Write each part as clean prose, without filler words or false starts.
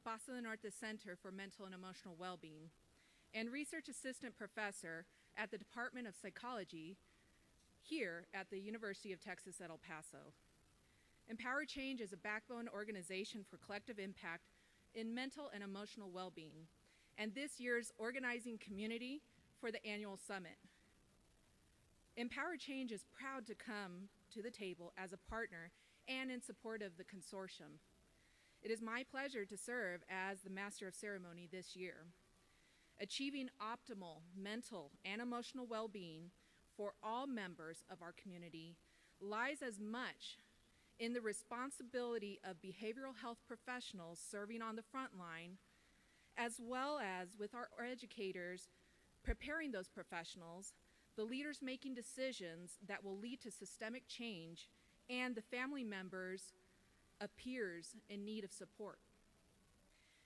Paso del Norte Center for Mental and Emotional Well-Being, and Research Assistant Professor at the Department of Psychology here at the University of Texas at El Paso. Empower Change is a backbone organization for collective impact in mental and emotional well-being, and this year's organizing community for the annual summit. Empower Change is proud to come to the table as a partner and in support of the consortium. It is my pleasure to serve as the Master of Ceremony this year. Achieving optimal mental and emotional well-being for all members of our community lies as much in the responsibility of behavioral health professionals serving on the front line, as well as with our educators preparing those professionals, the leaders making decisions that will lead to systemic change, and the family members of peers in need of support.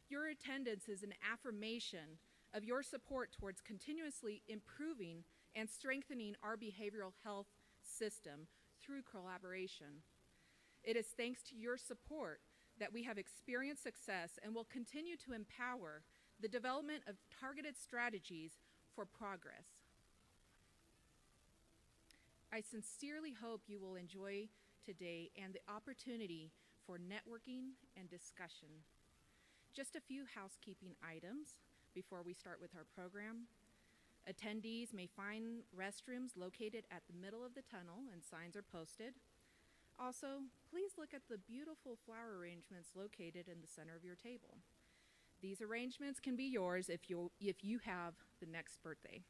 Your attendance is an affirmation of your support towards continuously improving and strengthening our behavioral health system through collaboration. It is thanks to your support that we have experienced success and will continue to empower the development of targeted strategies for progress. I sincerely hope you will enjoy today and the opportunity for networking and discussion. Just a few housekeeping items before we start with our program. Attendees may find restrooms located at the middle of the tunnel, and signs are posted. Also, please look at the beautiful flower arrangements located in the center of your table. These arrangements can be yours if you have the next birthday.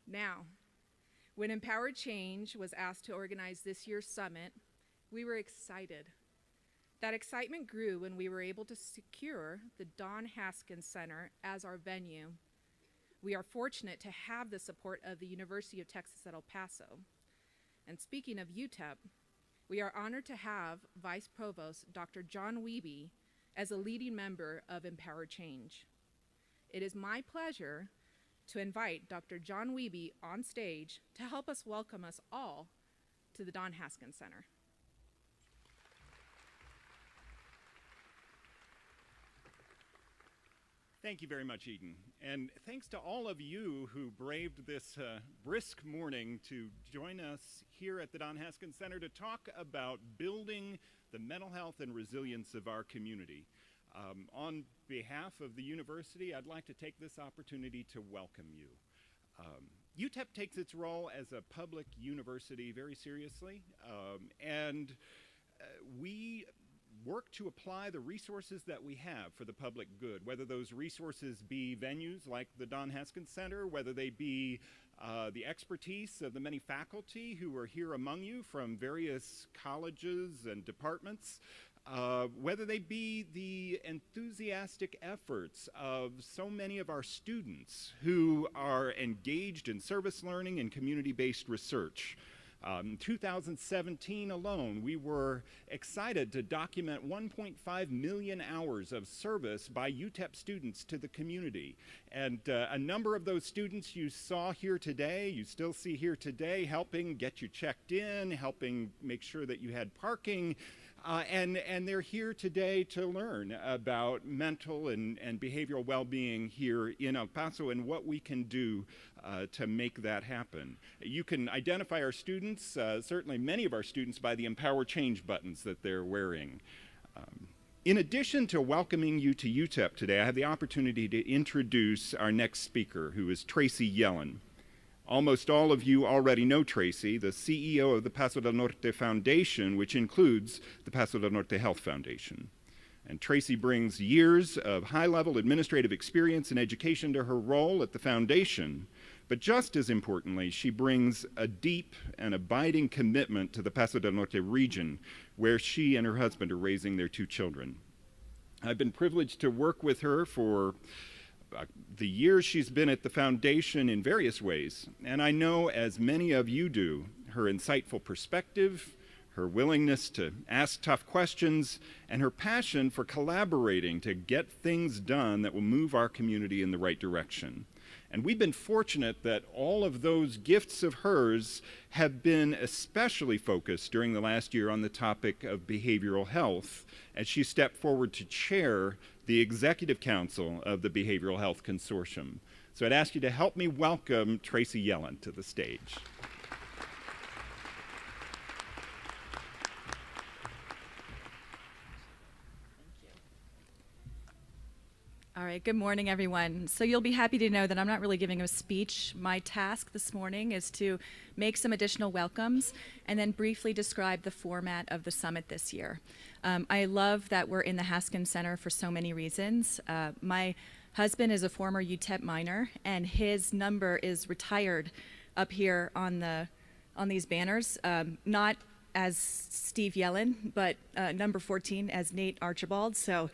Now, when Empowered Change was asked to organize this year's summit, we were excited. That excitement grew when we were able to secure the Don Haskins Center as our venue. We are fortunate to have the support of the University of Texas at El Paso. And speaking of UTEP, we are honored to have Vice Provost Dr. John Wiebe as a leading member of Empowered Change. It is my pleasure to invite Dr. John Wiebe on stage to help us welcome us all to the Don Haskins Center. Thank you very much, Eden. And thanks to all of you who braved this brisk morning to join us here at the Don Haskins Center to talk about building the mental health and resilience of our community. On behalf of the university, I'd like to take this opportunity to welcome you. UTEP takes its role as a public university very seriously, and we work to apply the resources that we have for the public good, whether those resources be venues like the Don Haskins Center, whether they be the expertise of the many faculty who are here among you from various colleges and departments, whether they be the enthusiastic efforts of so many of our students who are engaged in service learning and community-based research. In 2017 alone, we were excited to document 1.5 million hours of service by UTEP students to the community. And a number of those students you saw here today, you still see here today, helping get you checked in, helping make sure that you had parking. And they're here today to learn about mental and behavioral well-being here in El Paso and what we can do to make that happen. You can identify our students, certainly many of our students, by the Empower Change buttons that they're wearing. In addition to welcoming you to UTEP today, I have the opportunity to introduce our next speaker, who is Tracy Yellen. Almost all of you already know Tracy, the CEO of the Paso del Norte Foundation, which includes the Paso del Norte Health Foundation. And Tracy brings years of high-level administrative experience and education to her role at the foundation, but just as importantly, she brings a deep and abiding commitment to the Paso del Norte region, where she and her husband are raising their 2 children. I've been privileged to work with her for the years she's been at the foundation in various ways, and I know, as many of you do, her insightful perspective, her willingness to ask tough questions, and her passion for collaborating to get things done that will move our community in the right direction. And we've been fortunate that all of those gifts of hers have been especially focused during the last year on the topic of behavioral health as she stepped forward to chair the Executive Council of the Behavioral Health Consortium. So I'd ask you to help me welcome Tracy Yellen to the stage. All right, good morning, everyone. So you'll be happy to know that I'm not really giving a speech. My task this morning is to make some additional welcomes and then briefly describe the format of the summit this year. I love that we're in the Haskins Center for so many reasons. My husband is a former UTEP minor, and his number is retired up here on these banners, not as Steve Yellen, but number 14 as Nate Archibald. So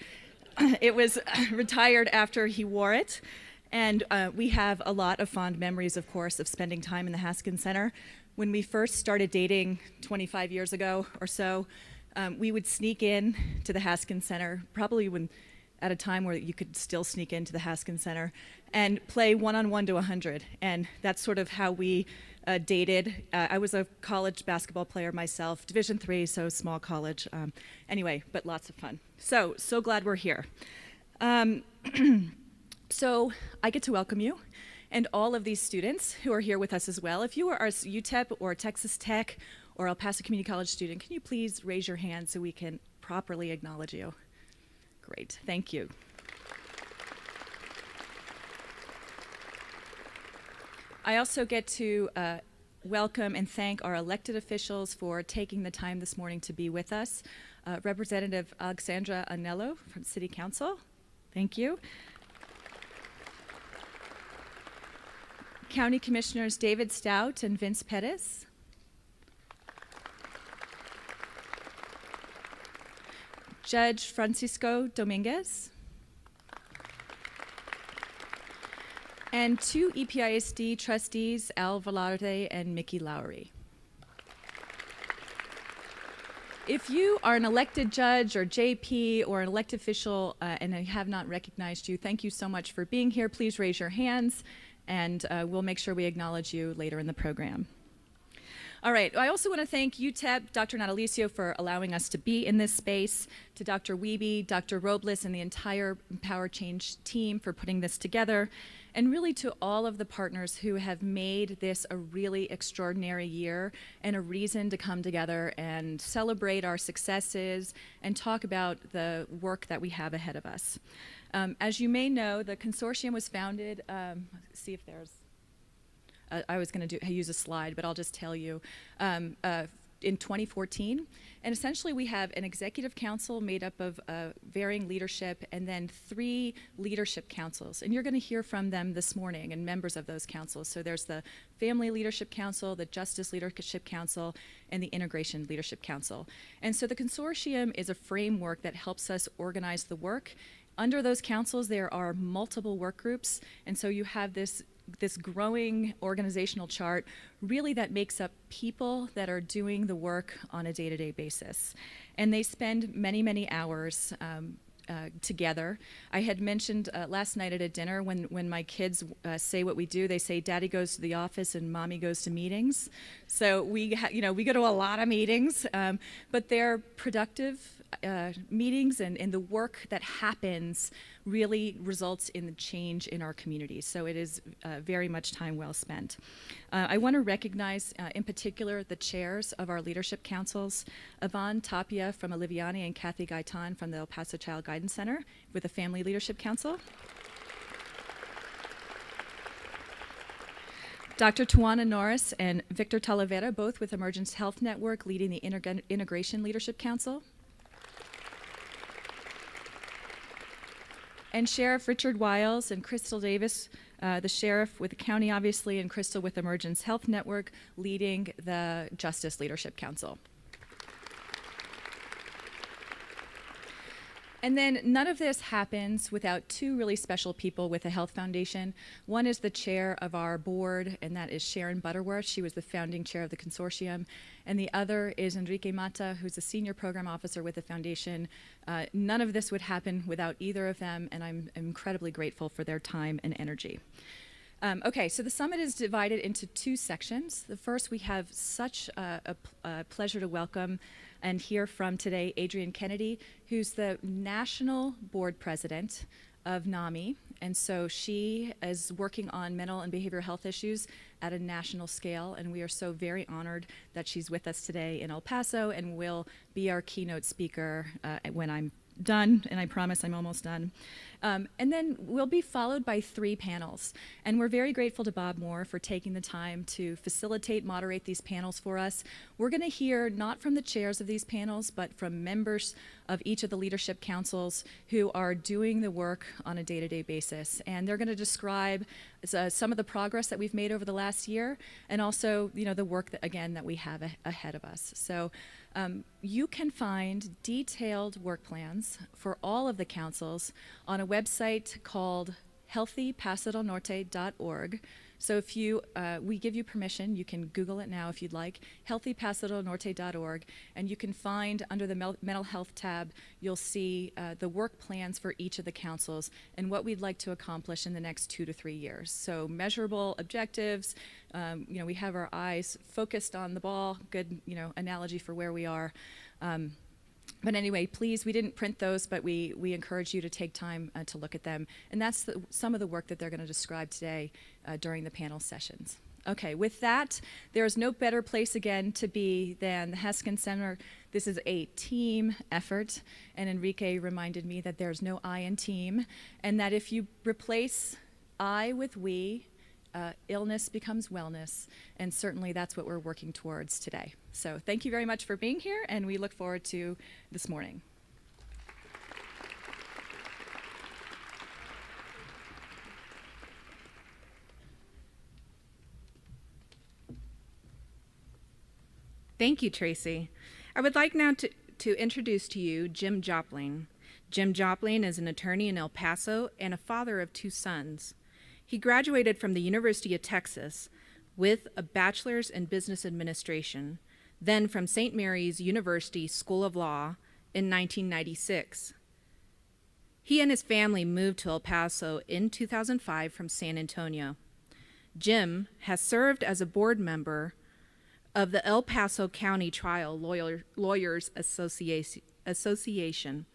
it was retired after he wore it. And we have a lot of fond memories, of course, of spending time in the Haskins Center. When we first started dating 25 years ago or so, we would sneak in to the Haskins Center, probably at a time where you could still sneak into the Haskins Center, and play 1-on-1 to 100. And that's sort of how we dated. I was a college basketball player myself, Division III, so small college. Anyway, but lots of fun. So glad we're here. So I get to welcome you and all of these students who are here with us as well. If you are a UTEP or Texas Tech or El Paso Community College student, can you please raise your hand so we can properly acknowledge you? Great, thank you. I also get to welcome and thank our elected officials for taking the time this morning to be with us. Representative Alexandra Anello from City Council, thank you. County Commissioners David Stout and Vince Pettis. Judge Francisco Dominguez. And two EPISD trustees, Al Velarde and Mickey Lowry. If you are an elected judge or JP or an elected official and I have not recognized you, thank you so much for being here. Please raise your hands and we'll make sure we acknowledge you later in the program. All right, I also want to thank UTEP, Dr. Natalicio, for allowing us to be in this space, to Dr. Wiebe, Dr. Robles, and the entire Power Change team for putting this together, and really to all of the partners who have made this a really extraordinary year and a reason to come together and celebrate our successes and talk about the work that we have ahead of us. As you may know, the consortium was founded, let's see if there's, I was going to use a slide, but I'll just tell you, in 2014. And essentially we have an executive council made up of varying leadership and then 3 leadership councils. And you're going to hear from them this morning and members of those councils. So there's the Family Leadership Council, the Justice Leadership Council, and the Integration Leadership Council. And so the consortium is a framework that helps us organize the work. Under those councils, there are multiple work groups. And so you have this growing organizational chart really that makes up people that are doing the work on a day-to-day basis. And they spend many, many hours together. I had mentioned last night at a dinner when my kids say what we do, they say Daddy goes to the office and Mommy goes to meetings. So we go to a lot of meetings, but they're productive meetings and the work that happens really results in the change in our community. So it is very much time well spent. I want to recognize in particular the chairs of our leadership councils, Yvonne Tapia from Oliviani and Kathy Gaitan from the El Paso Child Guidance Center with the Family Leadership Council. Dr. Tawana Norris and Victor Talavera, both with Emergence Health Network, leading the Integration Leadership Council. And Sheriff Richard Wiles and Crystal Davis, the sheriff with the county, obviously, and Crystal with Emergence Health Network, leading the Justice Leadership Council. And then none of this happens without 2 really special people with the Health Foundation. One is the chair of our board, and that is Sharon Butterworth. She was the founding chair of the consortium. And the other is Enrique Mata, who's a senior program officer with the foundation. None of this would happen without either of them, and I'm incredibly grateful for their time and energy. Okay, so the summit is divided into two sections. The first, we have such a pleasure to welcome and hear from today Adrienne Kennedy, who's the National Board President of NAMI. And so she is working on mental and behavioral health issues at a national scale, and we are so very honored that she's with us today in El Paso and will be our keynote speaker when I'm done, and I promise I'm almost done. And then we'll be followed by 3 panels. And we're very grateful to Bob Moore for taking the time to facilitate, moderate these panels for us. We're going to hear not from the chairs of these panels, but from members of each of the leadership councils who are doing the work on a day-to-day basis. And they're going to describe some of the progress that we've made over the last year, and also, the work that, again, that we have ahead of us. So you can find detailed work plans for all of the councils on a website called healthypasodelnorte.org. So if we give you permission, you can Google it now if you'd like, healthypasodelnorte.org, and you can find under the mental health tab, you'll see the work plans for each of the councils and what we'd like to accomplish in the next 2 to 3 years. So measurable objectives, we have our eyes focused on the ball, good, analogy for where we are. But anyway, please, we didn't print those, but we encourage you to take time to look at them. And that's some of the work that they're going to describe today during the panel sessions. Okay, with that, there's no better place again to be than the Haskin Center. This is a team effort, and Enrique reminded me that there's no I in team, and that if you replace I with we, illness becomes wellness, and certainly that's what we're working towards today. So thank you very much for being here, and we look forward to this morning. Thank you, Tracy. I would like now to introduce to you Jim Jopling. Jim Jopling is an attorney in El Paso and a father of 2 sons. He graduated from the University of Texas with a bachelor's in business administration, then from St. Mary's University School of Law in 1996. He and his family moved to El Paso in 2005 from San Antonio. Jim has served as a board member of the El Paso County Trial Lawyers Association,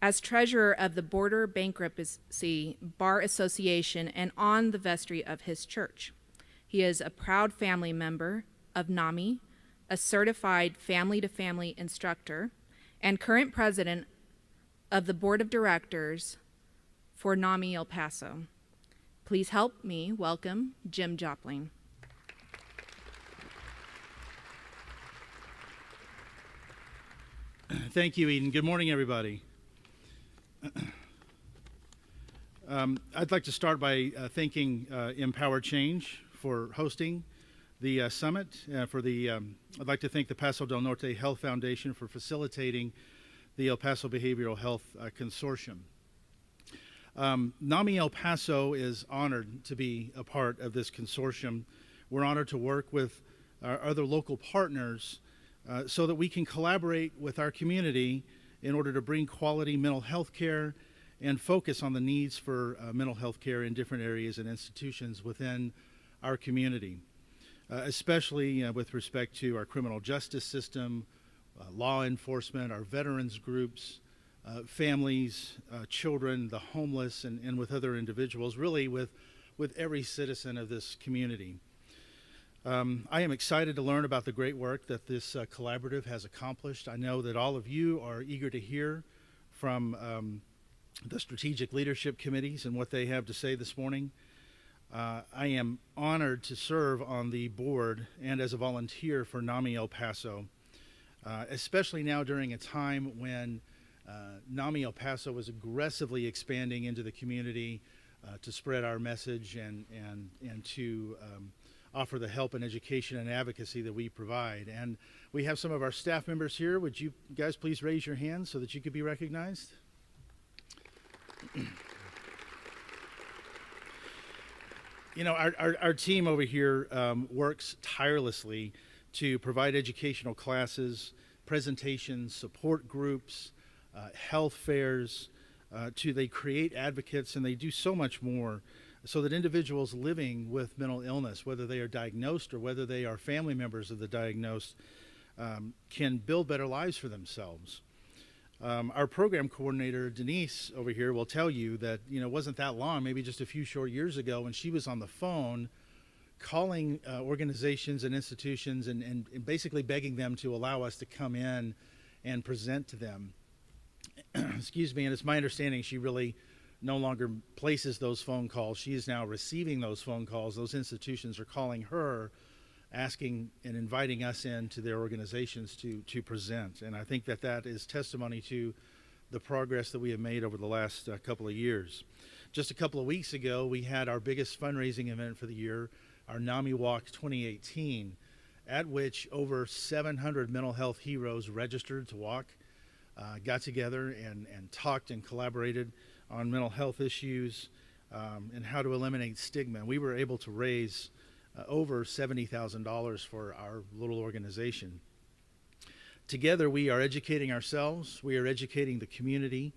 as treasurer of the Border Bankruptcy Bar Association, and on the vestry of his church. He is a proud family member of NAMI, a certified family-to-family instructor, and current president of the board of directors for NAMI El Paso. Please help me welcome Jim Jopling. Thank you, Eden. Good morning, everybody. I'd like to start by thanking Empower Change for hosting the summit. I'd like to thank the Paso del Norte Health Foundation for facilitating the El Paso Behavioral Health Consortium. NAMI El Paso is honored to be a part of this consortium. We're honored to work with our other local partners so that we can collaborate with our community in order to bring quality mental health care and focus on the needs for mental health care in different areas and institutions within our community, especially with respect to our criminal justice system, law enforcement, our veterans groups, families, children, the homeless, and with other individuals, really with every citizen of this community. I am excited to learn about the great work that this collaborative has accomplished. I know that all of you are eager to hear from the strategic leadership committees and what they have to say this morning. I am honored to serve on the board and as a volunteer for NAMI El Paso, especially now during a time when NAMI El Paso was aggressively expanding into the community to spread our message and to offer the help and education and advocacy that we provide. And we have some of our staff members here. Would you guys please raise your hands so that you could be recognized? You know, our team over here works tirelessly to provide educational classes, presentations, support groups, health fairs. They create advocates, and they do so much more so that individuals living with mental illness, whether they are diagnosed or whether they are family members of the diagnosed, can build better lives for themselves. Our program coordinator, Denise, over here will tell you that, it wasn't that long, maybe just a few short years ago, when she was on the phone calling organizations and institutions and basically begging them to allow us to come in and present to them. Excuse me, and it's my understanding she really no longer places those phone calls. She is now receiving those phone calls. Those institutions are calling her, asking and inviting us into their organizations to present. And I think that is testimony to the progress that we have made over the last couple of years. Just a couple of weeks ago, we had our biggest fundraising event for the year, our NAMI Walk 2018, at which over 700 mental health heroes registered to walk, got together and talked and collaborated on mental health issues and how to eliminate stigma. We were able to raise over $70,000 for our little organization. Together, we are educating ourselves, we are educating the community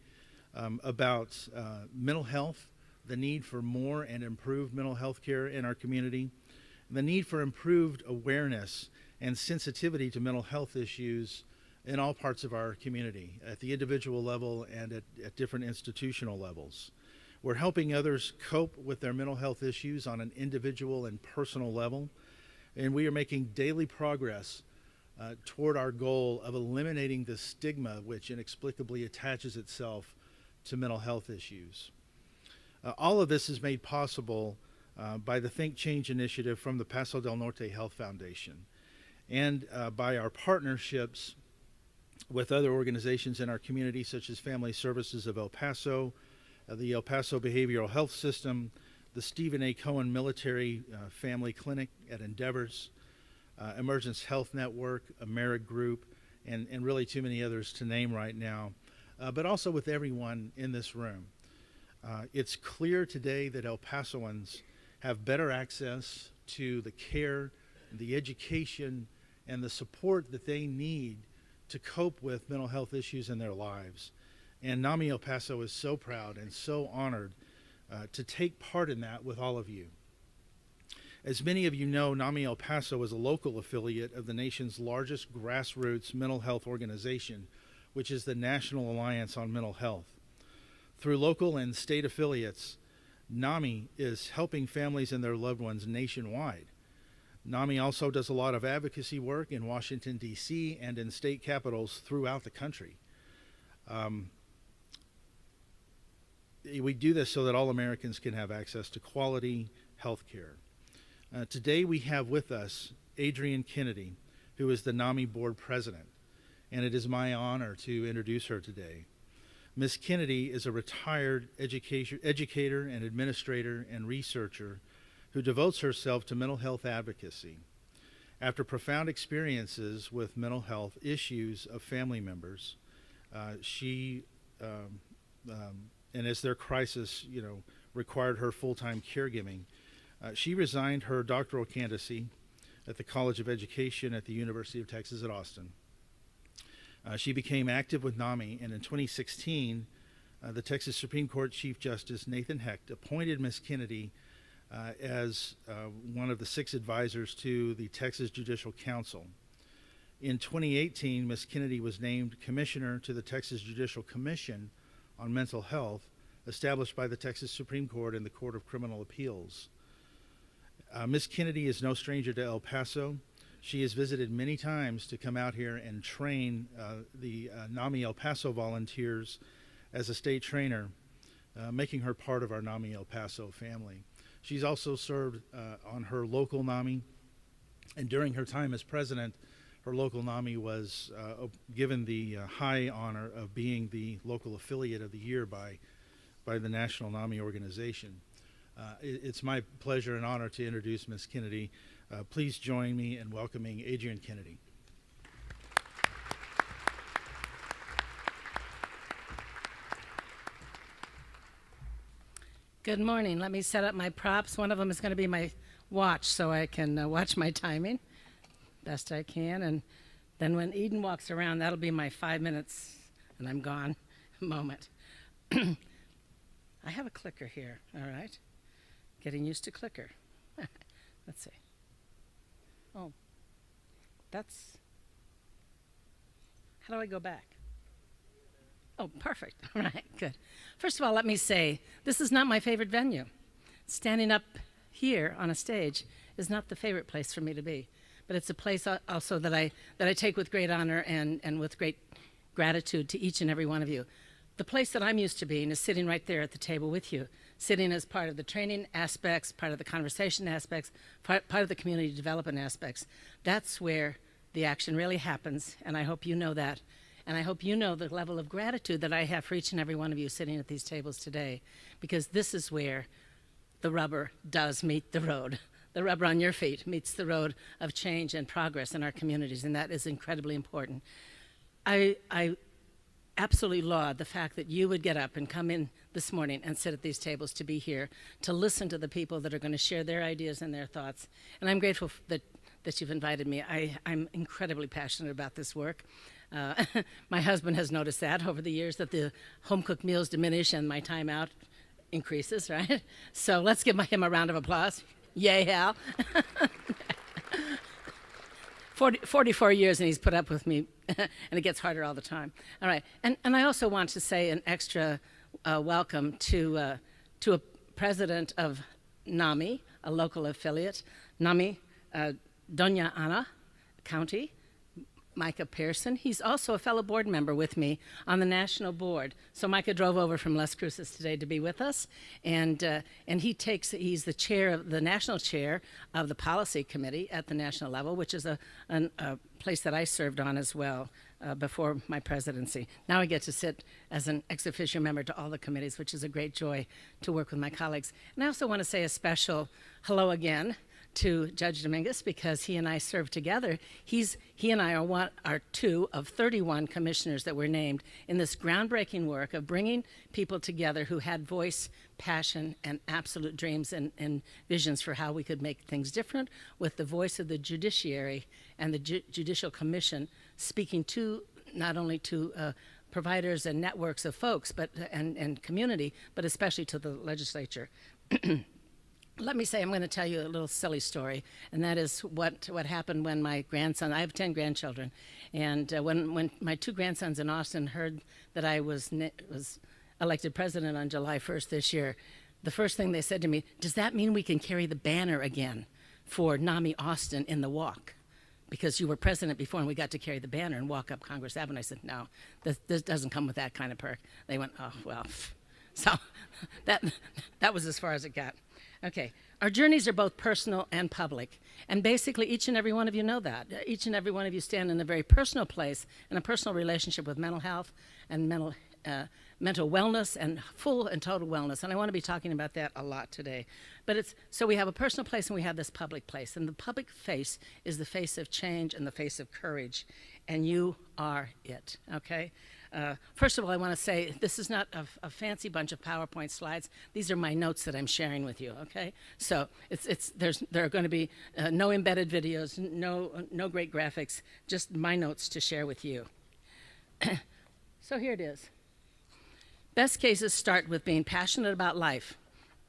about mental health, the need for more and improved mental health care in our community, the need for improved awareness and sensitivity to mental health issues in all parts of our community, at the individual level and at different institutional levels. We're helping others cope with their mental health issues on an individual and personal level, and we are making daily progress toward our goal of eliminating the stigma which inexplicably attaches itself to mental health issues. All of this is made possible by the Think Change initiative from the Paso del Norte Health Foundation and by our partnerships with other organizations in our community, such as Family Services of El Paso, the El Paso Behavioral Health System, the Stephen A. Cohen Military Family Clinic at Endeavors, Emergence Health Network, Amerig Group, and really too many others to name right now, but also with everyone in this room. It's clear today that El Pasoans have better access to the care, the education, and the support that they need to cope with mental health issues in their lives. And NAMI El Paso is so proud and so honored to take part in that with all of you. As many of you know, NAMI El Paso is a local affiliate of the nation's largest grassroots mental health organization, which is the National Alliance on Mental Health. Through local and state affiliates, NAMI is helping families and their loved ones nationwide. NAMI also does a lot of advocacy work in Washington, D.C. and in state capitals throughout the country. We do this so that all Americans can have access to quality health care. Today we have with us Adrienne Kennedy, who is the NAMI board president, and it is my honor to introduce her today. Ms. Kennedy is a retired educator and administrator and researcher who devotes herself to mental health advocacy. After profound experiences with mental health issues of family members, and as their crisis, required her full-time caregiving, she resigned her doctoral candidacy at the College of Education at the University of Texas at Austin. She became active with NAMI, and in 2016, the Texas Supreme Court Chief Justice Nathan Hecht appointed Ms. Kennedy as one of the 6 advisors to the Texas Judicial Council. In 2018, Ms. Kennedy was named Commissioner to the Texas Judicial Commission on Mental Health, established by the Texas Supreme Court and the Court of Criminal Appeals. Ms. Kennedy is no stranger to El Paso. She has visited many times to come out here and train the NAMI El Paso volunteers as a state trainer, making her part of our NAMI El Paso family. She's also served on her local NAMI, and during her time as president, her local NAMI was given the high honor of being the local affiliate of the year by the National NAMI organization. It's my pleasure and honor to introduce Ms. Kennedy. Please join me in welcoming Adrienne Kennedy. Good morning. Let me set up my props. One of them is going to be my watch so I can watch my timing best I can. And then when Eden walks around, that'll be my 5 minutes and I'm gone moment. I have a clicker here, all right? Getting used to clicker. Let's see. Oh, that's, how do I go back? Oh, perfect. All right, good. First of all, let me say, this is not my favorite venue. Standing up here on a stage is not the favorite place for me to be, but it's a place also that I take with great honor and with great gratitude to each and every one of you. The place that I'm used to being is sitting right there at the table with you, sitting as part of the training aspects, part of the conversation aspects, part of the community development aspects. That's where the action really happens, and I hope you know that. And I hope you know the level of gratitude that I have for each and every one of you sitting at these tables today, because this is where the rubber does meet the road. The rubber on your feet meets the road of change and progress in our communities, and that is incredibly important. I absolutely laud the fact that you would get up and come in this morning and sit at these tables to be here, to listen to the people that are going to share their ideas and their thoughts. And I'm grateful that you've invited me. I'm incredibly passionate about this work. My husband has noticed that over the years, that the home-cooked meals diminish and my time out increases, right? So let's give him a round of applause. Yay, Hal. 44 years and he's put up with me, and it gets harder all the time. All right, and I also want to say an extra welcome to a president of NAMI, a local affiliate, NAMI, Doña Ana County, Micah Pearson. He's also a fellow board member with me on the national board. So Micah drove over from Las Cruces today to be with us, and he's the chair of the national chair of the policy committee at the national level, which is a place that I served on as well before my presidency. Now I get to sit as an ex officio member to all the committees, which is a great joy to work with my colleagues. And I also want to say a special hello again to Judge Dominguez, because he and I served together. He and I are two of 31 commissioners that were named in this groundbreaking work of bringing people together who had voice, passion, and absolute dreams and visions for how we could make things different, with the voice of the judiciary and the Judicial Commission speaking to not only to providers and networks of folks and community, but especially to the legislature. Let me say, I'm going to tell you a little silly story, and that is what happened when my grandson, I have 10 grandchildren, and when my two grandsons in Austin heard that I was elected president on July 1st this year, the first thing they said to me, does that mean we can carry the banner again for NAMI Austin in the walk? Because you were president before and we got to carry the banner and walk up Congress Avenue. I said, no, this doesn't come with that kind of perk. They went, oh, well. So that was as far as it got. Okay, our journeys are both personal and public, and basically each and every one of you know that. Each and every one of you stand in a very personal place, in a personal relationship with mental health and mental wellness and full and total wellness, and I want to be talking about that a lot today. But so we have a personal place and we have this public place, and the public face is the face of change and the face of courage, and you are it, okay? First of all, I want to say this is not a fancy bunch of PowerPoint slides. These are my notes that I'm sharing with you, okay? So there are going to be no embedded videos, no great graphics, just my notes to share with you. So here it is. Best cases start with being passionate about life.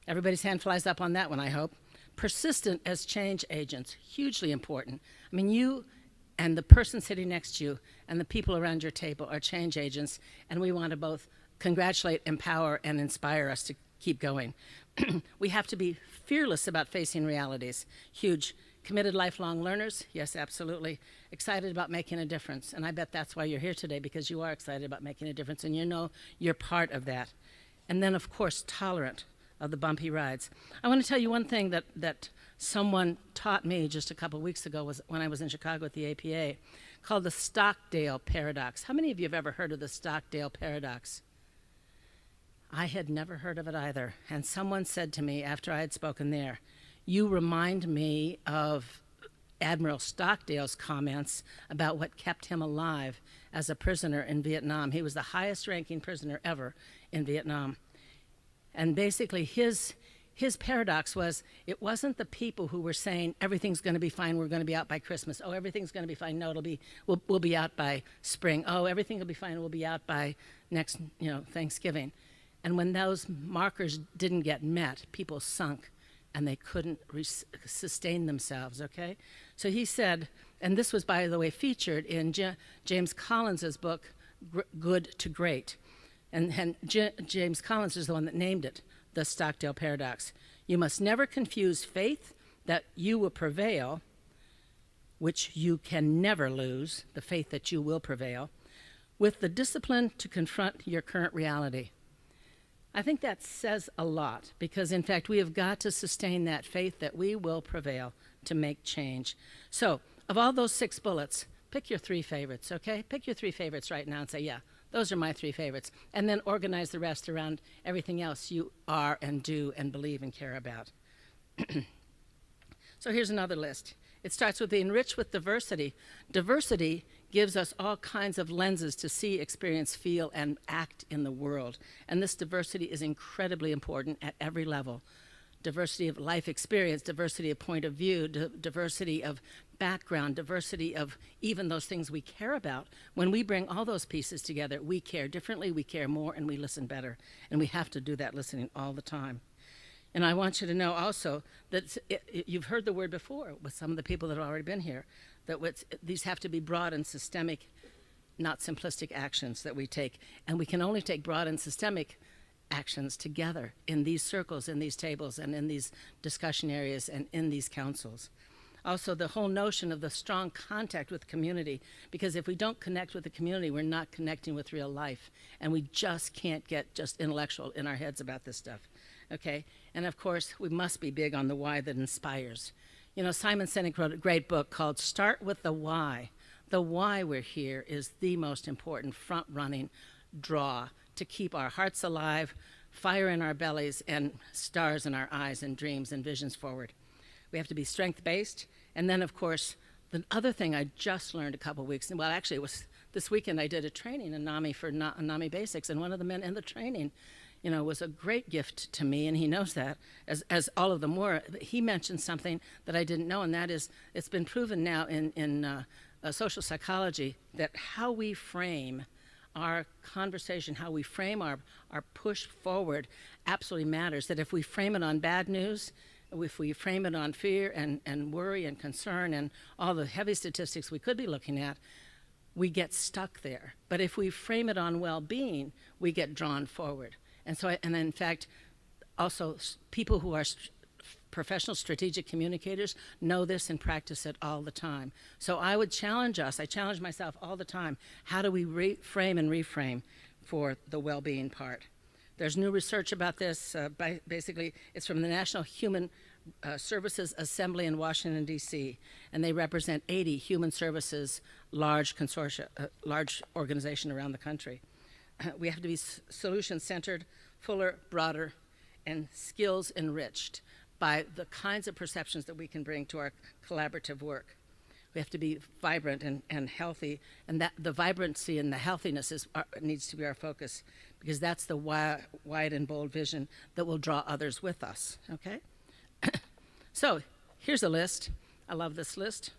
Everybody's hand flies up on that one, I hope. Persistent as change agents, hugely important. I mean, you and the person sitting next to you and the people around your table are change agents, and we want to both congratulate, empower, and inspire us to keep going. We have to be fearless about facing realities. Huge. Committed lifelong learners, yes, absolutely. Excited about making a difference, and I bet that's why you're here today, because you are excited about making a difference, and you know you're part of that. And then, of course, tolerant of the bumpy rides. I want to tell you one thing that someone taught me just a couple of weeks ago was when I was in Chicago at the APA, called the Stockdale Paradox. How many of you have ever heard of the Stockdale Paradox? I had never heard of it either. And someone said to me after I had spoken there, you remind me of Admiral Stockdale's comments about what kept him alive as a prisoner in Vietnam. He was the highest ranking prisoner ever in Vietnam. And basically his paradox was, it wasn't the people who were saying everything's going to be fine, we're going to be out by Christmas. Oh, everything's going to be fine. No, we'll be out by spring. Oh, everything will be fine. We'll be out by next, Thanksgiving. And when those markers didn't get met, people sunk and they couldn't sustain themselves, okay? So he said, and this was, by the way, featured in James Collins's book, Good to Great. And James Collins is the one that named it, the Stockdale Paradox. You must never confuse faith that you will prevail, which you can never lose, the faith that you will prevail, with the discipline to confront your current reality. I think that says a lot, because in fact we have got to sustain that faith that we will prevail to make change. So, of all those 6 bullets, pick your 3 favorites, okay? Pick your 3 favorites right now and say, yeah, those are my 3 favorites. And then organize the rest around everything else you are and do and believe and care about. So here's another list. It starts with the enrich with diversity. Diversity gives us all kinds of lenses to see, experience, feel, and act in the world. And this diversity is incredibly important at every level. Diversity of life experience, diversity of point of view, diversity of background, diversity of even those things we care about. When we bring all those pieces together, we care differently, we care more, and we listen better. And we have to do that listening all the time. And I want you to know also that you've heard the word before with some of the people that have already been here, that these have to be broad and systemic, not simplistic actions that we take. And we can only take broad and systemic actions together in these circles, in these tables, and in these discussion areas, and in these councils. Also, the whole notion of the strong contact with the community, because if we don't connect with the community, we're not connecting with real life, and we just can't get just intellectual in our heads about this stuff, okay? And of course, we must be big on the why that inspires. You know, Simon Sinek wrote a great book called Start with the Why. The why we're here is the most important front-running draw to keep our hearts alive, fire in our bellies, and stars in our eyes, and dreams and visions forward. We have to be strength-based. And then, of course, the other thing I just learned a couple weeks, well, actually, it was this weekend I did a training in NAMI for NAMI Basics, and one of the men in the training, you know, was a great gift to me, and he knows that, as all of them were. He mentioned something that I didn't know, and that is, it's been proven now in social psychology that how we frame our conversation, how we frame our push forward absolutely matters. That if we frame it on bad news, if we frame it on fear and worry and concern and all the heavy statistics we could be looking at, we get stuck there. But if we frame it on well-being, we get drawn forward. And so, and in fact, also people who are professional strategic communicators know this and practice it all the time. So I would challenge us, I challenge myself all the time, how do we frame and reframe for the well-being part? There's new research about this. Basically, it's from the National Human Services Assembly in Washington, D.C., and they represent 80 human services, large consortia, large organization around the country. We have to be solution-centered, fuller, broader, and skills enriched by the kinds of perceptions that we can bring to our collaborative work. We have to be vibrant and healthy, and that the vibrancy and the healthiness needs to be our focus, because that's the wide and bold vision that will draw others with us, okay? So here's a list. I love this list.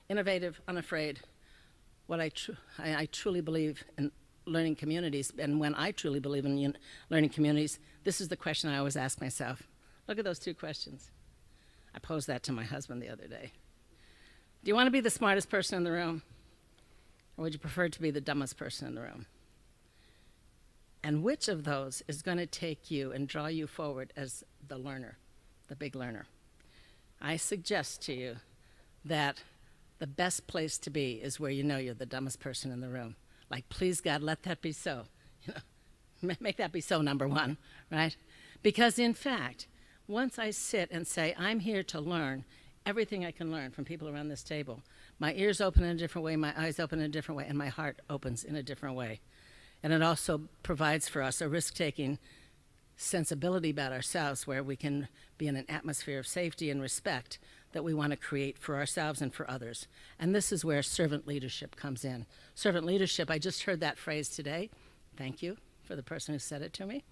Innovative, unafraid. What I truly believe in learning communities, and when I truly believe in learning communities, this is the question I always ask myself. Look at those 2 questions. I posed that to my husband the other day. Do you want to be the smartest person in the room? Or would you prefer to be the dumbest person in the room? And which of those is going to take you and draw you forward as the learner, the big learner? I suggest to you that the best place to be is where you know you're the dumbest person in the room. Like, please God, let that be so. You know, make that be so, number 1, right? Because in fact, once I sit and say, I'm here to learn everything I can learn from people around this table, my ears open in a different way, my eyes open in a different way, and my heart opens in a different way. And it also provides for us a risk-taking sensibility about ourselves, where we can be in an atmosphere of safety and respect that we want to create for ourselves and for others. And this is where servant leadership comes in. Servant leadership, I just heard that phrase today. Thank you for the person who said it to me.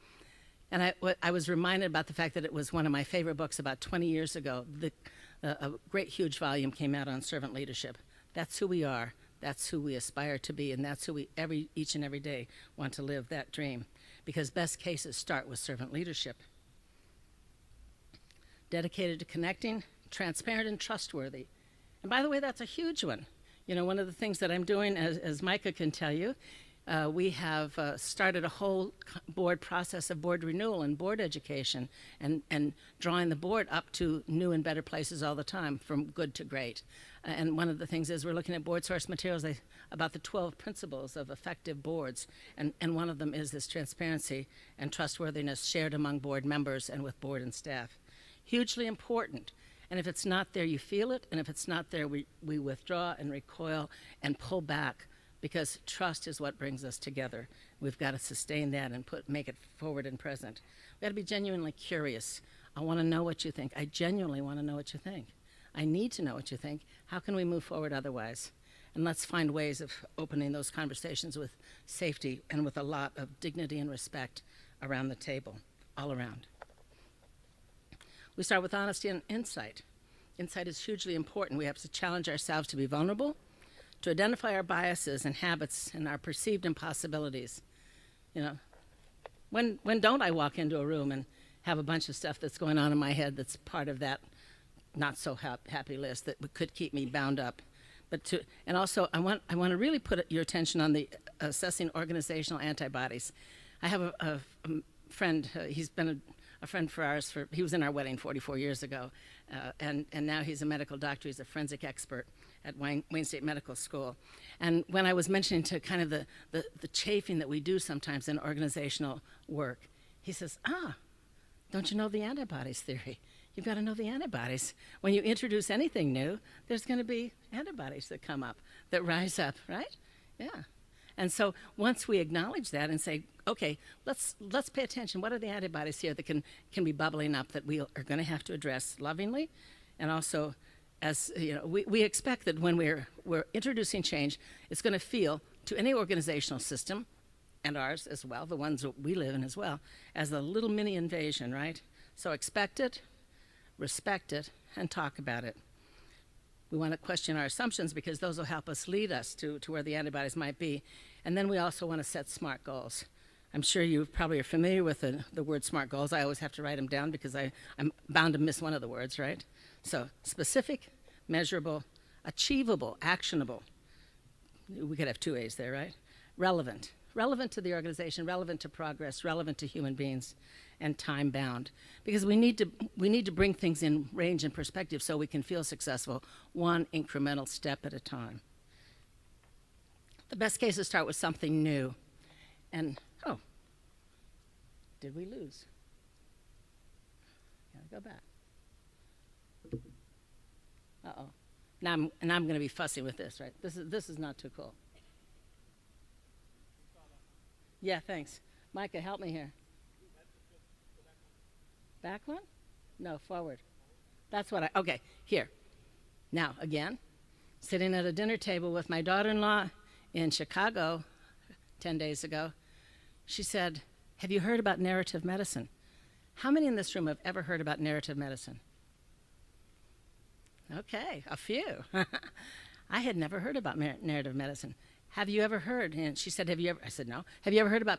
And I was reminded about the fact that it was one of my favorite books about 20 years ago. A great, huge volume came out on servant leadership. That's who we are. That's who we aspire to be. And that's who we, each and every day, want to live that dream. Because best cases start with servant leadership. dedicated to connecting, transparent, and trustworthy. And by the way, that's a huge one. You know, one of the things that I'm doing, as Micah can tell you, we have started a whole board process of board renewal and board education and drawing the board up to new and better places all the time, from good to great. And one of the things is we're looking at board source materials about the 12 principles of effective boards. And one of them is this transparency and trustworthiness shared among board members and with board and staff. Hugely important. And if it's not there, you feel it. And if it's not there, we withdraw and recoil and pull back, because trust is what brings us together. We've got to sustain that and make it forward and present. We've got to be genuinely curious. I want to know what you think. I genuinely want to know what you think. I need to know what you think. How can we move forward otherwise? And let's find ways of opening those conversations with safety and with a lot of dignity and respect around the table, all around. We start with honesty and insight. Insight is hugely important. We have to challenge ourselves to be vulnerable, to identify our biases and habits and our perceived impossibilities. You know, when don't I walk into a room and have a bunch of stuff that's going on in my head that's part of that not so happy list that could keep me bound up? And also I want to really put your attention on the assessing organizational antibodies. I have a friend. He's been a friend for ours. He was in our wedding 44 years ago, and now he's a medical doctor. He's a forensic expert at Wayne State Medical School. And when I was mentioning to kind of the chafing that we do sometimes in organizational work, he says, don't you know the antibodies theory? You've got to know the antibodies. When you introduce anything new, there's going to be antibodies that come up, that rise up, right? Yeah. And so once we acknowledge that and say, okay, let's pay attention. What are the antibodies here that can be bubbling up that we are going to have to address lovingly? And also, as you know, we expect that when we're introducing change, it's going to feel to any organizational system, and ours as well, the ones that we live in as well, as a little mini invasion, right? So expect it, respect it, and talk about it. We want to question our assumptions because those will help us lead us to where the antibodies might be. And then we also want to set SMART goals. I'm sure you probably are familiar with the word SMART goals. I always have to write them down because I'm bound to miss one of the words, right? So specific, measurable, achievable, actionable. We could have two A's there, right? Relevant. Relevant to the organization, relevant to progress, relevant to human beings, and time-bound. Because we need to bring things in range and perspective so we can feel successful, one incremental step at a time. The best case is start with something new. And, did we lose? Gotta go back. Uh-oh. Now I'm going to be fussy with this, right? This is not too cool. Yeah, thanks. Micah, help me here. Back one? No, forward. That's what okay, here. Now, again, sitting at a dinner table with my daughter-in-law in Chicago 10 days ago, she said, have you heard about narrative medicine? How many in this room have ever heard about narrative medicine? Okay, a few. I had never heard about narrative medicine. Have you ever heard? And she said, have you ever? I said, no. Have you ever heard about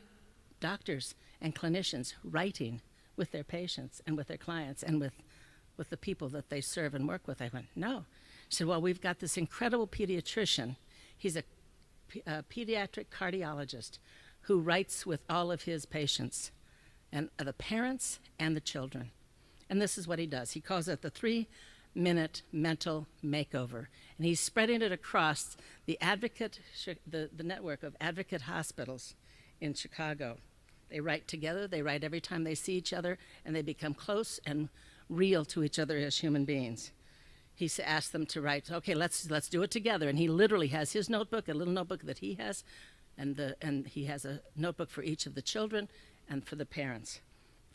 doctors and clinicians writing with their patients and with their clients and with the people that they serve and work with? I went, no. She said, well, we've got this incredible pediatrician. He's a pediatric cardiologist who writes with all of his patients, and the parents and the children. And this is what he does. He calls it the 3-minute mental makeover. And he's spreading it across the network of advocate hospitals in Chicago. They write together, they write every time they see each other, and they become close and real to each other as human beings. He asked them to write, okay, let's do it together. And he literally has his notebook, a little notebook that he has, and he has a notebook for each of the children and for the parents.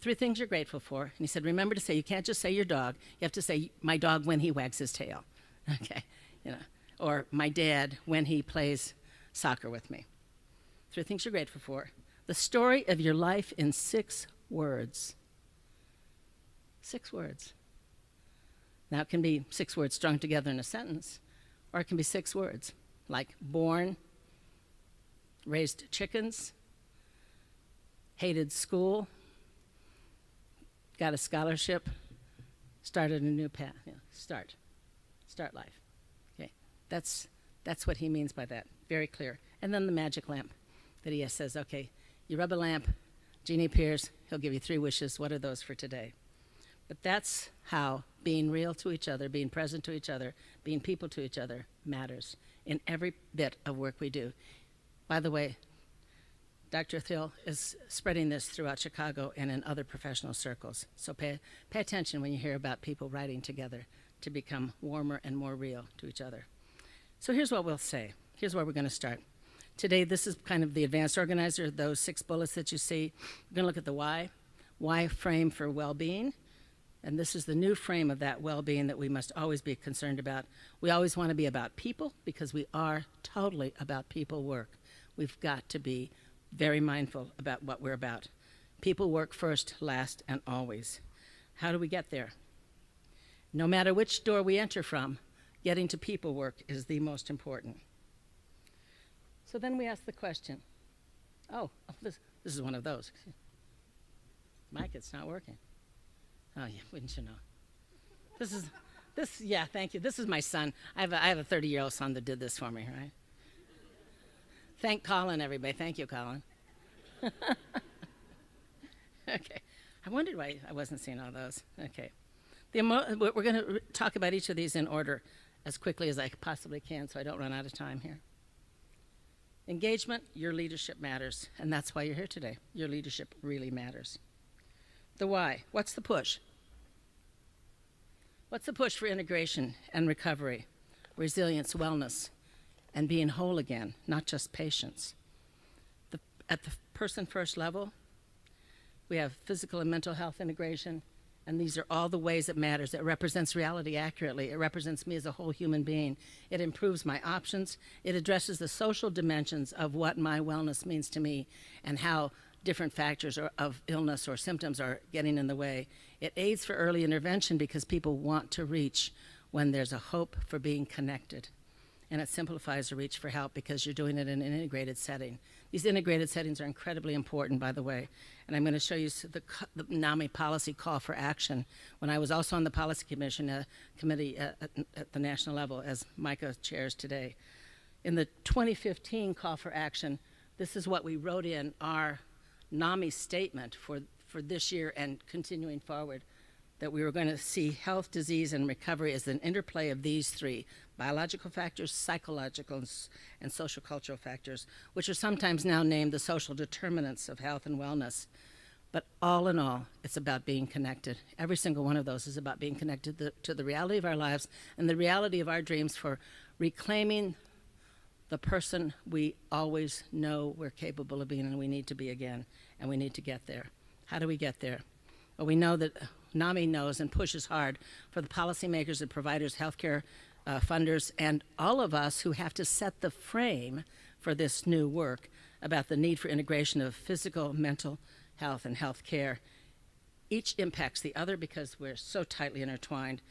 3 things you're grateful for. And he said, remember to say, you can't just say your dog. You have to say, my dog when he wags his tail. Okay, or my dad when he plays soccer with me. 3 things you're grateful for. The story of your life in 6 words. 6 words. Now it can be 6 words strung together in a sentence, or it can be 6 words, like born, raised chickens, hated school, got a scholarship, started a new path. Start life. Okay, that's what he means by that. Very clear. And then the magic lamp that he says, okay, you rub a lamp, genie appears, he'll give you 3 wishes. What are those for today? But that's how being real to each other, being present to each other, being people to each other matters in every bit of work we do. By the way, Dr. Thiel is spreading this throughout Chicago and in other professional circles. So pay attention when you hear about people writing together to become warmer and more real to each other. So here's what we'll say. Here's where we're going to start. Today, this is kind of the advanced organizer, those 6 bullets that you see. We're going to look at the why frame for well-being. And this is the new frame of that well-being that we must always be concerned about. We always want to be about people because we are totally about people work. We've got to be very mindful about what we're about. People work first, last, and always. How do we get there? No matter which door we enter from, getting to people work is the most important. So then we ask the question, this is one of those. Mike, it's not working. Oh, yeah, wouldn't you know? Yeah, thank you. This is my son. I have a 30-year-old son that did this for me, right? Thank Colin, everybody. Thank you, Colin. Okay. I wondered why I wasn't seeing all those. Okay. We're going to talk about each of these in order as quickly as I possibly can so I don't run out of time here. Engagement, your leadership matters, and that's why you're here today. Your leadership really matters. The why. What's the push? What's the push for integration and recovery, resilience, wellness, and being whole again, not just patience? At the person-first level, we have physical and mental health integration, and these are all the ways it matters. It represents reality accurately. It represents me as a whole human being. It improves my options. It addresses the social dimensions of what my wellness means to me and how different factors of illness or symptoms are getting in the way. It aids for early intervention because people want to reach when there's a hope for being connected. And it simplifies the reach for help because you're doing it in an integrated setting. These integrated settings are incredibly important, by the way. And I'm going to show you the NAMI policy call for action. When I was also on the policy commission committee at the national level, as Micah chairs today. In the 2015 call for action, this is what we wrote in our NAMI statement for this year and continuing forward, that we were going to see health, disease, and recovery as an interplay of these 3, biological factors, psychological, and social cultural factors, which are sometimes now named the social determinants of health and wellness. But all in all, it's about being connected. Every single one of those is about being connected to the reality of our lives and the reality of our dreams for reclaiming the person we always know we're capable of being and we need to be again, and we need to get there. How do we get there? Well, we know that NAMI knows and pushes hard for the policymakers and providers, healthcare funders, and all of us who have to set the frame for this new work about the need for integration of physical, mental health, and health care. Each impacts the other because we're so tightly intertwined.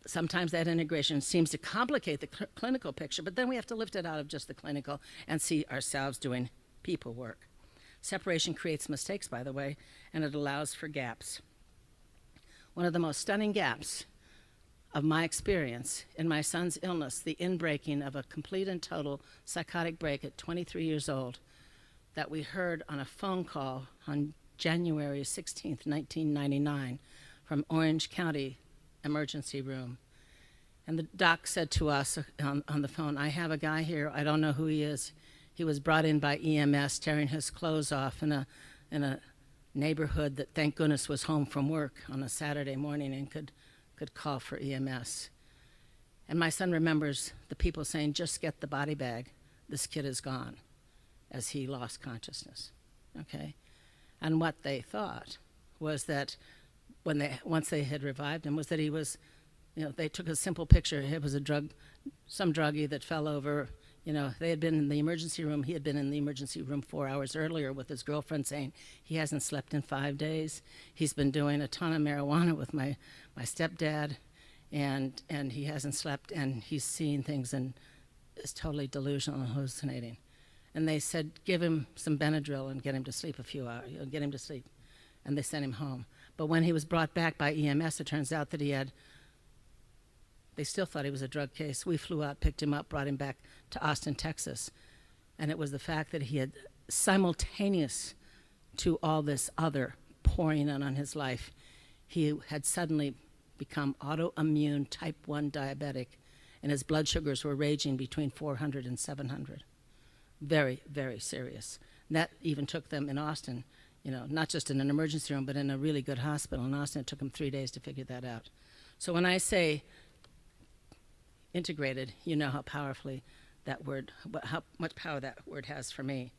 Sometimes that integration seems to complicate the clinical picture, but then we have to lift it out of just the clinical and see ourselves doing people work. Separation creates mistakes, by the way, and it allows for gaps. One of the most stunning gaps of my experience in my son's illness, the inbreaking of a complete and total psychotic break at 23 years old, that we heard on a phone call on January 16th, 1999, from Orange County Emergency Room. And the doc said to us on the phone, I have a guy here, I don't know who he is. He was brought in by EMS, tearing his clothes off in a neighborhood that, thank goodness, was home from work on a Saturday morning and could call for EMS. And my son remembers the people saying, just get the body bag, this kid is gone, as he lost consciousness, okay? And what they thought was that once they had revived him, was that he was, they took a simple picture. It was some druggie that fell over. They had been in the emergency room. He had been in the emergency room 4 hours earlier with his girlfriend saying he hasn't slept in 5 days. He's been doing a ton of marijuana with my stepdad, and he hasn't slept, and he's seeing things and is totally delusional and hallucinating. And they said, give him some Benadryl and get him to sleep a few hours, get him to sleep. and they sent him home. But when he was brought back by EMS, it turns out that they still thought he was a drug case. We flew out, picked him up, brought him back to Austin, Texas. And it was the fact that he had, simultaneous to all this other pouring in on his life, he had suddenly become autoimmune type 1 diabetic, and his blood sugars were ranging between 400 and 700. Very, very serious. And that even took them in Austin, not just in an emergency room, but in a really good hospital in Austin. It took them 3 days to figure that out. So when I say integrated, you know how powerfully that word, how much power that word has for me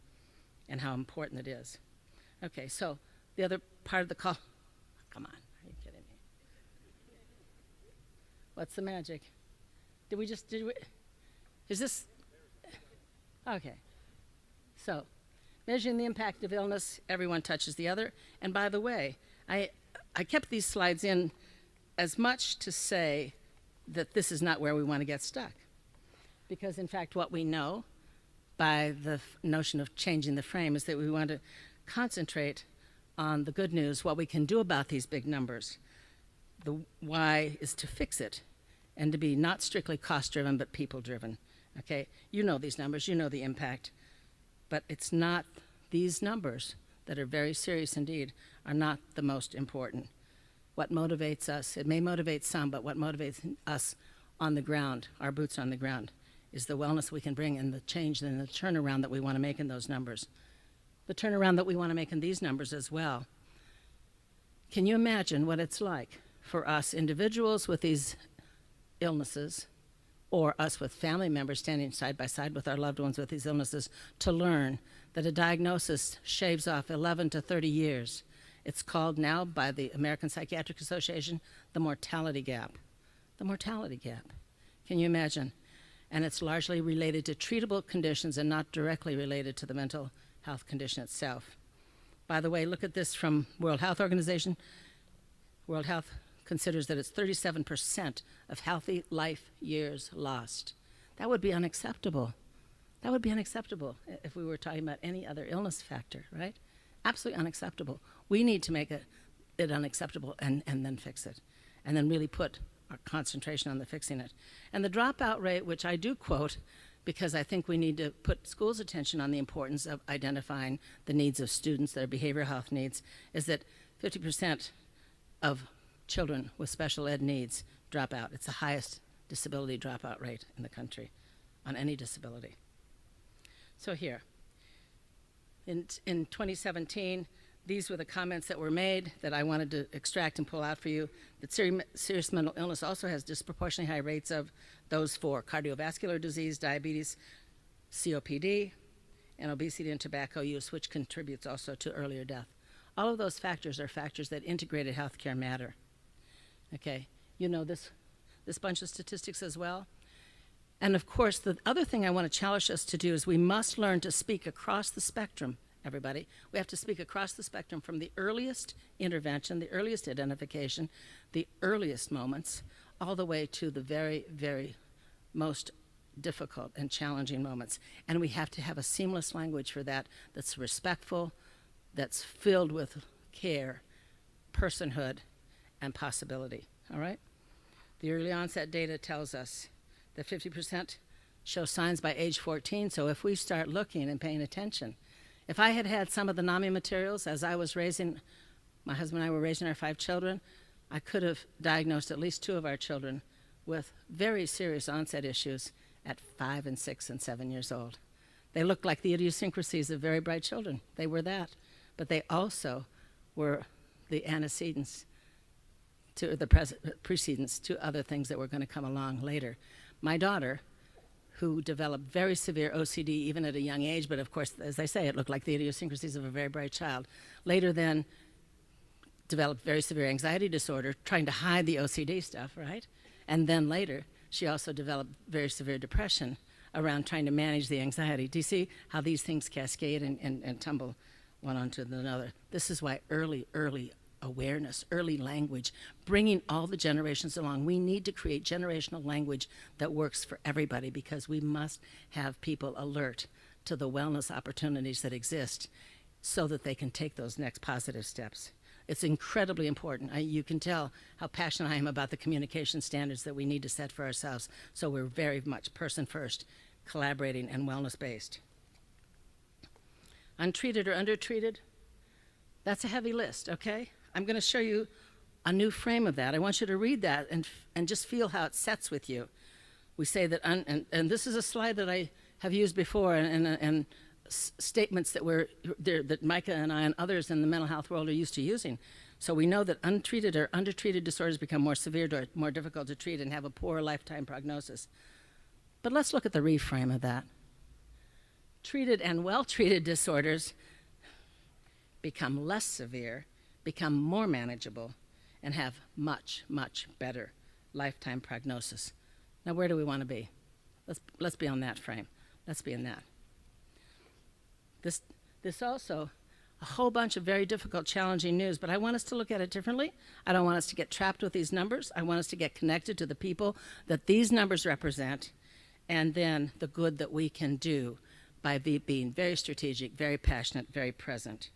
and how important it is. Okay, so the other part of the call, come on, are you kidding me? What's the magic? Is this, okay. So, measuring the impact of illness, everyone touches the other. And by the way, I kept these slides in as much to say that this is not where we want to get stuck. Because in fact, what we know by the notion of changing the frame is that we want to concentrate on the good news, what we can do about these big numbers. The why is to fix it and to be not strictly cost-driven, but people-driven, okay? You know these numbers, you know the impact, but it's not these numbers that are very serious indeed are not the most important. What motivates us, it may motivate some, but what motivates us on the ground, our boots on the ground, is the wellness we can bring and the change and the turnaround that we want to make in those numbers. The turnaround that we want to make in these numbers as well. Can you imagine what it's like for us individuals with these illnesses, or us with family members standing side by side with our loved ones with these illnesses, to learn that a diagnosis shaves off 11 to 30 years. It's called now by the American Psychiatric Association the mortality gap. The mortality gap. Can you imagine? And it's largely related to treatable conditions and not directly related to the mental health condition itself. By the way, look at this from World Health Organization. World Health considers that it's 37% of healthy life years lost. That would be unacceptable. That would be unacceptable if we were talking about any other illness factor, right? Absolutely unacceptable. We need to make it unacceptable and then fix it, and then really put our concentration on the fixing it. And the dropout rate, which I do quote because I think we need to put schools' attention on the importance of identifying the needs of students, their behavioral health needs, is that 50% of children with special ed needs drop out. It's the highest disability dropout rate in the country on any disability. So here, in 2017, these were the comments that were made that I wanted to extract and pull out for you. That serious mental illness also has disproportionately high rates of those for cardiovascular disease, diabetes, COPD, and obesity and tobacco use, which contributes also to earlier death. All of those factors are factors that integrated healthcare matter. Okay, you know this bunch of statistics as well. And of course, the other thing I want to challenge us to do is we must learn to speak across the spectrum, everybody. We have to speak across the spectrum from the earliest intervention, the earliest identification, the earliest moments, all the way to the very, very most difficult and challenging moments. And we have to have a seamless language for that that's respectful, that's filled with care, personhood, and possibility, all right? The early onset data tells us that 50% show signs by age 14, so if we start looking and paying attention, if I had had some of the NAMI materials as I was raising, my husband and I were raising our 5 children, I could have diagnosed at least 2 of our children with very serious onset issues at 5 and 6 and 7 years old. They looked like the idiosyncrasies of very bright children. They were that, but they also were the antecedents to the precedents to other things that were going to come along later. My daughter, who developed very severe OCD even at a young age, but of course, as I say, it looked like the idiosyncrasies of a very bright child, later then developed very severe anxiety disorder, trying to hide the OCD stuff, right? And then later, she also developed very severe depression around trying to manage the anxiety. Do you see how these things cascade and tumble one onto another? This is why early awareness, early language, bringing all the generations along. We need to create generational language that works for everybody because we must have people alert to the wellness opportunities that exist so that they can take those next positive steps. It's incredibly important. You can tell how passionate I am about the communication standards that we need to set for ourselves. So we're very much person first, collaborating, and wellness based. Untreated or undertreated, that's a heavy list, okay? I'm going to show you a new frame of that. I want you to read that and just feel how it sets with you. We say that, and this is a slide that I have used before, and statements that that Micah and I and others in the mental health world are used to using. So we know that untreated or undertreated disorders become more severe, more difficult to treat, and have a poor lifetime prognosis. But let's look at the reframe of that. Treated and well-treated disorders become less severe, become more manageable, and have much, much better lifetime prognosis. Now, where do we want to be? Let's be on that frame. Let's be in that. This also, a whole bunch of very difficult, challenging news, but I want us to look at it differently. I don't want us to get trapped with these numbers. I want us to get connected to the people that these numbers represent, and then the good that we can do by being very strategic, very passionate, very present.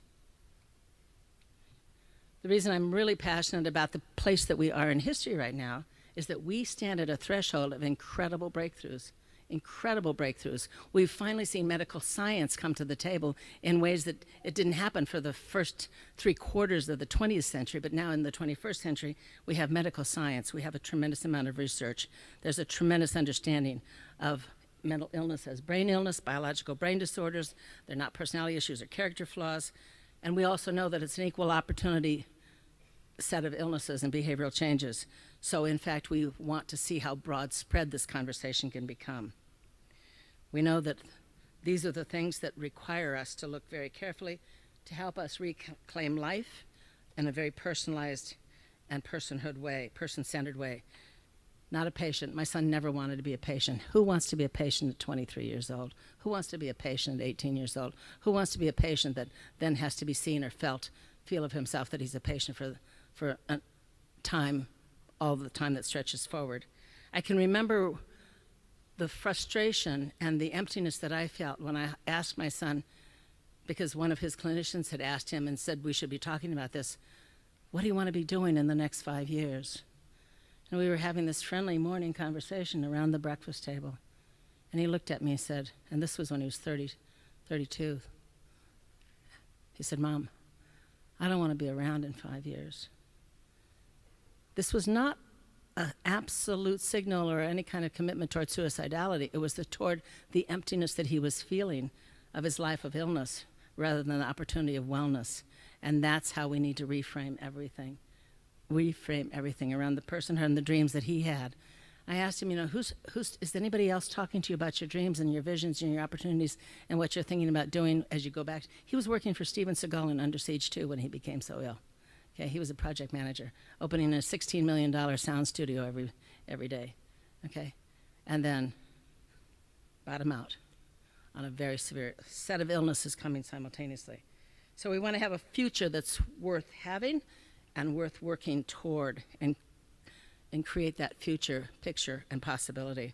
The reason I'm really passionate about the place that we are in history right now is that we stand at a threshold of incredible breakthroughs. Incredible breakthroughs. We've finally seen medical science come to the table in ways that it didn't happen for the first 3/4 of the 20th century, but now in the 21st century, we have medical science. We have a tremendous amount of research. There's a tremendous understanding of mental illness as brain illness, biological brain disorders. They're not personality issues or character flaws. And we also know that it's an equal opportunity set of illnesses and behavioral changes. So in fact, we want to see how broad spread this conversation can become. We know that these are the things that require us to look very carefully to help us reclaim life in a very personalized and person-centered way. Not a patient. My son never wanted to be a patient. Who wants to be a patient at 23 years old? Who wants to be a patient at 18 years old? Who wants to be a patient that then has to be seen or feel of himself that he's a patient for a time, all the time that stretches forward? I can remember the frustration and the emptiness that I felt when I asked my son, because one of his clinicians had asked him and said we should be talking about this, what do you want to be doing in the next 5 years? And we were having this friendly morning conversation around the breakfast table. And he looked at me and said, and this was when he was 32. He said, Mom, I don't want to be around in 5 years. This was not an absolute signal or any kind of commitment toward suicidality. It was toward the emptiness that he was feeling of his life of illness rather than the opportunity of wellness. And that's how we need to reframe everything. Reframe everything around the personhood and the dreams that he had. I asked him, is anybody else talking to you about your dreams and your visions and your opportunities and what you're thinking about doing as you go back? He was working for Steven Seagal in Under Siege 2 when he became so ill. Okay, he was a project manager, opening a $16 million sound studio every day. Okay, and then bottom out on a very severe set of illnesses coming simultaneously. So we want to have a future that's worth having and worth working toward, and create that future picture and possibility.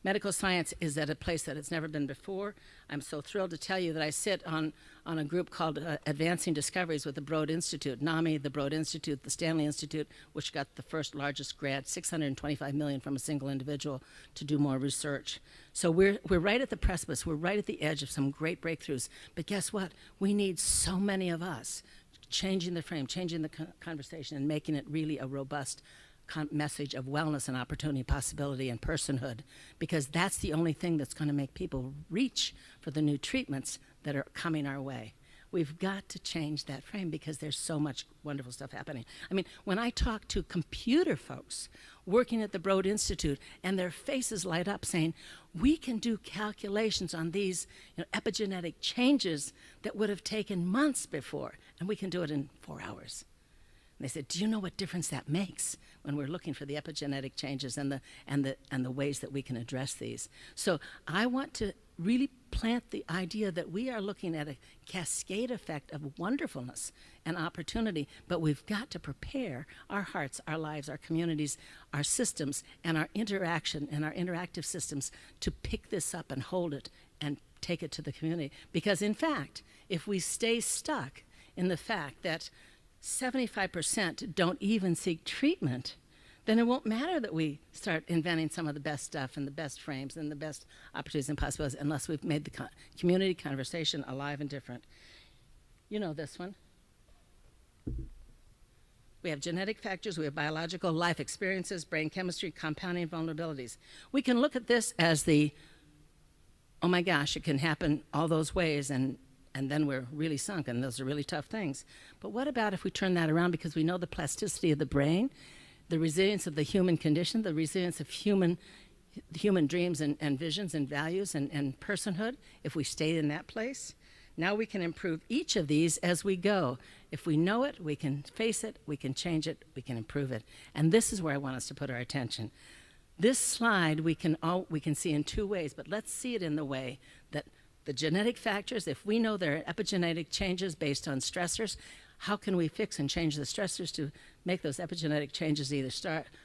Medical science is at a place that it's never been before. I'm so thrilled to tell you that I sit on a group called Advancing Discoveries with the Broad Institute, NAMI, the Broad Institute, the Stanley Institute, which got the first largest grant, $625 million from a single individual to do more research. So we're right at the precipice. We're right at the edge of some great breakthroughs. But guess what? We need so many of us changing the frame, changing the conversation, and making it really a robust message of wellness and opportunity, possibility, and personhood, because that's the only thing that's going to make people reach for the new treatments that are coming our way. We've got to change that frame because there's so much wonderful stuff happening. I mean, when I talk to computer folks working at the Broad Institute and their faces light up saying, we can do calculations on these epigenetic changes that would have taken months before, and we can do it in 4 hours. And they said, do you know what difference that makes when we're looking for the epigenetic changes and the ways that we can address these? So I want to really plant the idea that we are looking at a cascade effect of wonderfulness and opportunity, but we've got to prepare our hearts, our lives, our communities, our systems, and our interaction and our interactive systems to pick this up and hold it and take it to the community. Because in fact, if we stay stuck in the fact that 75% don't even seek treatment, then it won't matter that we start inventing some of the best stuff and the best frames and the best opportunities and possibilities unless we've made the community conversation alive and different. You know this one. We have genetic factors, we have biological life experiences, brain chemistry, compounding vulnerabilities. We can look at this as the, oh my gosh, it can happen all those ways, and then we're really sunk, and those are really tough things. But what about if we turn that around, because we know the plasticity of the brain, the resilience of the human condition, the resilience of human dreams and visions and values and personhood, if we stay in that place? Now we can improve each of these as we go. If we know it, we can face it, we can change it, we can improve it. And this is where I want us to put our attention. This slide we can see in two ways, but let's see it in the way that the genetic factors, if we know there are epigenetic changes based on stressors, how can we fix and change the stressors to make those epigenetic changes either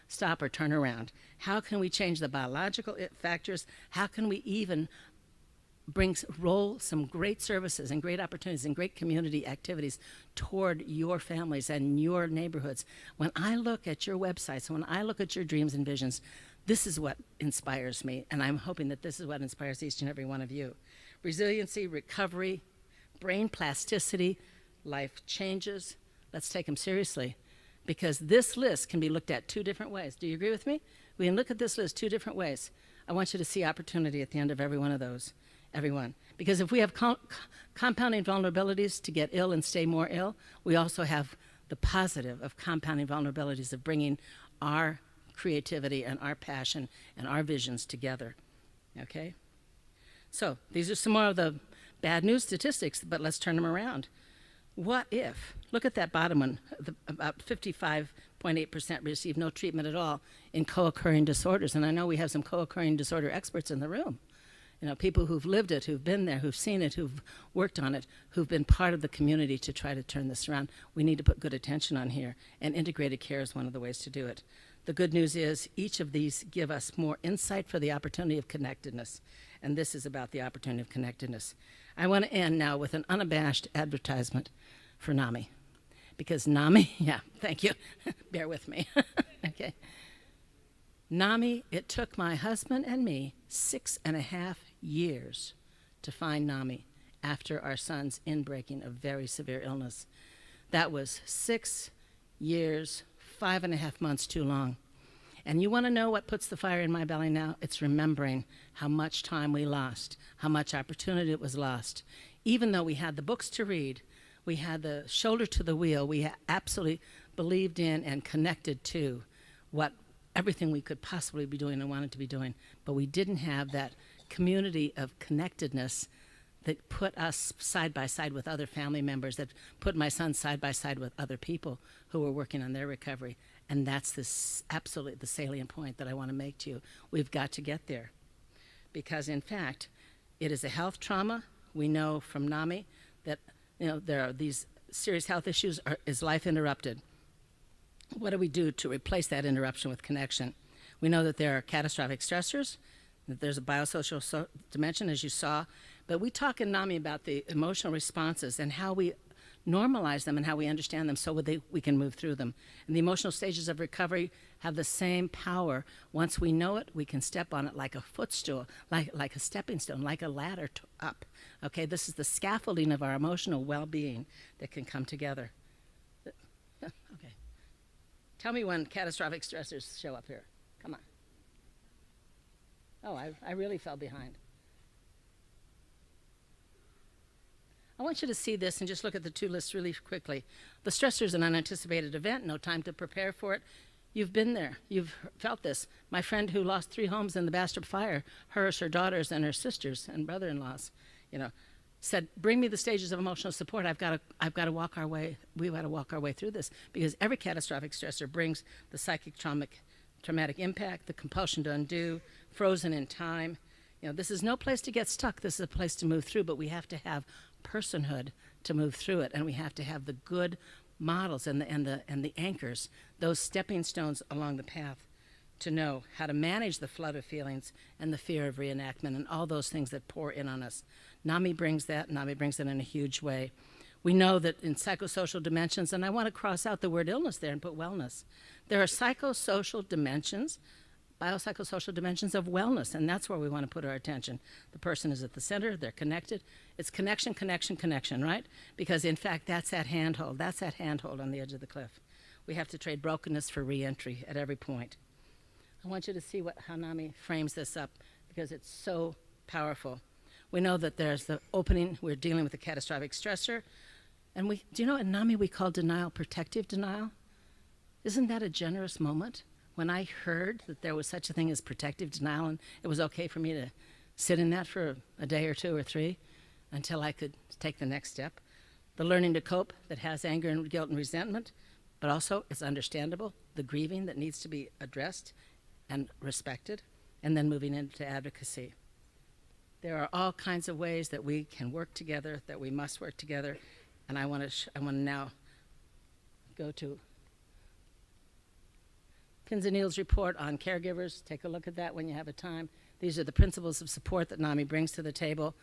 stop or turn around? How can we change the biological factors? How can we even roll some great services and great opportunities and great community activities toward your families and your neighborhoods? When I look at your websites, when I look at your dreams and visions, this is what inspires me, and I'm hoping that this is what inspires each and every one of you. Resiliency, recovery, brain plasticity, life changes. Let's take them seriously, because this list can be looked at two different ways. Do you agree with me? We can look at this list two different ways. I want you to see opportunity at the end of every one of those. Everyone. Because if we have compounding vulnerabilities to get ill and stay more ill, we also have the positive of compounding vulnerabilities of bringing our creativity and our passion and our visions together. Okay? So these are some more of the bad news statistics, but let's turn them around. What if, look at that bottom one, about 55.8% receive no treatment at all in co-occurring disorders. And I know we have some co-occurring disorder experts in the room. You know, people who've lived it, who've been there, who've seen it, who've worked on it, who've been part of the community to try to turn this around. We need to put good attention on here, and integrated care is one of the ways to do it. The good news is each of these give us more insight for the opportunity of connectedness, and this is about the opportunity of connectedness. I want to end now with an unabashed advertisement for NAMI, because NAMI, yeah, thank you, bear with me, okay. NAMI, it took my husband and me 6.5 years to find NAMI after our son's inbreaking of very severe illness. That was 6 years, 5.5 months too long. And you want to know what puts the fire in my belly now? It's remembering how much time we lost, how much opportunity it was lost. Even though we had the books to read, we had the shoulder to the wheel, we absolutely believed in and connected to everything we could possibly be doing and wanted to be doing, but we didn't have that community of connectedness that put us side by side with other family members, that put my son side by side with other people who were working on their recovery. And that's absolutely the salient point that I want to make to you. We've got to get there. Because in fact, it is a health trauma. We know from NAMI that there are these serious health issues. Is life interrupted? What do we do to replace that interruption with connection? We know that there are catastrophic stressors, that there's a biosocial dimension, as you saw, but we talk in NAMI about the emotional responses and how we normalize them and how we understand them so we can move through them. And the emotional stages of recovery have the same power. Once we know it, we can step on it like a footstool, like a stepping stone, like a ladder up. Okay, this is the scaffolding of our emotional well-being that can come together. Okay. Tell me when catastrophic stressors show up here. Come on. Oh, I really fell behind. I want you to see this and just look at the two lists really quickly. The stressor is an unanticipated event, no time to prepare for it. You've been there. You've felt this. My friend who lost 3 homes in the Bastrop fire, hers, her daughters, and her sisters and brother-in-laws, said, bring me the stages of emotional support. We've got to walk our way through this, because every catastrophic stressor brings the psychic traumatic impact, the compulsion to undo, frozen in time. This is no place to get stuck. This is a place to move through, but we have to have personhood to move through it, and we have to have the good models and the anchors, those stepping stones along the path, to know how to manage the flood of feelings and the fear of reenactment and all those things that pour in on us. NAMI brings that. NAMI brings it in a huge way. We know that in psychosocial dimensions, and I want to cross out the word illness there and put wellness. There are psychosocial dimensions, biopsychosocial dimensions of wellness, and that's where we want to put our attention. The person is at the center, they're connected. It's connection, connection, connection, right? Because in fact, that's that handhold. That's that handhold on the edge of the cliff. We have to trade brokenness for re-entry at every point. I want you to see how NAMI frames this up, because it's so powerful. We know that there's the opening, we're dealing with a catastrophic stressor, and do you know in NAMI we call denial protective denial? Isn't that a generous moment? When I heard that there was such a thing as protective denial, and it was okay for me to sit in that for a day or two or three until I could take the next step. The learning to cope that has anger and guilt and resentment, but also it's understandable, the grieving that needs to be addressed and respected, and then moving into advocacy. There are all kinds of ways that we can work together, that we must work together, and I want to now go to Pins and Needles report on caregivers. Take a look at that when you have a time. These are the principles of support that NAMI brings to the table.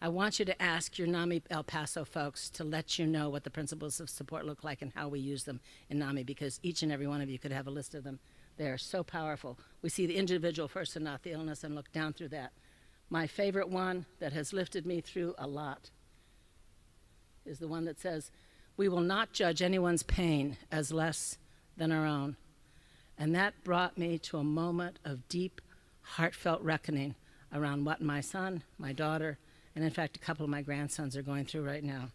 I want you to ask your NAMI El Paso folks to let you know what the principles of support look like and how we use them in NAMI, because each and every one of you could have a list of them. They are so powerful. We see the individual first and not the illness, and look down through that. My favorite one that has lifted me through a lot is the one that says, "We will not judge anyone's pain as less than our own." And that brought me to a moment of deep, heartfelt reckoning around what my son, my daughter, and in fact a couple of my grandsons are going through right now.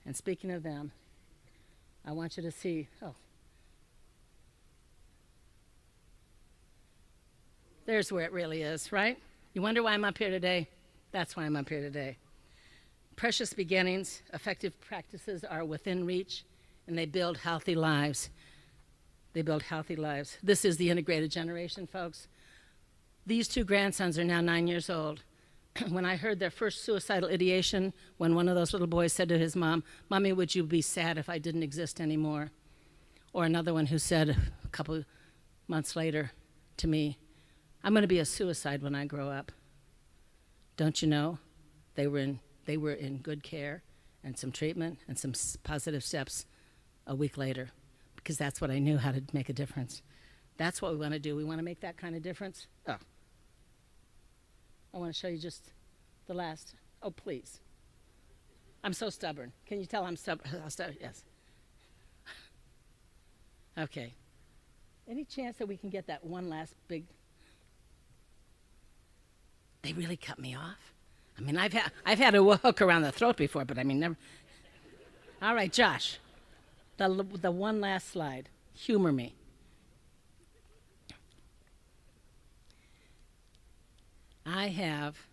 And speaking of them, I want you to see, there's where it really is, right? You wonder why I'm up here today? That's why I'm up here today. Precious beginnings, effective practices are within reach, and they build healthy lives. They build healthy lives. This is the integrated generation, folks. These two grandsons are now 9 years old. When I heard their first suicidal ideation, when one of those little boys said to his mom, "Mommy, would you be sad if I didn't exist anymore?" Or another one who said a couple months later to me, "I'm going to be a suicide when I grow up." Don't you know? They were in good care and some treatment and some positive steps a week later, because that's what I knew, how to make a difference. That's what we want to do. We want to make that kind of difference. I want to show you just the last. Oh, please. I'm so stubborn. Can you tell I'm stubborn? Yes. Okay. Any chance that we can get that one last big... They really cut me off. I mean, I've had a hook around the throat before, but I mean, never. All right, Josh, the one last slide. Humor me. I have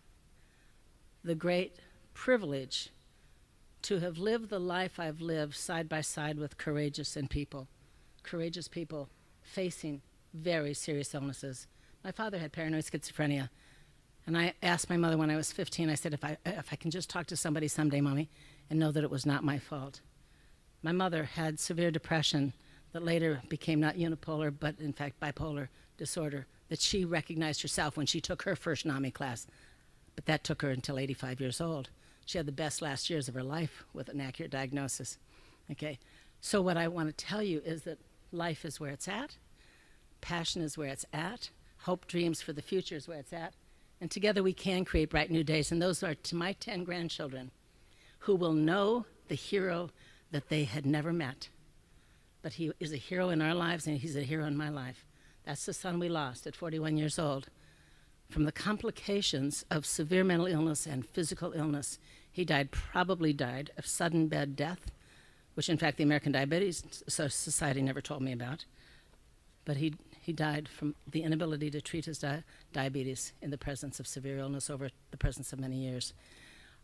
the great privilege to have lived the life I've lived side by side with courageous people facing very serious illnesses. My father had paranoid schizophrenia. And I asked my mother when I was 15, I said, if I can just talk to somebody someday, Mommy, and know that it was not my fault. My mother had severe depression that later became not unipolar, but in fact bipolar disorder, that she recognized herself when she took her first NAMI class. But that took her until 85 years old. She had the best last years of her life with an accurate diagnosis. Okay, so what I want to tell you is that life is where it's at, passion is where it's at, hope, dreams for the future is where it's at. And together we can create bright new days. And those are to my 10 grandchildren who will know the hero that they had never met. But he is a hero in our lives, and he's a hero in my life. That's the son we lost at 41 years old. From the complications of severe mental illness and physical illness, he probably died of sudden bed death, which in fact the American Diabetes Society never told me about. But he died from the inability to treat his diabetes in the presence of severe illness over the presence of many years.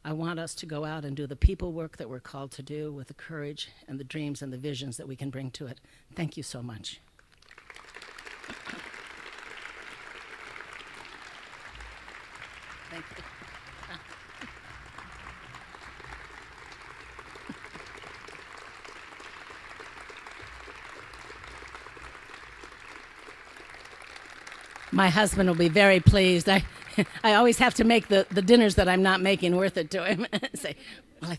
I want us to go out and do the people work that we're called to do with the courage and the dreams and the visions that we can bring to it. Thank you so much. Thank you. My husband will be very pleased. I always have to make the dinners that I'm not making worth it to him. Say, Well,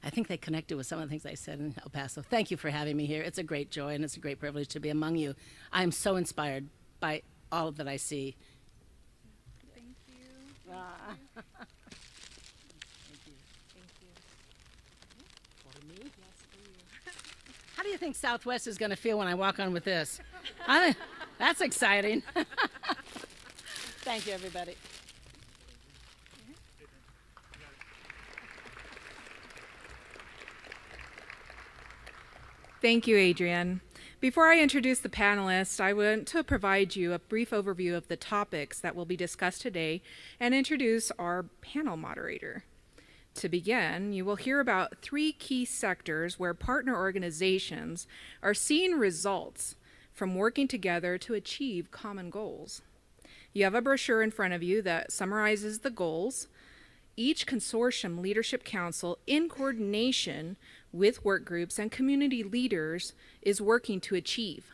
I think they connected with some of the things I said in El Paso. Thank you for having me here. It's a great joy and it's a great privilege to be among you. I'm so inspired by all that I see. Thank you. Ah. How do you think Southwest is going to feel when I walk on with this? That's exciting. Thank you, everybody. Thank you, Adrienne. Before I introduce the panelists, I want to provide you a brief overview of the topics that will be discussed today and introduce our panel moderator. To begin, you will hear about 3 key sectors where partner organizations are seeing results from working together to achieve common goals. You have a brochure in front of you that summarizes the goals each consortium leadership council, in coordination with work groups and community leaders, is working to achieve.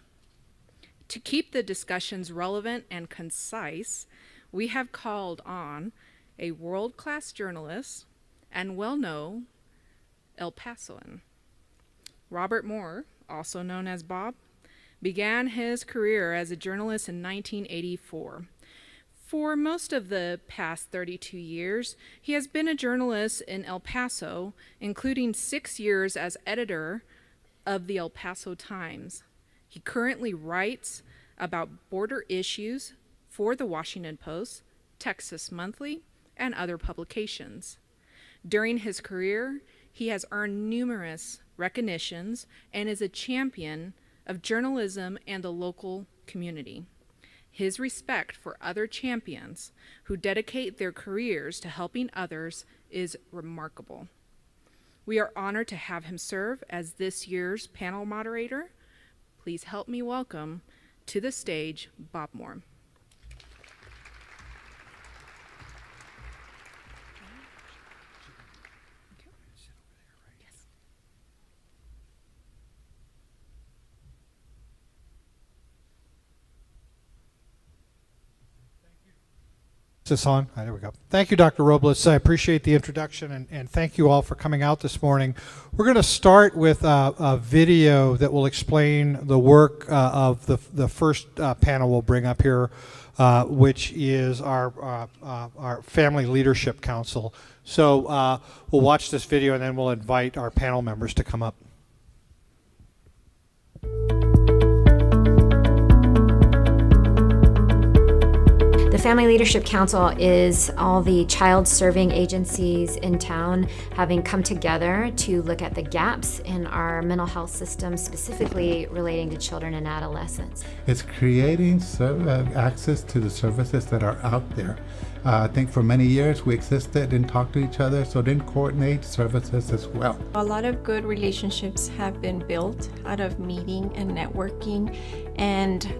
To keep the discussions relevant and concise, we have called on a world-class journalist and well-known El Pasoan. Robert Moore, also known as Bob, began his career as a journalist in 1984. For most of the past 32 years, he has been a journalist in El Paso, including 6 years as editor of the El Paso Times. He currently writes about border issues for the Washington Post, Texas Monthly, and other publications. During his career, he has earned numerous recognitions and is a champion of journalism and the local community. His respect for other champions who dedicate their careers to helping others is remarkable. We are honored to have him serve as this year's panel moderator. Please help me welcome to the stage Bob Moore. Is this on? There we go. Thank you, Dr. Robles. I appreciate the introduction, and thank you all for coming out this morning. We're going to start with a video that will explain the work of the first panel we'll bring up here, which is our Family Leadership Council. So we'll watch this video, and then we'll invite our panel members to come up. The Family Leadership Council is all the child-serving agencies in town having come together to look at the gaps in our mental health system, specifically relating to children and adolescents. It's creating access to the services that are out there. I think for many years we existed, didn't talk to each other, so didn't coordinate services as well. A lot of good relationships have been built out of meeting and networking and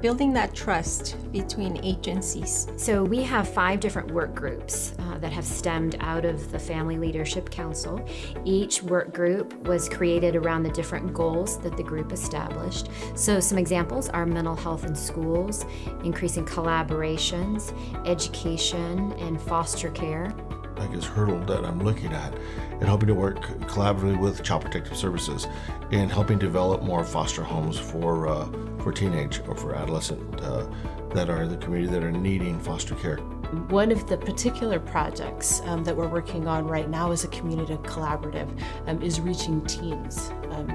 building that trust between agencies. So we have 5 different work groups that have stemmed out of the Family Leadership Council. Each work group was created around the different goals that the group established. So some examples are mental health in schools, increasing collaborations, education, and foster care. Biggest hurdle that I'm looking at and hoping to work collaboratively with Child Protective Services in helping develop more foster homes for teenage or for adolescent that are in the community that are needing foster care. One of the particular projects that we're working on right now as a community collaborative is reaching teens,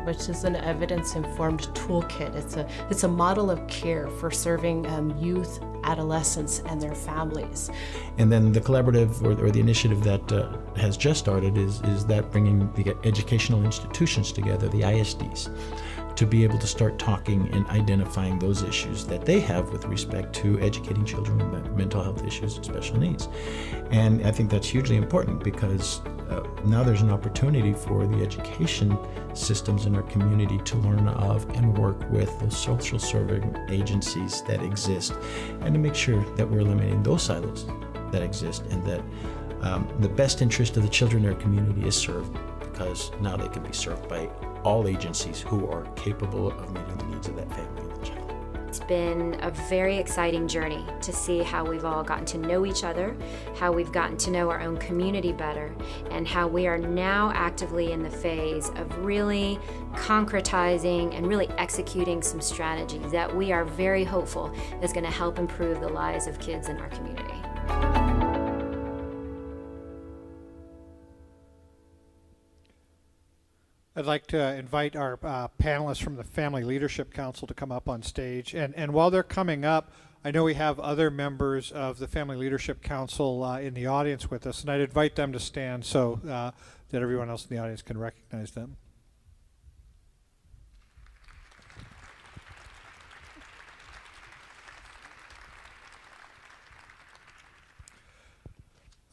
which is an evidence-informed toolkit. It's a model of care for serving youth, adolescents, and their families. And then the collaborative or the initiative that has just started is that bringing the educational institutions together, the ISDs, to be able to start talking and identifying those issues that they have with respect to educating children with mental health issues and special needs. And I think that's hugely important because now there's an opportunity for the education systems in our community to learn of and work with those social serving agencies that exist and to make sure that we're eliminating those silos that exist and that the best interest of the children in our community is served, because now they can be served by all agencies who are capable of meeting the needs of that family and the child. been a very exciting journey to see how we've all gotten to know each other, how we've gotten to know our own community better, and how we are now actively in the phase of really concretizing and really executing some strategies that we are very hopeful is going to help improve the lives of kids in our community. I'd like to invite our panelists from the Family Leadership Council to come up on stage. And while they're coming up, I know we have other members of the Family Leadership Council in the audience with us, and I'd invite them to stand so that everyone else in the audience can recognize them.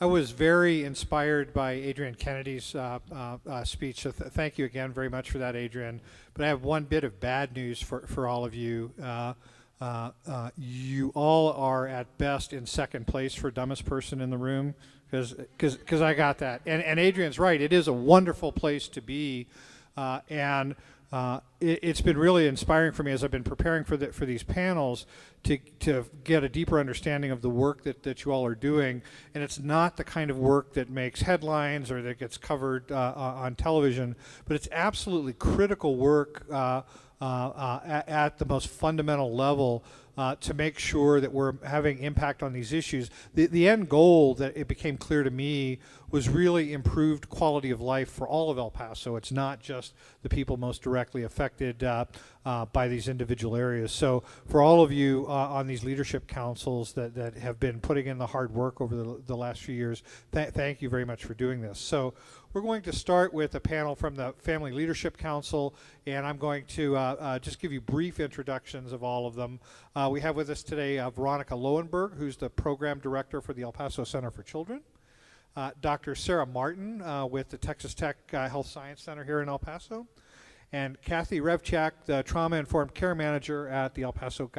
I was very inspired by Adrienne Kennedy's speech, so thank you again very much for that, Adrienne. But I have one bit of bad news for all of you. You all are at best in second place for dumbest person in the room, because I got that. And Adrienne's right, it is a wonderful place to be, and it's been really inspiring for me as I've been preparing for these panels to get a deeper understanding of the work that you all are doing. And it's not the kind of work that makes headlines or that gets covered on television, but it's absolutely critical work at the most fundamental level to make sure that we're having impact on these issues. The end goal, that it became clear to me, was really improved quality of life for all of El Paso. It's not just the people most directly affected by these individual areas. So for all of you on these leadership councils that have been putting in the hard work over the last few years, thank you very much for doing this. So we're going to start with a panel from the Family Leadership Council, and I'm going to just give you brief introductions of all of them. We have with us today Veronica Lowenberg, who's the Program Director for the El Paso Center for Children. Dr. Sarah Martin with the Texas Tech Health Science Center here in El Paso. And Kathy Revchak, the Trauma-Informed Care Manager at the El Paso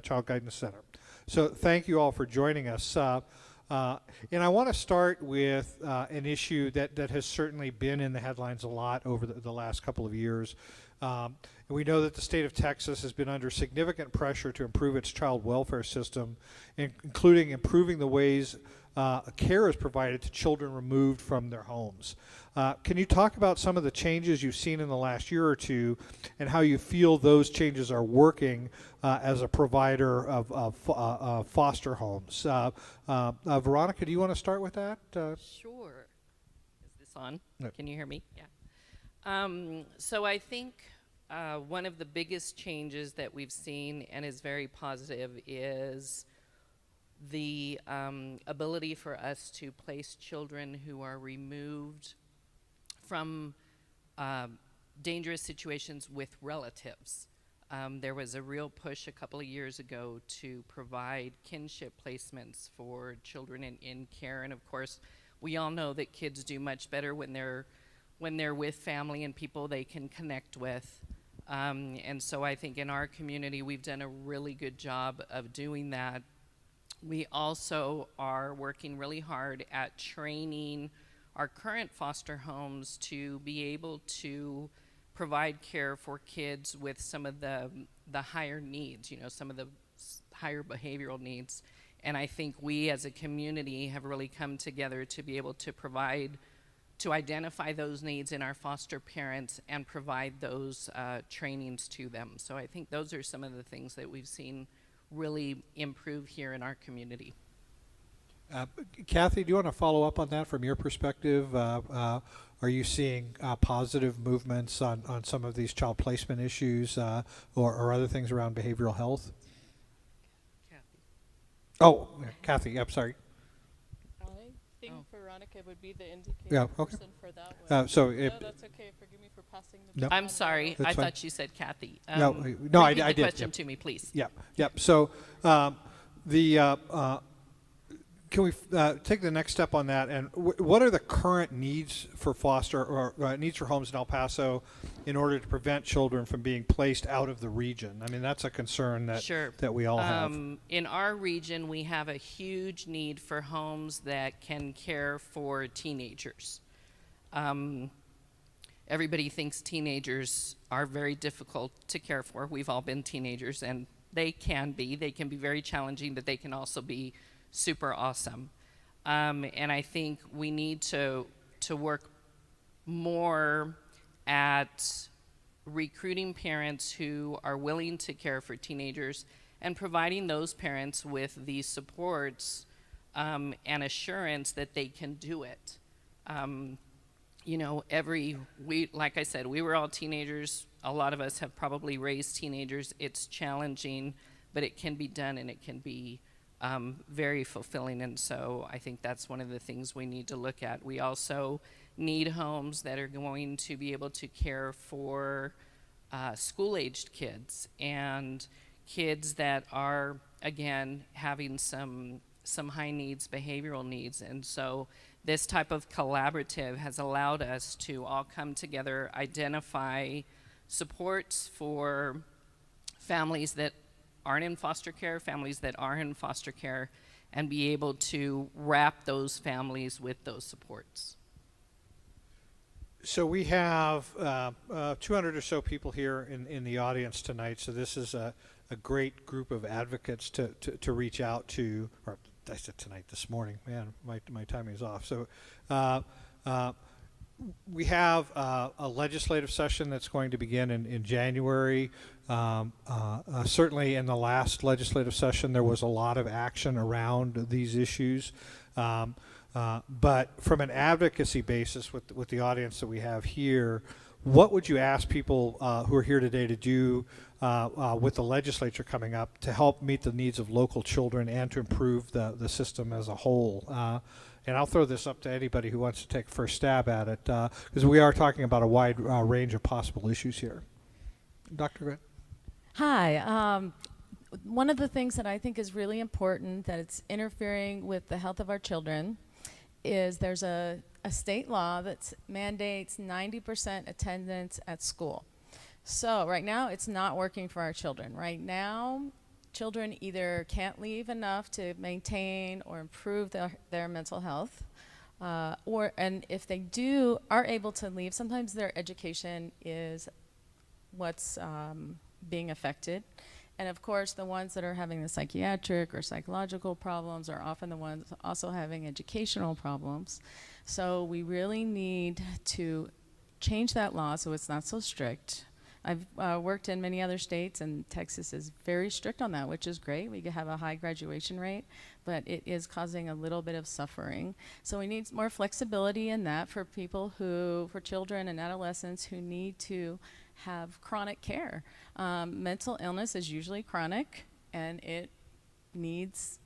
Child Guidance Center. So thank you all for joining us. And I want to start with an issue that has certainly been in the headlines a lot over the last couple of years. And we know that the state of Texas has been under significant pressure to improve its child welfare system, including improving the ways care is provided to children removed from their homes. Can you talk about some of the changes you've seen in the last year or two and how you feel those changes are working as a provider of foster homes? Veronica, do you want to start with that? Sure. Is this on? No. Can you hear me? Yeah. So I think one of the biggest changes that we've seen and is very positive is the ability for us to place children who are removed from dangerous situations with relatives. There was a real push a couple of years ago to provide kinship placements for children in care, and of course we all know that kids do much better when they're with family and people they can connect with. And so I think in our community we've done a really good job of doing that. We also are working really hard at training our current foster homes to be able to provide care for kids with some of the higher needs, some of the higher behavioral needs. And I think we as a community have really come together to be able to identify those needs in our foster parents and provide those trainings to them. So I think those are some of the things that we've seen really improve here in our community. Kathy, do you want to follow up on that from your perspective? Are you seeing positive movements on some of these child placement issues or other things around behavioral health? Kathy. Oh, Kathy, I'm sorry. I think Veronica would be the indicator person for that one. So no, that's okay. Forgive me for passing the I'm sorry. That's I fine. thought you said Kathy. No, I repeat did. the question Yep. to me, please. Yep. So can we take the next step on that? And what are the current needs for foster or needs for homes in El Paso in order to prevent children from being placed out of the region? I mean, that's a concern that we all have. In our region, we have a huge need for homes that can care for teenagers. Everybody thinks teenagers are very difficult to care for. We've all been teenagers, and They can be very challenging, but they can also be super awesome. And I think we need to work more at recruiting parents who are willing to care for teenagers and providing those parents with the supports and assurance that they can do it. You know, like I said, we were all teenagers. A lot of us have probably raised teenagers. It's challenging, but it can be done, and it can be very fulfilling. And so I think that's one of the things we need to look at. We also need homes that are going to be able to care for school-aged kids and kids that are, again, having some high needs, behavioral needs. And so this type of collaborative has allowed us to all come together, identify supports for families that aren't in foster care, families that are in foster care, and be able to wrap those families with those supports. So we have 200 or so people here in the audience tonight, so this is a great group of advocates to reach out to, or I said tonight, this morning. Man, my timing is off. So we have a legislative session that's going to begin in January. Certainly in the last legislative session, there was a lot of action around these issues. But from an advocacy basis with the audience that we have here, what would you ask people who are here today to do with the legislature coming up to help meet the needs of local children and to improve the system as a whole? And I'll throw this up to anybody who wants to take a first stab at it, because we are talking about a wide range of possible issues here. Dr. Grant? Hi. One of the things that I think is really important that it's interfering with the health of our children is there's a state law that mandates 90% attendance at school. So right now it's not working for our children. Right now, children either can't leave enough to maintain or improve their mental health, and if they are able to leave, sometimes their education is what's being affected. And of course, the ones that are having the psychiatric or psychological problems are often the ones also having educational problems. So we really need to change that law so it's not so strict. I've worked in many other states, and Texas is very strict on that, which is great. We have a high graduation rate, but it is causing a little bit of suffering. So we need more flexibility in that for for children and adolescents who need to have chronic care. Mental illness is usually chronic, and it needs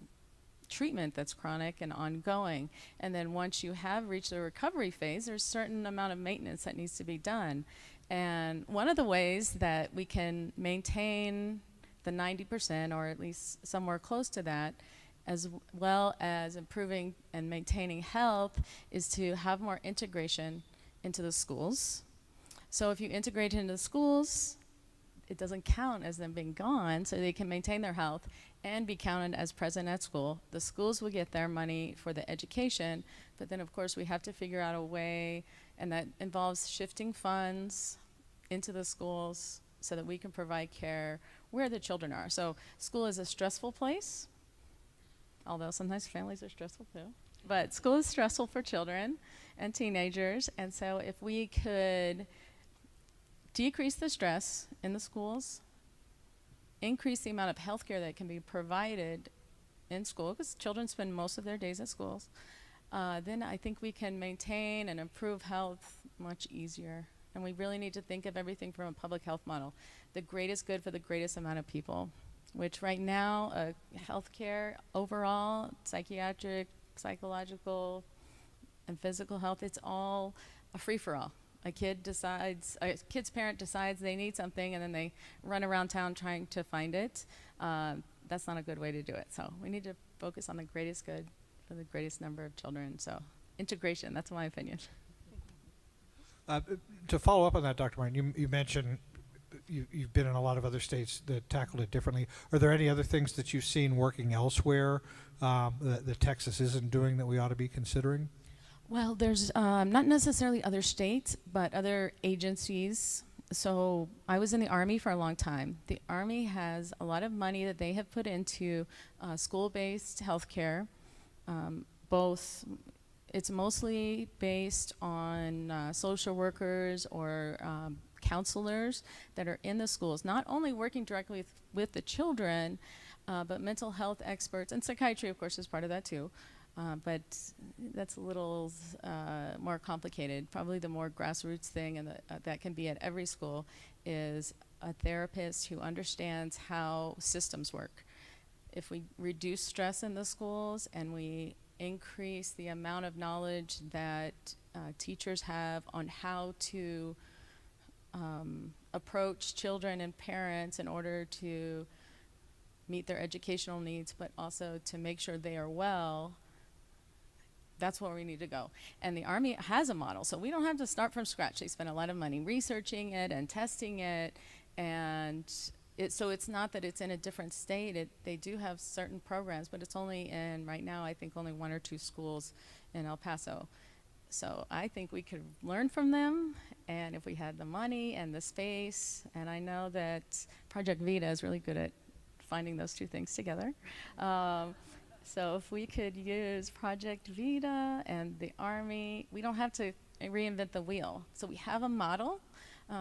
treatment that's chronic and ongoing. And then once you have reached the recovery phase, there's a certain amount of maintenance that needs to be done. And one of the ways that we can maintain the 90%, or at least somewhere close to that, as well as improving and maintaining health, is to have more integration into the schools. So if you integrate into the schools, it doesn't count as them being gone, so they can maintain their health and be counted as present at school. The schools will get their money for the education, but then of course we have to figure out a way, and that involves shifting funds into the schools so that we can provide care where the children are. So school is a stressful place, although sometimes families are stressful too. But school is stressful for children and teenagers, and so if we could decrease the stress in the schools, increase the amount of health care that can be provided in school, because children spend most of their days at schools, then I think we can maintain and improve health much easier. And we really need to think of everything from a public health model. The greatest good for the greatest amount of people, which right now, health care overall, psychiatric, psychological, and physical health, it's all a free-for-all. A kid's parent decides they need something, and then they run around town trying to find it. That's not a good way to do it. So we need to focus on the greatest good for the greatest number of children. So integration, that's my opinion. To follow up on that, Dr. Martin, you mentioned you've been in a lot of other states that tackled it differently. Are there any other things that you've seen working elsewhere that Texas isn't doing that we ought to be considering? Well, there's not necessarily other states, but other agencies, So I was in the Army for a long time. The Army has a lot of money that they have put into school-based healthcare. Both, it's mostly based on social workers or counselors that are in the schools, not only working directly with the children, but mental health experts, and psychiatry, of course, is part of that too. But that's a little more complicated. Probably the more grassroots thing, and that can be at every school, is a therapist who understands how systems work. If we reduce stress in the schools and we increase the amount of knowledge that teachers have on how to approach children and parents in order to meet their educational needs, but also to make sure they are well, that's where we need to go. And the Army has a model, so we don't have to start from scratch. They spend a lot of money researching it and testing it, and so it's not that it's in a different state. They do have certain programs, but it's only in, right now, I think only 1 or 2 schools in El Paso. So I think we could learn from them, and if we had the money and the space, and I know that Project Vita is really good at finding those 2 things together. So if we could use Project Vita and the Army, we don't have to reinvent the wheel. So we have a model.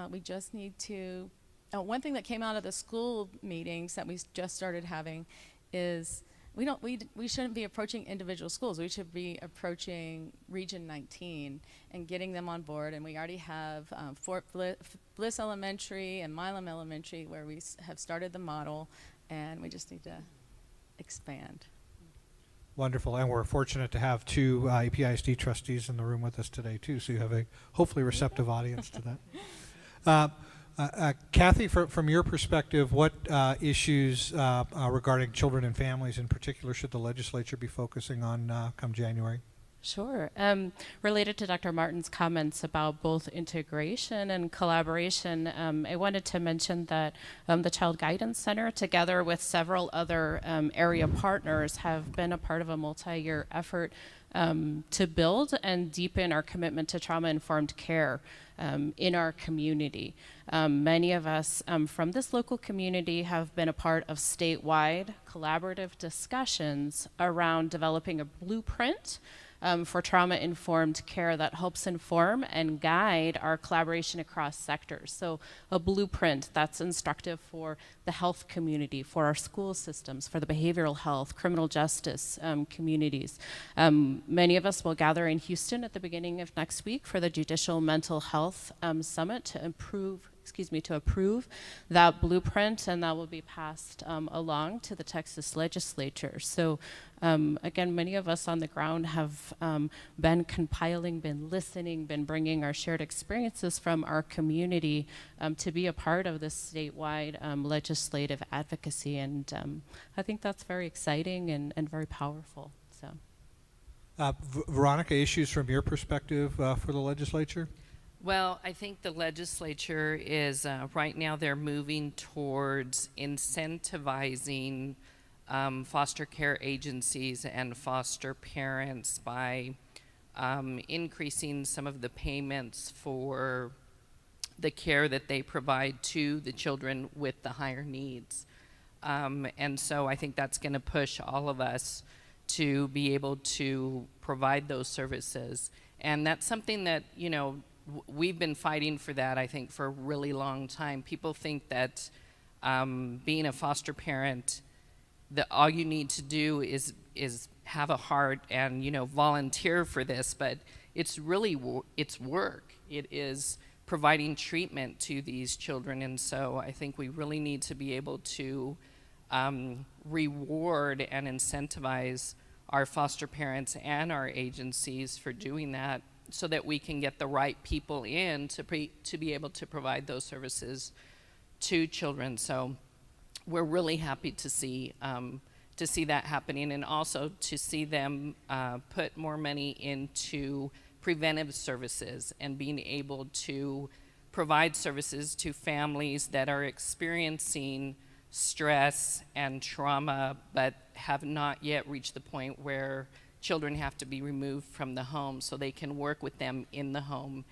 We just need to, one thing that came out of the school meetings that we just started having is we shouldn't be approaching individual schools. We should be approaching Region 19 and getting them on board. And we already have Fort Bliss Elementary and Milam Elementary where we have started the model, and we just need to expand. Wonderful, and we're fortunate to have 2 APISD trustees in the room with us today too, so you have a hopefully receptive audience to that. Kathy, from your perspective, what issues regarding children and families in particular should the legislature be focusing on come January? Sure. Related to Dr. Martin's comments about both integration and collaboration, I wanted to mention that the Child Guidance Center, together with several other area partners, have been a part of a multi-year effort to build and deepen our commitment to trauma-informed care in our community. Many of us from this local community have been a part of statewide collaborative discussions around developing a blueprint for trauma-informed care that helps inform and guide our collaboration across sectors. So a blueprint that's instructive for the health community, for our school systems, for the behavioral health, criminal justice communities. Many of us will gather in Houston at the beginning of next week for the Judicial Mental Health Summit to approve that blueprint, and that will be passed along to the Texas legislature. So again, many of us on the ground have been compiling, been listening, been bringing our shared experiences from our community to be a part of this statewide legislative advocacy, and I think that's very exciting and very powerful. So, Veronica, issues from your perspective for the legislature? Well, I think the legislature is, right now they're moving towards incentivizing foster care agencies and foster parents by increasing some of the payments for the care that they provide to the children with the higher needs. And so I think that's going to push all of us to be able to provide those services. And that's something that, you know, we've been fighting for that, I think, for a really long time. People think that being a foster parent, that all you need to do is have a heart and, you know, volunteer for this, but it's really it's work. It is providing treatment to these children, and so I think we really need to be able to reward and incentivize our foster parents and our agencies for doing that, so that we can get the right people in to be able to provide those services to children. So we're really happy to see that happening, and also to see them put more money into preventive services and being able to provide services to families that are experiencing stress and trauma but have not yet reached the point where children have to be removed from the home, so they can work with them in the home.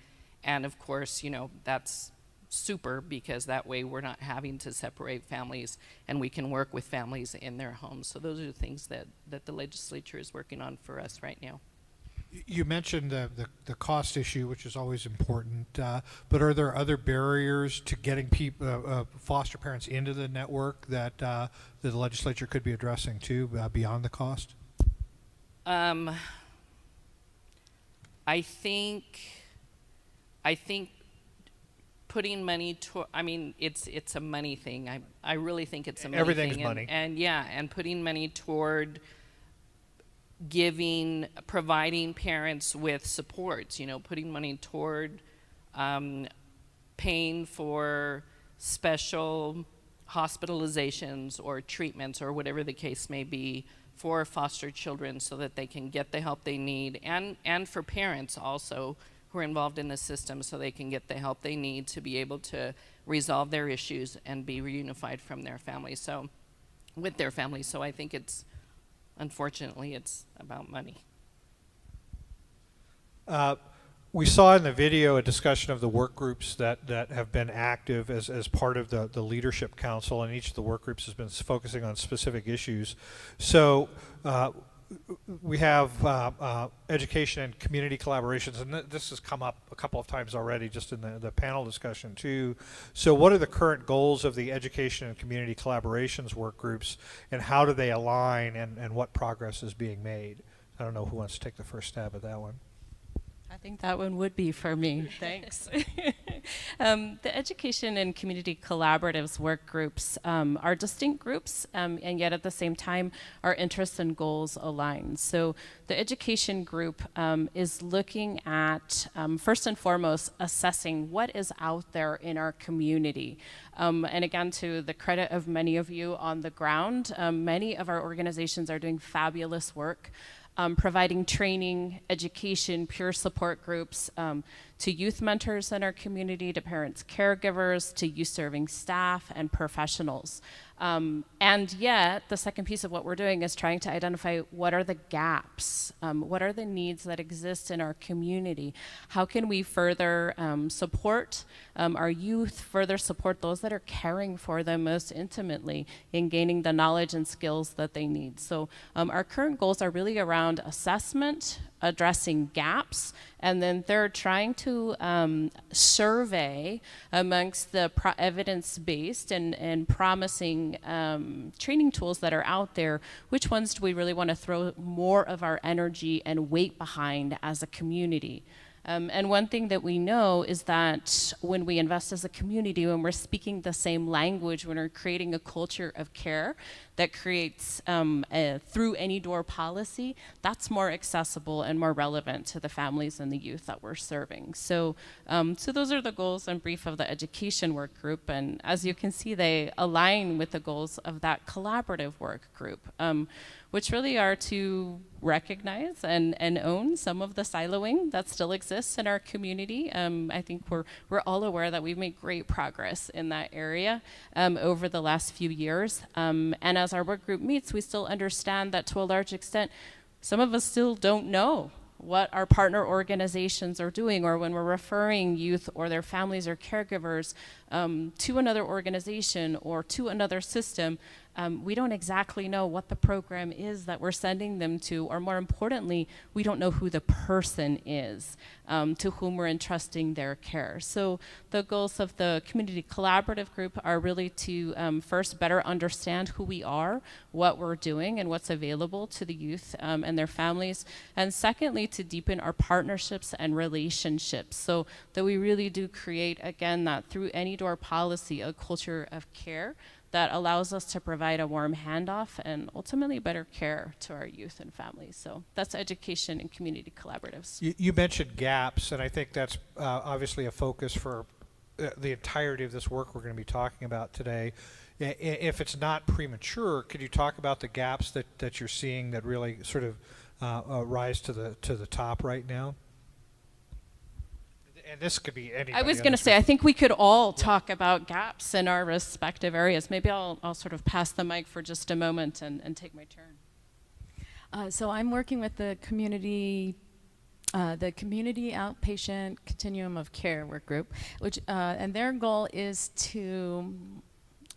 And of course, you know, that's super, because that way we're not having to separate families and we can work with families in their homes. So those are the things that the legislature is working on for us right now. You mentioned the cost issue, which is always important, but are there other barriers to getting foster parents into the network that the legislature could be addressing too, beyond the cost? I think putting money to, I mean, it's a money thing. I really think it's a money Everything's thing. money. And putting money toward providing parents with supports, putting money toward paying for special hospitalizations or treatments or whatever the case may be for foster children so that they can get the help they need, and for parents also who are involved in the system so they can get the help they need to be able to resolve their issues and be reunified from their families. So with their families. So I think unfortunately, it's about money. We saw in the video a discussion of the work groups that have been active as part of the Leadership Council, and each of the work groups has been focusing on specific issues. So we have education and community collaborations, and this has come up a couple of times already just in the panel discussion too. So what are the current goals of the education and community collaborations work groups, and how do they align, and what progress is being made? I don't know who wants to take the first stab at that one. I think that one would be for me. Thanks. The education and community collaboratives work groups are distinct groups, and yet at the same time our interests and goals align. So the education group is looking at, first and foremost, assessing what is out there in our community. And again, to the credit of many of you on the ground, many of our organizations are doing fabulous work. Providing training, education, peer support groups to youth mentors in our community, to parents, caregivers, to youth-serving staff and professionals. And yet, the second piece of what we're doing is trying to identify what are the gaps, what are the needs that exist in our community, how can we further support our youth, further support those that are caring for them most intimately in gaining the knowledge and skills that they need. So our current goals are really around assessment, addressing gaps, and then they're trying to survey amongst the evidence-based and promising training tools that are out there, which ones do we really want to throw more of our energy and weight behind as a community. And one thing that we know is that when we invest as a community, when we're speaking the same language, when we're creating a culture of care that creates through any door policy, that's more accessible and more relevant to the families and the youth that we're serving. So, so those are the goals in brief of the education work group, and as you can see, they align with the goals of that collaborative work group, which really are to recognize and own some of the siloing that still exists in our community. I think we're all aware that we've made great progress in that area over the last few years. And as our work group meets, we still understand that to a large extent, some of us still don't know what our partner organizations are doing, or when we're referring youth or their families or caregivers to another organization or to another system, we don't exactly know what the program is that we're sending them to, or more importantly, we don't know who the person is to whom we're entrusting their care. So the goals of the community collaborative group are really to first better understand who we are, what we're doing, and what's available to the youth and their families, and secondly, to deepen our partnerships and relationships so that we really do create, again, that through any door policy, a culture of care that allows us to provide a warm handoff and ultimately better care to our youth and families. So that's education and community collaboratives. You mentioned gaps, and I think that's obviously a focus for the entirety of this work we're going to be talking about today. If it's not premature, could you talk about the gaps that you're seeing that really sort of rise to the top right now? And this could be anybody. I was going to say, I think we could all talk about gaps in our respective areas. Maybe I'll sort of pass the mic for just a moment and take my turn. So I'm working with the community the Community Outpatient Continuum of Care work group, which and their goal is to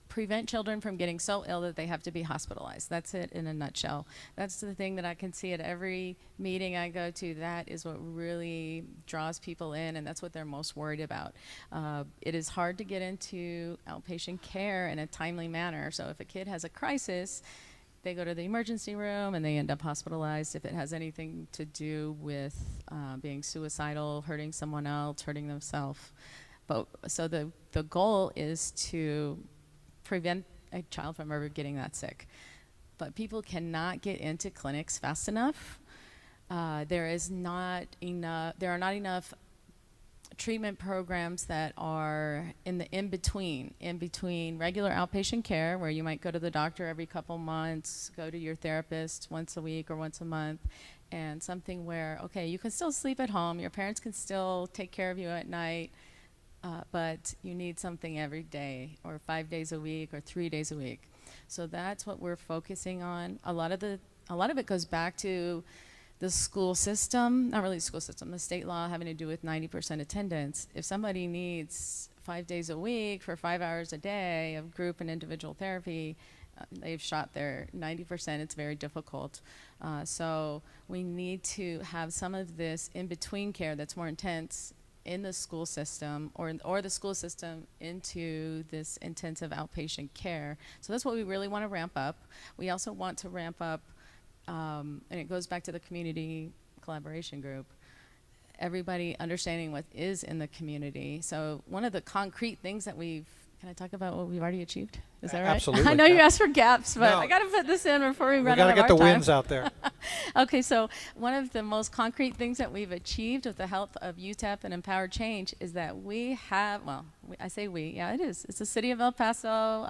prevent children from getting so ill that they have to be hospitalized. That's it in a nutshell. That's the thing that I can see at every meeting I go to. That is what really draws people in, and that's what they're most worried about. It is hard to get into outpatient care in a timely manner. So if a kid has a crisis, they go to the emergency room and they end up hospitalized. If it has anything to do with being suicidal, hurting someone else, hurting themselves. But so the goal is to prevent a child from ever getting that sick. But people cannot get into clinics fast enough. There are not enough treatment programs that are in between regular outpatient care, where you might go to the doctor every couple months, go to your therapist once a week or once a month, and something where, okay, you can still sleep at home, your parents can still take care of you at night, but you need something every day, or 5 days a week, or 3 days a week. So that's what we're focusing on. A lot of it goes back to the school system, not really the school system, the state law having to do with 90% attendance. If somebody needs 5 days a week for 5 hours a day of group and individual therapy, they've shot their 90%. It's very difficult. So we need to have some of this in-between care that's more intense in the school system, or the school system into this intensive outpatient care. So that's what we really want to ramp up. We also want to ramp up, and it goes back to the community collaboration group, everybody understanding what is in the community. So one of the concrete things that can I talk about what we've already achieved? Is that right? Absolutely. I know you asked for gaps, but No. I got to put this in before we run out of our time. We got to get the wins out there. Okay, so one of the most concrete things that we've achieved with the help of UTEP and Empowered Change is that we have, I say we, yeah, it is. It's the city of El Paso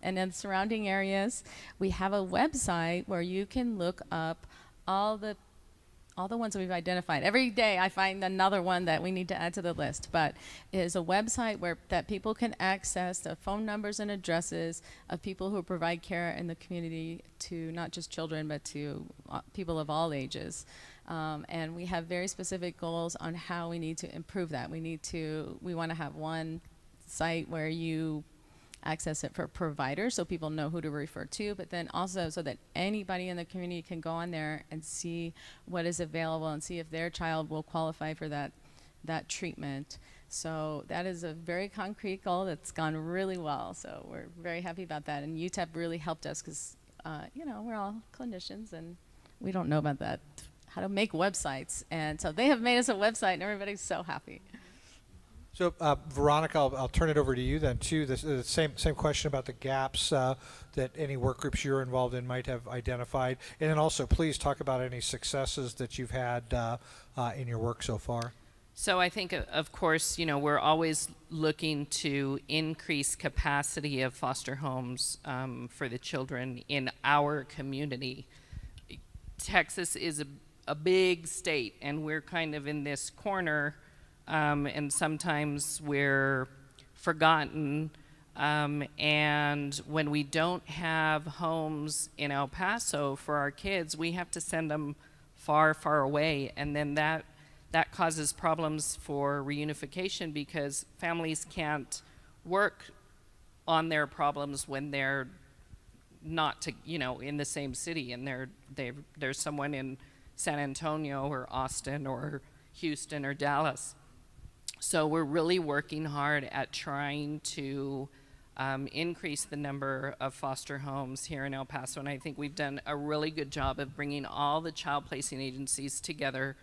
and then surrounding areas. We have a website where you can look up all the ones that we've identified. Every day I find another one that we need to add to the list, but it is a website that people can access the phone numbers and addresses of people who provide care in the community to not just children, but to people of all ages. And we have very specific goals on how we need to improve that. We want to have one site where you access it for providers so people know who to refer to, but then also so that anybody in the community can go on there and see what is available and see if their child will qualify for that treatment. So that is a very concrete goal that's gone really well. So we're very happy about that. And UTEP really helped us because, we're all clinicians and we don't know about that, how to make websites. And so they have made us a website and everybody's so happy. So, Veronica, I'll turn it over to you then, too. The same question about the gaps that any work groups you're involved in might have identified. And then also, please talk about any successes that you've had in your work so far. So I think, of course, we're always looking to increase capacity of foster homes for the children in our community. Texas is a big state, and we're kind of in this corner. And sometimes we're forgotten, and when we don't have homes in El Paso for our kids, we have to send them far, far away, and then that causes problems for reunification because families can't work on their problems when they're not in the same city, and there's someone in San Antonio or Austin or Houston or Dallas. So we're really working hard at trying to increase the number of foster homes here in El Paso, and I think we've done a really good job of bringing all the child placing agencies together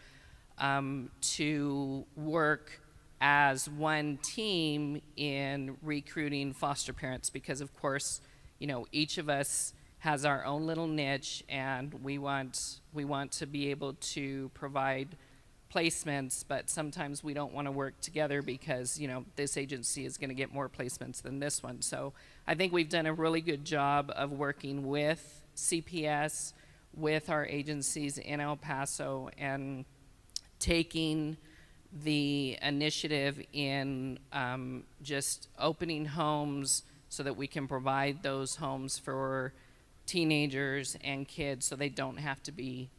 to work as one team in recruiting foster parents because, of course, each of us has our own little niche, and we want to be able to provide placements, but sometimes we don't want to work together because this agency is going to get more placements than this one. So I think we've done a really good job of working with CPS, with our agencies in El Paso, and taking the initiative in just opening homes so that we can provide those homes for teenagers and kids so they don't have to be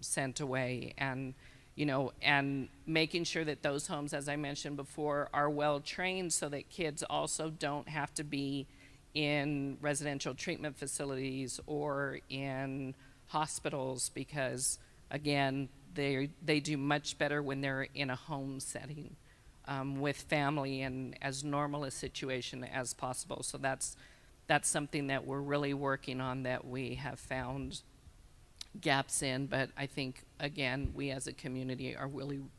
sent away. And you know, and making sure that those homes, as I mentioned before, are well trained so that kids also don't have to be in residential treatment facilities or in hospitals, because again, they do much better when they're in a home setting with family and as normal a situation as possible. So that's something that we're really working on, that we have found gaps in, but I think again we as a community are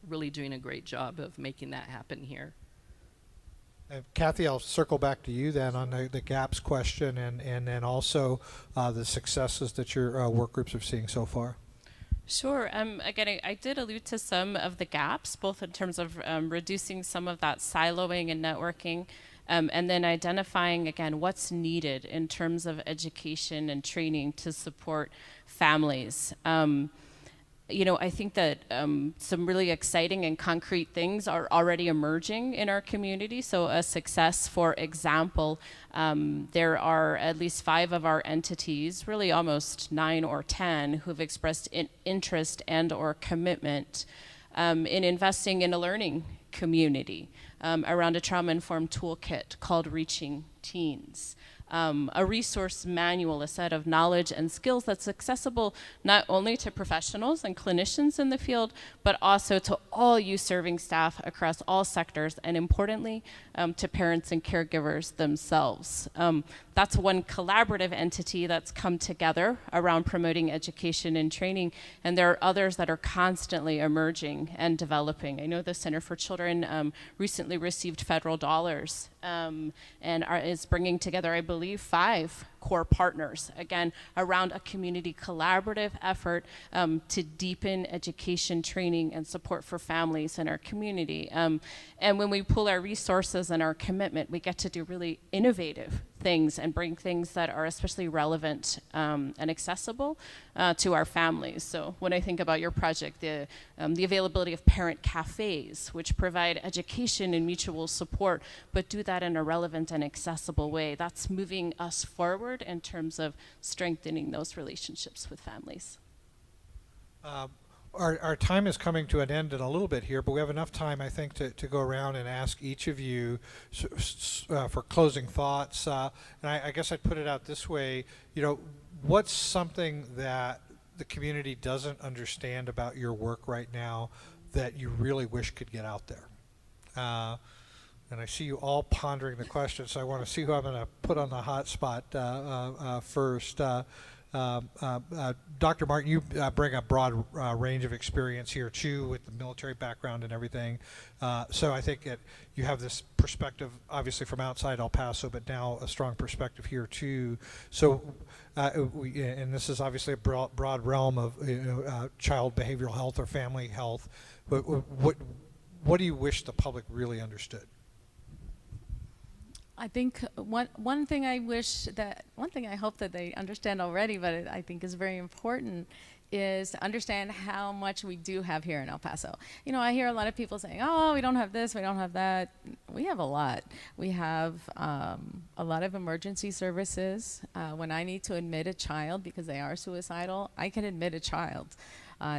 really doing a great job of making that happen here. Kathy, I'll circle back to you then on the gaps question, and then also the successes that your work groups are seeing so far. Sure. Again, I did allude to some of the gaps, both in terms of reducing some of that siloing and networking, and then identifying, again, what's needed in terms of education and training to support families. You know, I think that some really exciting and concrete things are already emerging in our community. So a success, for example, there are at least 5 of our entities, really almost 9 or 10, who've expressed interest and or commitment in investing in a learning community around a trauma-informed toolkit called Reaching Teens. A resource manual, a set of knowledge and skills that's accessible not only to professionals and clinicians in the field, but also to all youth serving staff across all sectors, and importantly, to parents and caregivers themselves. That's one collaborative entity that's come together around promoting education and training, and there are others that are constantly emerging and developing. I know the Center for Children recently received federal dollars and is bringing together, I believe, 5 core partners, again, around a community collaborative effort to deepen education, training, and support for families in our community. And when we pull our resources and our commitment, we get to do really innovative things and bring things that are especially relevant and accessible to our families. So when I think about your project, the availability of parent cafes, which provide education and mutual support, but do that in a relevant and accessible way, that's moving us forward in terms of strengthening those relationships with families. Our time is coming to an end in a little bit here, but we have enough time, I think, to go around and ask each of you for closing thoughts. And I guess I'd put it out this way, you know, what's something that the community doesn't understand about your work right now that you really wish could get out there? And I see you all pondering the question, so I want to see who I'm going to put on the hot spot first. Dr. Martin, you bring a broad range of experience here too, with the military background and everything. So I think you have this perspective, obviously from outside El Paso, but now a strong perspective here too. So, and this is obviously a broad realm of child behavioral health or family health. But what do you wish the public really understood? I think one thing I hope that they understand already, but I think is very important, is to understand how much we do have here in El Paso. You know, I hear a lot of people saying, oh, we don't have this, we don't have that. We have a lot. We have a lot of emergency services. When I need to admit a child because they are suicidal, I can admit a child.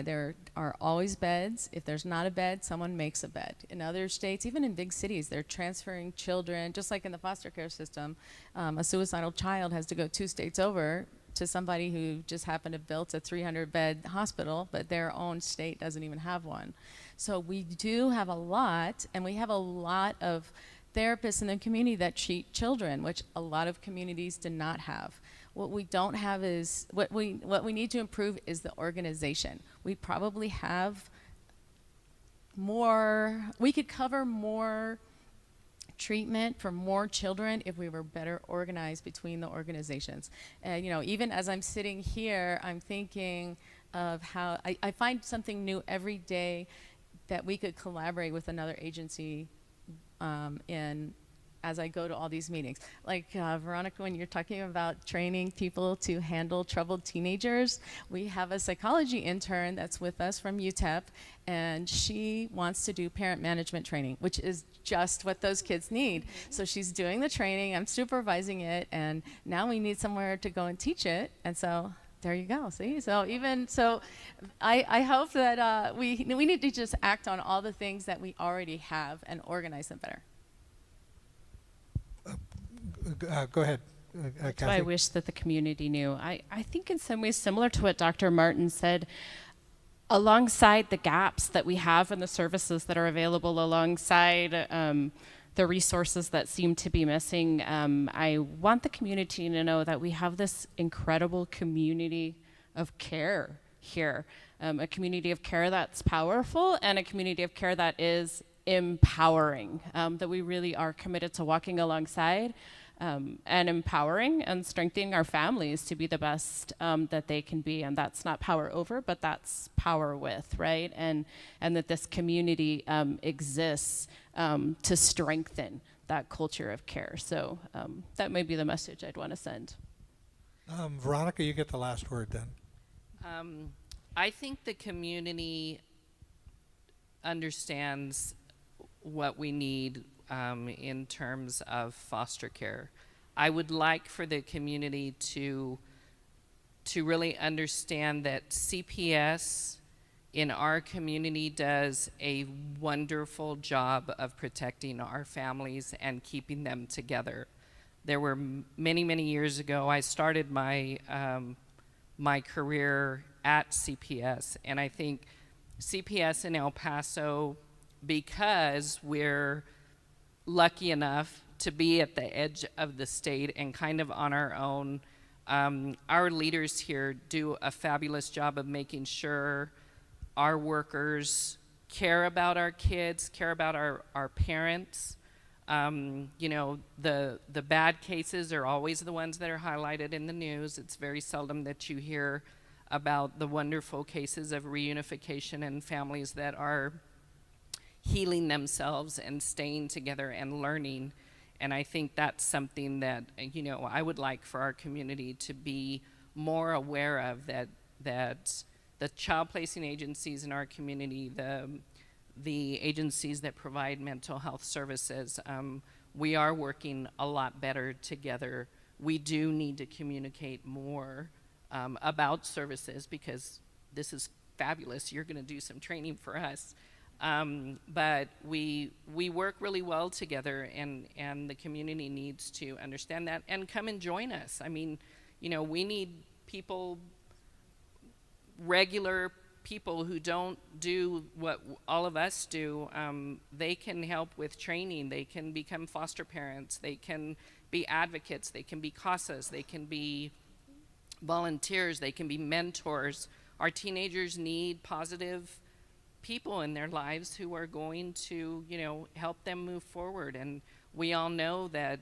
There are always beds. If there's not a bed, someone makes a bed. In other states, even in big cities, they're transferring children, just like in the foster care system. A suicidal child has to go 2 states over to somebody who just happened to build a 300-bed hospital, but their own state doesn't even have one. So we do have a lot, and we have a lot of therapists in the community that treat children, which a lot of communities do not have. What we don't have is, what we need to improve is the organization. We probably have more, we could cover more treatment for more children if we were better organized between the organizations. You know, even as I'm sitting here, I'm thinking of how I find something new every day that we could collaborate with another agency as I go to all these meetings. Like Veronica, when you're talking about training people to handle troubled teenagers, we have a psychology intern that's with us from UTEP, and she wants to do parent management training, which is just what those kids need. So she's doing the training, I'm supervising it, and now we need somewhere to go and teach it, and so There you go. See, so even so, I hope that we need to just act on all the things that we already have and organize them better. Go ahead. That's Kathy. what I wish that the community knew. I think in some ways similar to what Dr. Martin said, alongside the gaps that we have in the services that are available, alongside the resources that seem to be missing, I want the community to know that we have this incredible community of care here, a community of care that's powerful and a community of care that is empowering, that we really are committed to walking alongside and empowering and strengthening our families to be the best that they can be. And that's not power over, but that's power with, right? And that this community exists to strengthen that culture of care. So that may be the message I'd want to send. Veronica, you get the last word then. I think the community understands what we need in terms of foster care. I would like for the community to really understand that CPS in our community does a wonderful job of protecting our families and keeping them together. There were many years ago, I started my my career at CPS, and I think CPS in El Paso, because we're lucky enough to be at the edge of the state and kind of on our own, our leaders here do a fabulous job of making sure our workers care about our kids, care about our parents. You know, the bad cases are always the ones that are highlighted in the news. It's very seldom that you hear about the wonderful cases of reunification and families that are healing themselves and staying together and learning. And I think that's something that, you know, I would like for our community to be more aware of, that the child placing agencies in our community, the agencies that provide mental health services, we are working a lot better together. We do need to communicate more about services, because this is fabulous. You're going to do some training for us. But we work really well together, and the community needs to understand that and come and join us. I mean, you know, we need people, regular people who don't do what all of us do. They can help with training. They can become foster parents. They can be advocates. They can be CASAs. They can be volunteers. They can be mentors. Our teenagers need positive people in their lives who are going to, you know, help them move forward. And we all know that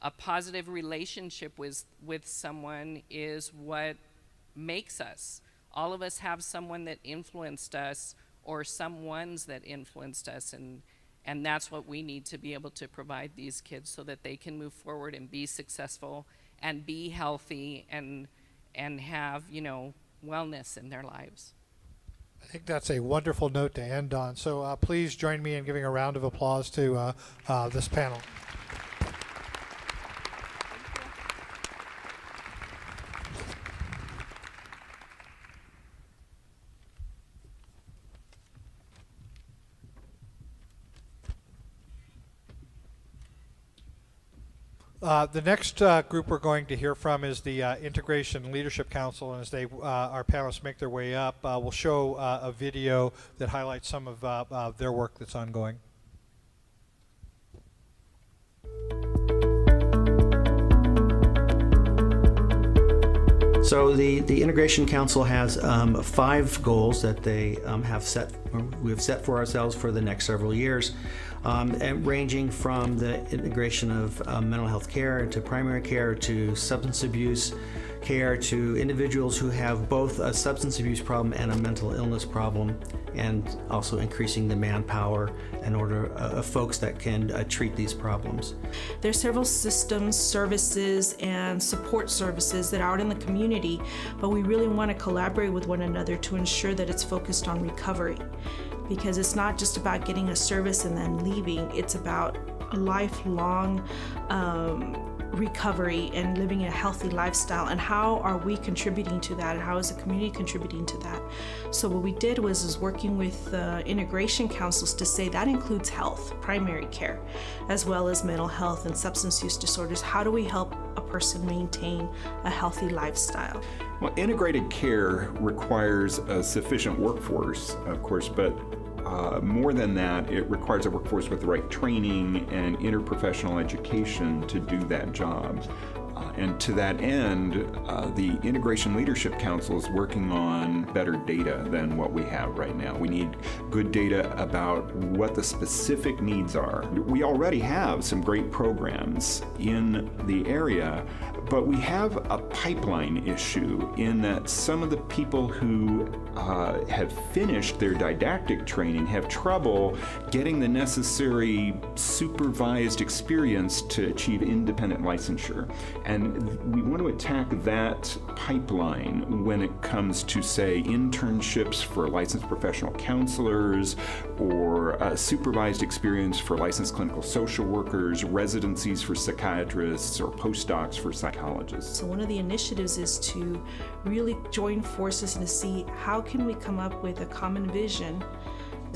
a positive relationship with someone is what makes us. All of us have someone that influenced us, or some ones that influenced us, and that's what we need to be able to provide these kids, so that they can move forward and be successful and be healthy and have, you know, wellness in their lives. I think that's a wonderful note to end on. So please join me in giving a round of applause to this panel. The next group we're going to hear from is the Integration Leadership Council, and as our panelists make their way up, we'll show a video that highlights some of their work that's ongoing. So the Integration Council has 5 goals that they we've set for ourselves for the next several years, and ranging from the integration of mental health care to primary care to substance abuse care to individuals who have both a substance abuse problem and a mental illness problem, and also increasing the manpower in order of folks that can treat these problems. There's several systems, services, and support services that are out in the community, but we really want to collaborate with one another to ensure that it's focused on recovery. Because it's not just about getting a service and then leaving, it's about a lifelong recovery and living a healthy lifestyle, and how are we contributing to that, and how is the community contributing to that. So what we did was working with integration councils to say that includes health, primary care, as well as mental health and substance use disorders. How do we help a person maintain a healthy lifestyle? Well, integrated care requires a sufficient workforce, of course, but more than that, it requires a workforce with the right training and interprofessional education to do that job. And to that end, the Integration Leadership Council is working on better data than what we have right now. We need good data about what the specific needs are. We already have some great programs in the area, but we have a pipeline issue in that some of the people who have finished their didactic training have trouble getting the necessary supervised experience to achieve independent licensure. And we want to attack that pipeline when it comes to, say, internships for licensed professional counselors, or supervised experience for licensed clinical social workers, residencies for psychiatrists, or postdocs for psychologists. So one of the initiatives is to really join forces and to see how can we come up with a common vision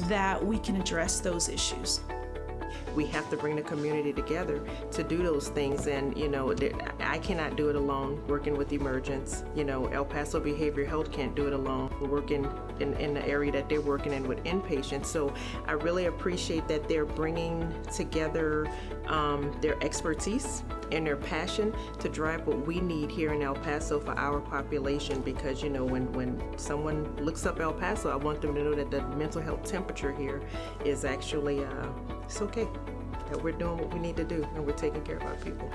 that we can address those issues. We have to bring the community together to do those things, and I cannot do it alone working with emergence. El Paso Behavioral Health can't do it alone. We're working in the area that they're working in with inpatients, so I really appreciate that they're bringing together their expertise and their passion to drive what we need here in El Paso for our population, because when someone looks up El Paso, I want them to know that the mental health temperature here is actually it's okay, that we're doing what we need to do and we're taking care of our people.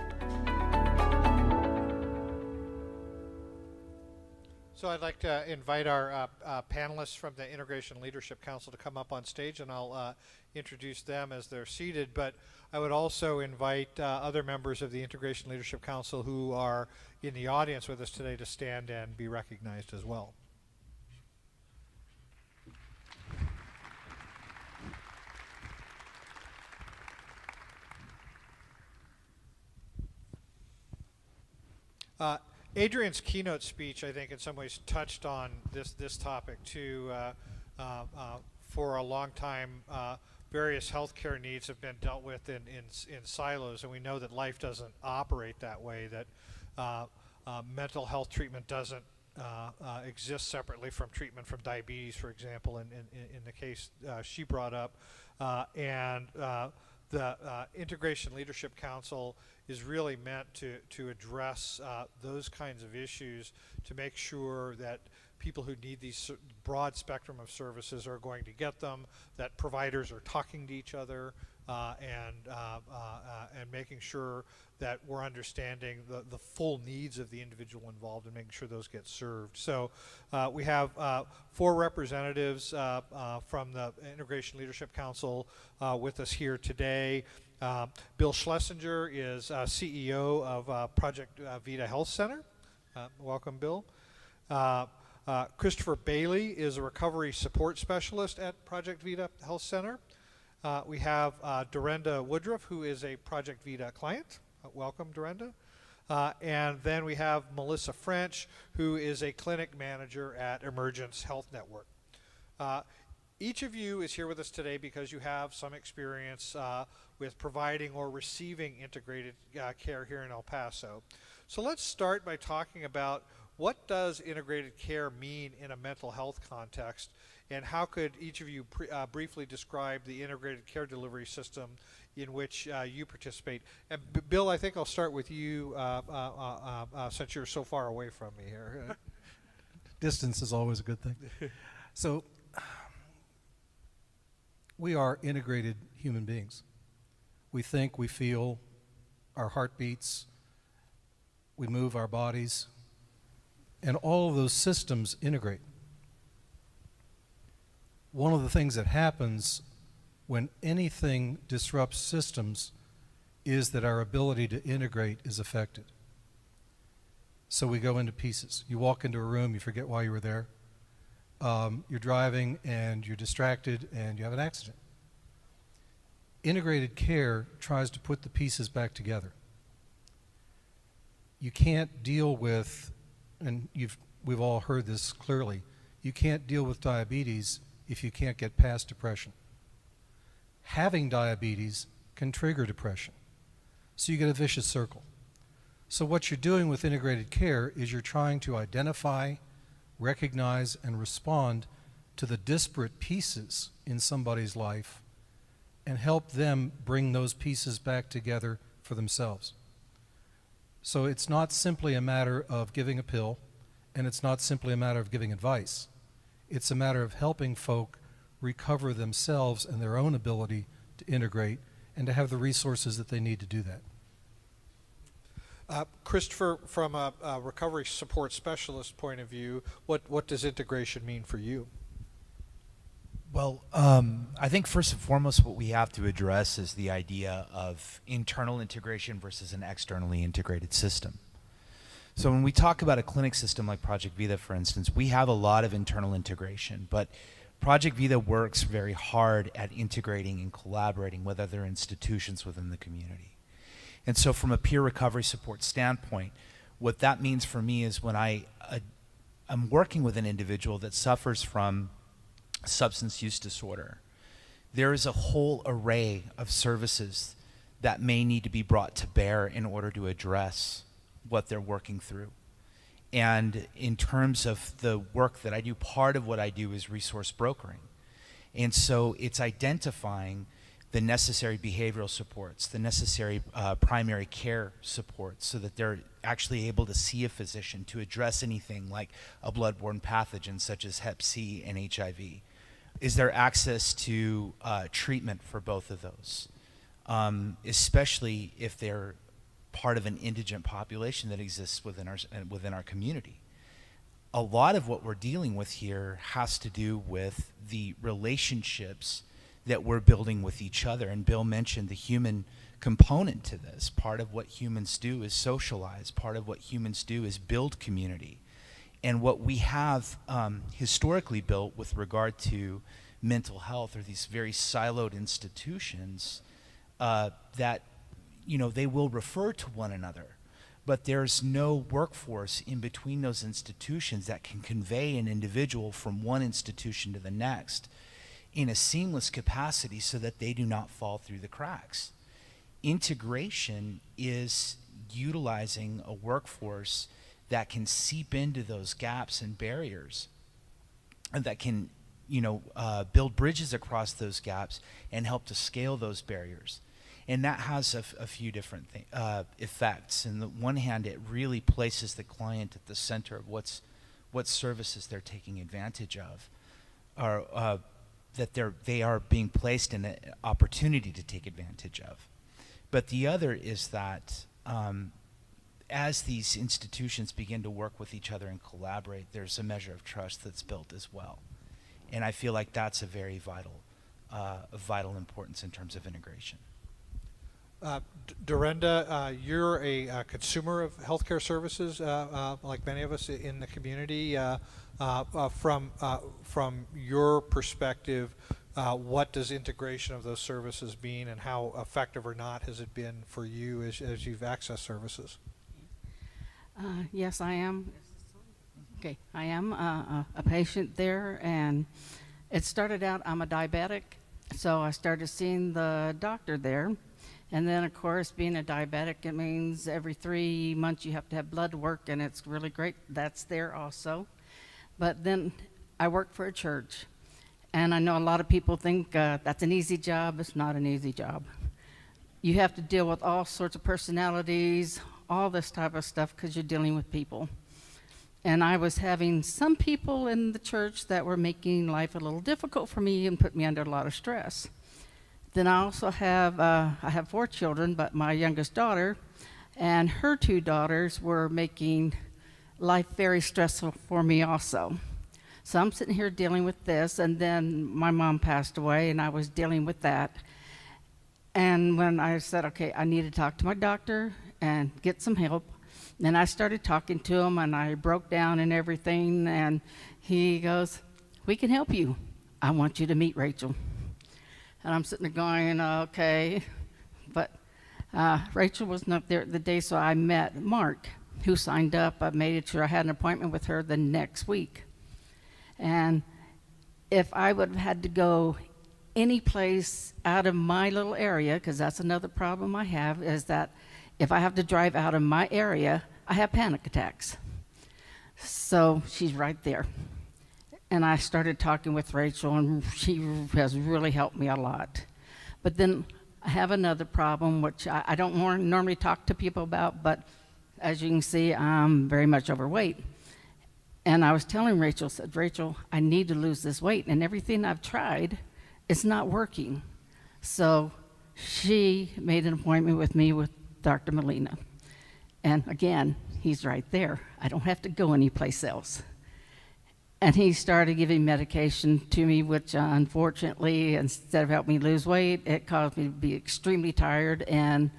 So I'd like to invite our panelists from the Integration Leadership Council to come up on stage, and I'll introduce them as they're seated. But I would also invite other members of the Integration Leadership Council who are in the audience with us today to stand and be recognized as well. Adrian's keynote speech, I think, in some ways touched on this topic too. For a long time, various healthcare needs have been dealt with in silos, and we know that life doesn't operate that way. That mental health treatment doesn't exist separately from treatment from diabetes, for example, in the case she brought up, and the Integration Leadership Council is really meant to address those kinds of issues, to make sure that people who need these broad spectrum of services are going to get them, that providers are talking to each other, and making sure that we're understanding the full needs of the individual involved and making sure those get served. So we have 4 representatives from the Integration Leadership Council with us here today. Bill Schlesinger is CEO of Project Vita Health Center. Welcome, Bill. Christopher Bailey is a recovery support specialist at Project Vita Health Center. We have Dorenda Woodruff, who is a Project Vita client. Welcome, Dorenda. And then we have Melissa French, who is a clinic manager at Emergence Health Network. Each of you is here with us today because you have some experience with providing or receiving integrated care here in El Paso. So let's start by talking about what does integrated care mean in a mental health context, and how could each of you briefly describe the integrated care delivery system in which you participate? And Bill, I think I'll start with you since you're so far away from me here. Distance is always a good thing. So we are integrated human beings. We think, we feel, our heart beats, we move our bodies, and all of those systems integrate. One of the things that happens when anything disrupts systems is that our ability to integrate is affected. So we go into pieces. You walk into a room, you forget why you were there. You're driving and you're distracted and you have an accident. Integrated care tries to put the pieces back together. you can't deal with, and we've all heard this clearly, you can't deal with diabetes if you can't get past depression. Having diabetes can trigger depression. So you get a vicious circle. So what you're doing with integrated care is you're trying to identify, recognize, and respond to the disparate pieces in somebody's life and help them bring those pieces back together for themselves. So it's not simply a matter of giving a pill, and it's not simply a matter of giving advice. It's a matter of helping folk recover themselves and their own ability to integrate and to have the resources that they need to do that. Christopher, from a recovery support specialist point of view, what does integration mean for you? Well, I think first and foremost what we have to address is the idea of internal integration versus an externally integrated system. So when we talk about a clinic system like Project Vida, for instance, we have a lot of internal integration, but Project Vida works very hard at integrating and collaborating with other institutions within the community. And so from a peer recovery support standpoint, what that means for me is when I'm working with an individual that suffers from substance use disorder, there is a whole array of services that may need to be brought to bear in order to address what they're working through. And in terms of the work that I do, part of what I do is resource brokering. And so it's identifying the necessary behavioral supports, the necessary primary care supports, so that they're actually able to see a physician to address anything like a bloodborne pathogen such as Hep C and HIV. Is there access to treatment for both of those, especially if they're part of an indigent population that exists within our community? A lot of what we're dealing with here has to do with the relationships that we're building with each other. And Bill mentioned the human component to this. Part of what humans do is socialize. Part of what humans do is build community. And what we have historically built with regard to mental health are these very siloed institutions that, you know, they will refer to one another, but there's no workforce in between those institutions that can convey an individual from one institution to the next in a seamless capacity so that they do not fall through the cracks. Integration is utilizing a workforce that can seep into those gaps and barriers, and that can, you know, build bridges across those gaps and help to scale those barriers. And that has a few different effects. On the one hand, it really places the client at the center of what services they're taking advantage of, or that they are being placed in an opportunity to take advantage of. But the other is that as these institutions begin to work with each other and collaborate, there's a measure of trust that's built as well. And I feel like that's a very vital importance in terms of integration. Dorenda, you're a consumer of healthcare services, like many of us in the community. From your perspective, what does integration of those services mean, and how effective or not has it been for you as you've accessed services? Yes, I am. Okay, I am a patient there, and it started out, I'm a diabetic, so I started seeing the doctor there. And then, of course, being a diabetic, it means every 3 months you have to have blood work, and it's really great. That's there also. But then I work for a church, and I know a lot of people think that's an easy job. It's not an easy job. You have to deal with all sorts of personalities, all this type of stuff, because you're dealing with people. And I was having some people in the church that were making life a little difficult for me and put me under a lot of stress. Then I also have, I have 4 children, but my youngest daughter and her 2 daughters were making life very stressful for me also. So I'm sitting here dealing with this, and then my mom passed away, and I was dealing with that. And when I said, okay, I need to talk to my doctor and get some help, then I started talking to him, and I broke down and everything, and he goes, we can help you. I want you to meet Rachel. And I'm sitting there going, okay. But Rachel was not there the day, so I met Mark, who signed up. I made sure I had an appointment with her the next week. And if I would have had to go any place out of my little area, because that's another problem I have, is that if I have to drive out of my area, I have panic attacks. So she's right there. And I started talking with Rachel, and she has really helped me a lot. But then I have another problem, which I don't normally talk to people about, but as you can see, I'm very much overweight. And I was telling Rachel, said, Rachel, I need to lose this weight, and everything I've tried, it's not working. So she made an appointment with me with Dr. Molina. And again, he's right there. I don't have to go anyplace else. And he started giving medication to me, which unfortunately, instead of helping me lose weight, it caused me to be extremely tired, and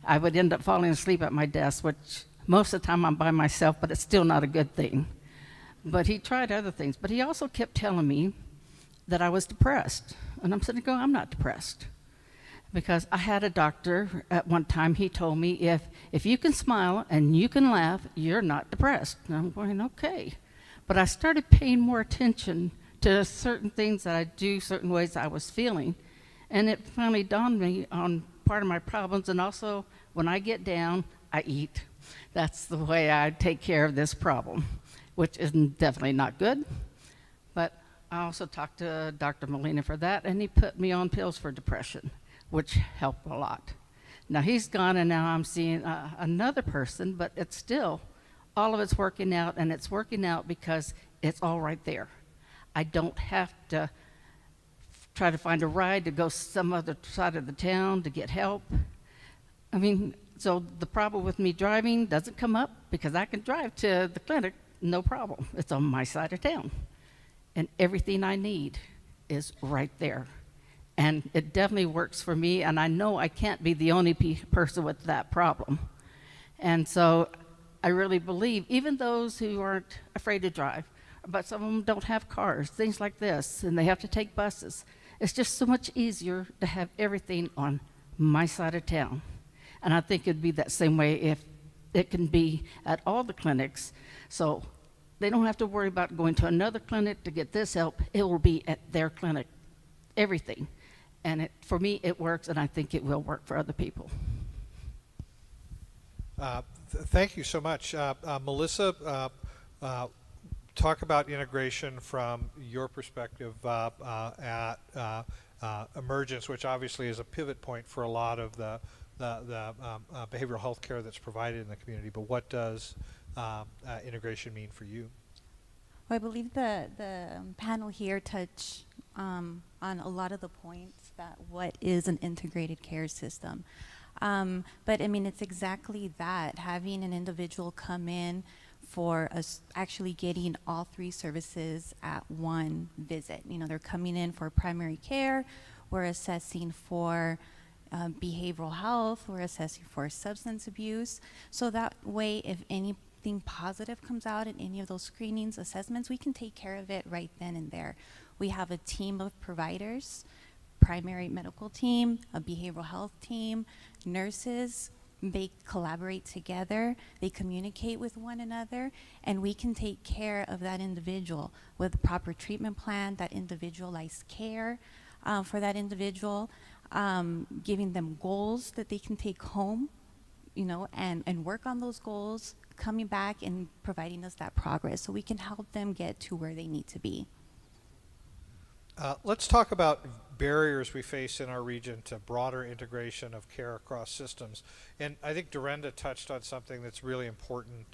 I would end up falling asleep at my desk, which most of the time I'm by myself, but it's still not a good thing. But he tried other things. But he also kept telling me that I was depressed. And I'm sitting there going, I'm not depressed. Because I had a doctor at one time, he told me, if you can smile and you can laugh, you're not depressed. And I'm going, okay. But I started paying more attention to certain things that I do, certain ways I was feeling. And it finally dawned me on part of my problems. And also, when I get down, I eat. That's the way I take care of this problem, which is definitely not good. But I also talked to Dr. Molina for that, and he put me on pills for depression, which helped a lot. Now he's gone, and now I'm seeing another person, but it's still, all of it's working out, and it's working out because it's all right there. I don't have to try to find a ride to go some other side of the town to get help. I mean, so the problem with me driving doesn't come up because I can drive to the clinic, no problem. It's on my side of town. And everything I need is right there. And it definitely works for me, and I know I can't be the only person with that problem. And so I really believe, even those who aren't afraid to drive, but some of them don't have cars, things like this, and they have to take buses. It's just so much easier to have everything on my side of town. And I think it'd be that same way if it can be at all the clinics. So they don't have to worry about going to another clinic to get this help. It will be at their clinic, everything. And for me, it works, and I think it will work for other people. Thank you so much. Melissa, talk about integration from your perspective at Emergence, which obviously is a pivot point for a lot of the behavioral health care that's provided in the community. But what does integration mean for you? Well, I believe the panel here touched on a lot of the points that what is an integrated care system. But I mean, it's exactly that, having an individual come in for us actually getting all three services at one visit. You know, they're coming in for primary care, we're assessing for behavioral health, we're assessing for substance abuse. So that way, if anything positive comes out in any of those screenings, assessments, we can take care of it right then and there. We have a team of providers, primary medical team, a behavioral health team, nurses. They collaborate together, they communicate with one another, and we can take care of that individual with a proper treatment plan, that individualized care for that individual, giving them goals that they can take home, you know, and work on those goals, coming back and providing us that progress so we can help them get to where they need to be. Let's talk about barriers we face in our region to broader integration of care across systems. And I think Dorinda touched on something that's really important,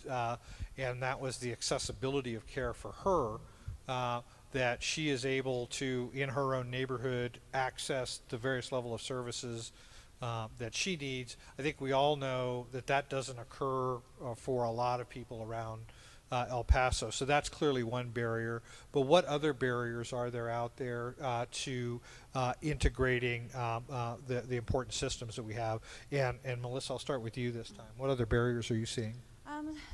and that was the accessibility of care for her, that she is able to, in her own neighborhood, access the various level of services that she needs. I think we all know that that doesn't occur for a lot of people around El Paso. So that's clearly one barrier. But what other barriers are there out there to integrating the important systems that we have? And Melissa, I'll start with you this time. What other barriers are you seeing?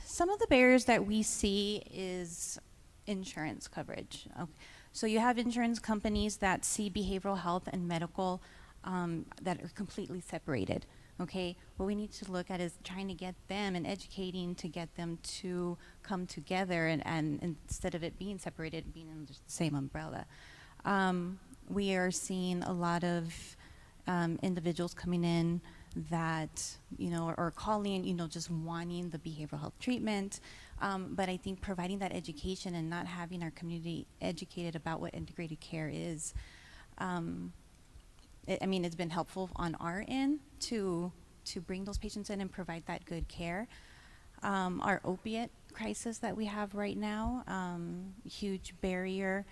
Some of the barriers that we see is insurance coverage. Okay. So you have insurance companies that see behavioral health and medical that are completely separated. Okay, what we need to look at is trying to get them and educating to get them to come together and instead of it being separated, being under the same umbrella. We are seeing a lot of individuals coming in that, you know, or calling, you know, just wanting the behavioral health treatment. But I think providing that education and not having our community educated about what integrated care is, I mean, it's been helpful on our end to bring those patients in and provide that good care. Our opiate crisis that we have right now, huge barrier.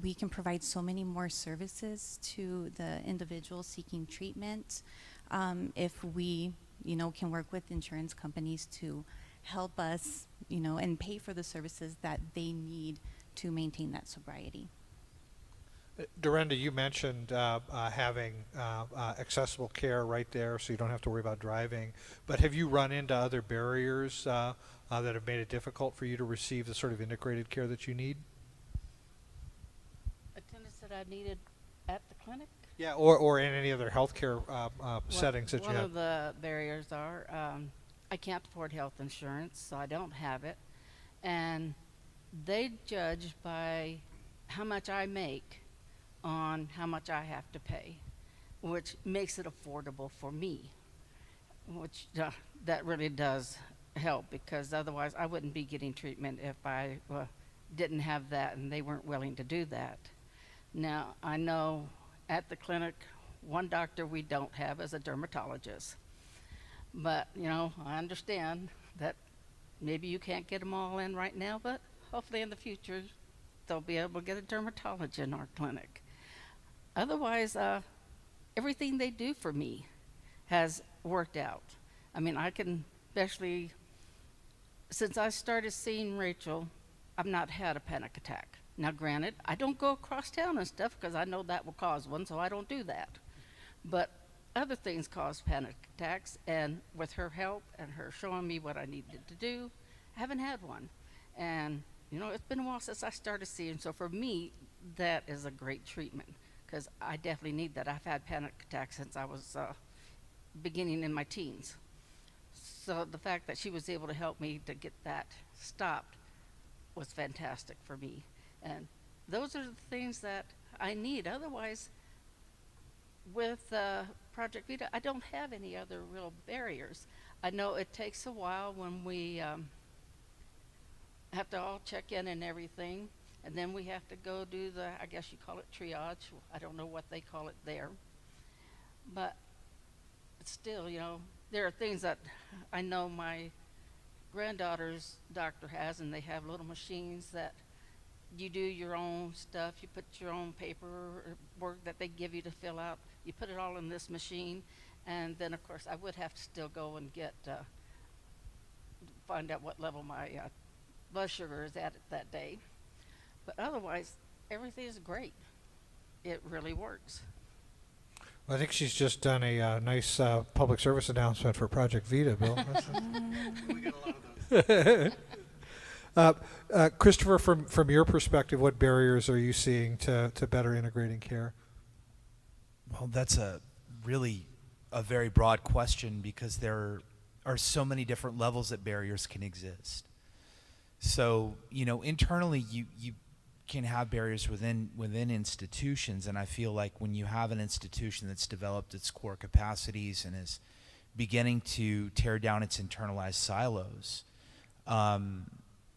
We can provide so many more services to the individuals seeking treatment if we, you know, can work with insurance companies to help us, you know, and pay for the services that they need to maintain that sobriety. Dorinda, you mentioned having accessible care right there so you don't have to worry about driving, but have you run into other barriers that have made it difficult for you to receive the sort of integrated care that you need? Attendance that I needed at the clinic? Yeah, or in any other healthcare settings that you have. One of the barriers are I can't afford health insurance, so I don't have it. And they judge by how much I make on how much I have to pay, which makes it affordable for me, which that really does help, because otherwise I wouldn't be getting treatment if I didn't have that and they weren't willing to do that. Now, I know at the clinic, one doctor we don't have is a dermatologist. But, you know, I understand that maybe you can't get them all in right now, but hopefully in the future they'll be able to get a dermatologist in our clinic. Otherwise, everything they do for me has worked out. I mean, I can, especially since I started seeing Rachel, I've not had a panic attack. Now, granted, I don't go across town and stuff because I know that will cause one, so I don't do that. But other things cause panic attacks, and with her help and her showing me what I needed to do, I haven't had one. And, you know, it's been a while since I started seeing, so for me, that is a great treatment, because I definitely need that. I've had panic attacks since I was beginning in my teens. So the fact that she was able to help me to get that stopped was fantastic for me. And those are the things that I need. Otherwise, with Project Vita, I don't have any other real barriers. I know it takes a while when we have to all check in and everything, and then we have to go do the, I guess you call it triage. I don't know what they call it there. But still, you know, there are things that I know my granddaughter's doctor has, and they have little machines that you do your own stuff. You put your own paperwork that they give you to fill out. You put it all in this machine, and then of course I would have to still go and get find out what level my blood sugar is at that day. But otherwise, everything is great. It really works. Well, I think she's just done a nice public service announcement for Project Vita, Bill. We get a lot of those. Christopher, from your perspective, what barriers are you seeing to better integrating care? Well, that's really a very broad question, because there are so many different levels that barriers can exist. So, you know, internally you can have barriers within institutions, and I feel like when you have an institution that's developed its core capacities and is beginning to tear down its internalized silos,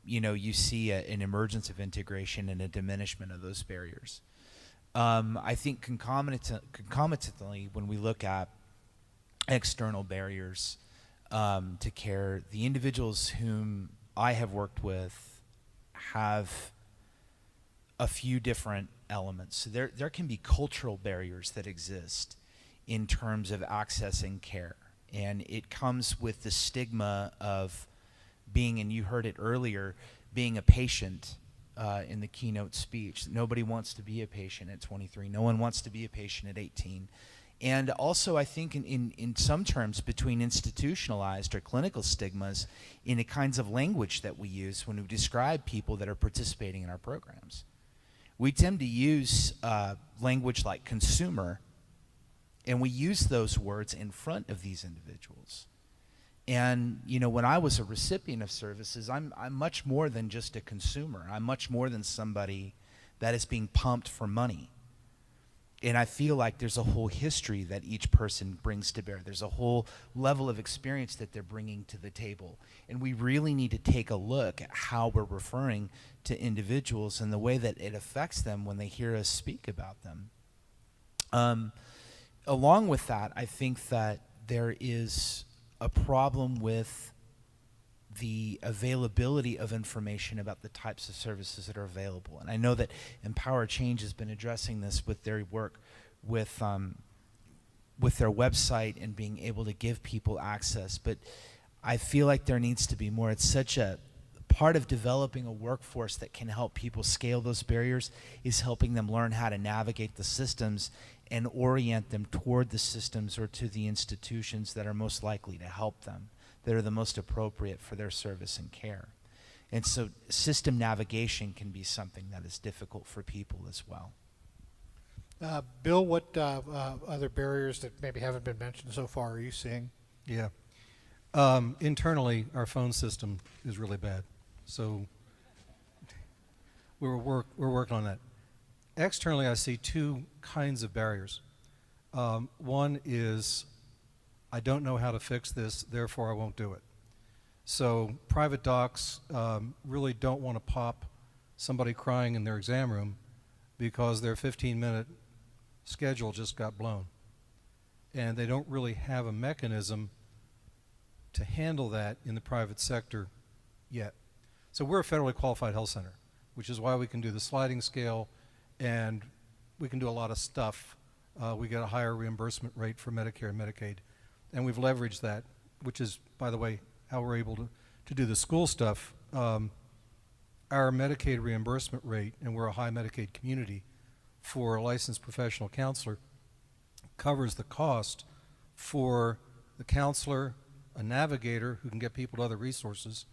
you know, you see an emergence of integration and a diminishment of those barriers. I think concomitantly, when we look at external barriers to care, the individuals whom I have worked with have a few different elements. So there can be cultural barriers that exist in terms of accessing care, and it comes with the stigma of being, and you heard it earlier, being a patient in the keynote speech. Nobody wants to be a patient at 23. No one wants to be a patient at 18. And also, I think in some terms, between institutionalized or clinical stigmas in the kinds of language that we use when we describe people that are participating in our programs. We tend to use language like consumer And we use those words in front of these individuals. And, you know, when I was a recipient of services, I'm much more than just a consumer. I'm much more than somebody that is being pumped for money. And I feel like there's a whole history that each person brings to bear. There's a whole level of experience that they're bringing to the table. And we really need to take a look at how we're referring to individuals and the way that it affects them when they hear us speak about them. Along with that, I think that there is a problem with the availability of information about the types of services that are available. And I know that Empower Change has been addressing this with their work with their website and being able to give people access. But I feel like there needs to be more. It's such a part of developing a workforce that can help people scale those barriers is helping them learn how to navigate the systems and orient them toward the systems or to the institutions that are most likely to help them, that are the most appropriate for their service and care. And so system navigation can be something that is difficult for people as well. Bill, what other barriers that maybe haven't been mentioned so far are you seeing? Yeah. Internally, our phone system is really bad. So we're working on that. Externally, I see two kinds of barriers. One is, I don't know how to fix this, therefore I won't do it. So private docs really don't want to pop somebody crying in their exam room because their 15-minute schedule just got blown. And they don't really have a mechanism to handle that in the private sector yet. So we're a federally qualified health center, which is why we can do the sliding scale and we can do a lot of stuff. We get a higher reimbursement rate for Medicare and Medicaid. And we've leveraged that, which is, by the way, how we're able to do the school stuff. Our Medicaid reimbursement rate, and we're a high Medicaid community, for a licensed professional counselor covers the cost for the counselor, a navigator who can get people to other resources,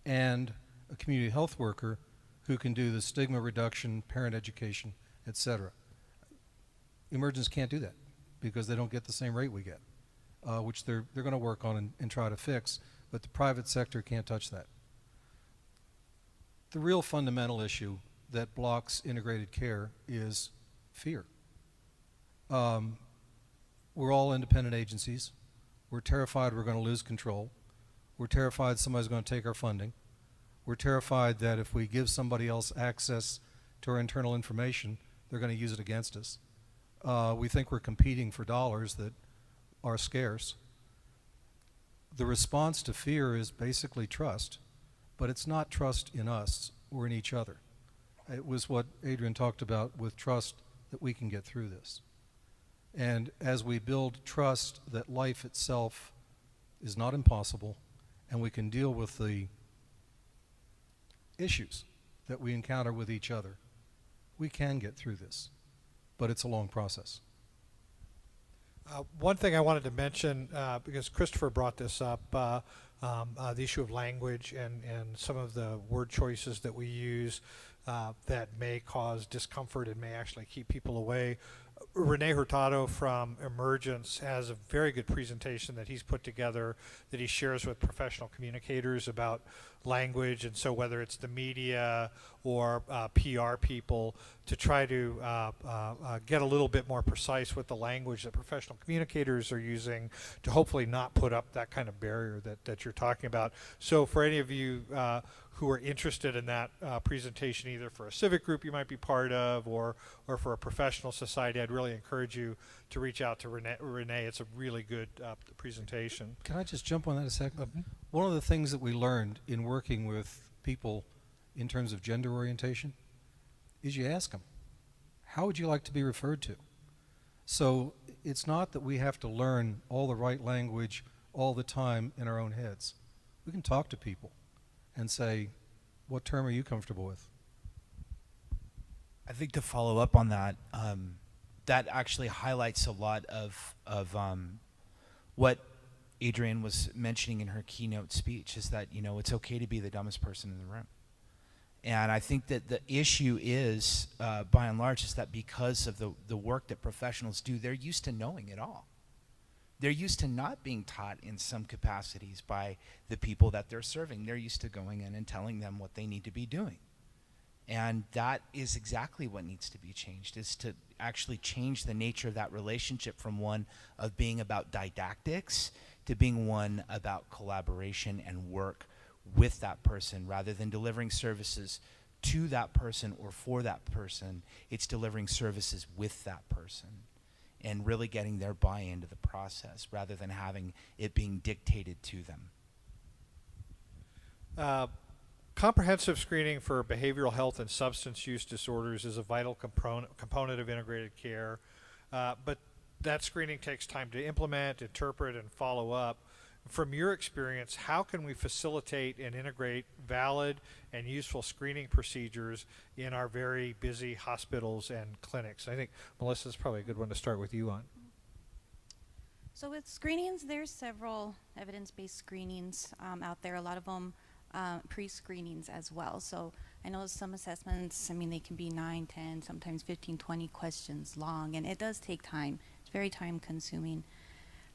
and a community health worker who can do the stigma reduction, parent education, etc. Emergents can't do that because they don't get the same rate we get, which they're going to work on and try to fix, but the private sector can't touch that. The real fundamental issue that blocks integrated care is fear. We're all independent agencies. We're terrified we're going to lose control. We're terrified somebody's going to take our funding. We're terrified that if we give somebody else access to our internal information, they're going to use it against us. We think we're competing for dollars that are scarce. The response to fear is basically trust, but it's not trust in us or in each other. It was what Adrian talked about with trust that we can get through this. And as we build trust that life itself is not impossible and we can deal with the issues that we encounter with each other, we can get through this, but it's a long process. One thing I wanted to mention, because Christopher brought this up, the issue of language and some of the word choices that we use that may cause discomfort and may actually keep people away. Rene Hurtado from Emergence has a very good presentation that he's put together that he shares with professional communicators about language, and so whether it's the media or PR people, to try to get a little bit more precise with the language that professional communicators are using to hopefully not put up that kind of barrier that you're talking about. So for any of you who are interested in that presentation, either for a civic group you might be part of or for a professional society, I'd really encourage you to reach out to Rene. It's a really good presentation. Can I just jump on that a second? One of the things that we learned in working with people in terms of gender orientation is you ask them, how would you like to be referred to? So it's not that we have to learn all the right language all the time in our own heads. We can talk to people and say, what term are you comfortable with? I think to follow up on that, that actually highlights a lot of what Adrienne was mentioning in her keynote speech, is that, you know, it's okay to be the dumbest person in the room. And I think that the issue is, by and large, is that because of the work that professionals do, they're used to knowing it all. They're used to not being taught in some capacities by the people that they're serving. They're used to going in and telling them what they need to be doing. And that is exactly what needs to be changed, is to actually change the nature of that relationship from one of being about didactics to being one about collaboration and work with that person. Rather than delivering services to that person or for that person, it's delivering services with that person and really getting their buy-in to the process rather than having it being dictated to them. Comprehensive screening for behavioral health and substance use disorders is a vital component of integrated care, but that screening takes time to implement, interpret, and follow up. From your experience, how can we facilitate and integrate valid and useful screening procedures in our very busy hospitals and clinics? I think, Melissa, is probably a good one to start with you on. So with screenings, there's several evidence-based screenings out there. A lot of them pre-screenings as well. So I know some assessments, I mean, they can be 9, 10, sometimes 15, 20 questions long, and it does take time. It's very time-consuming.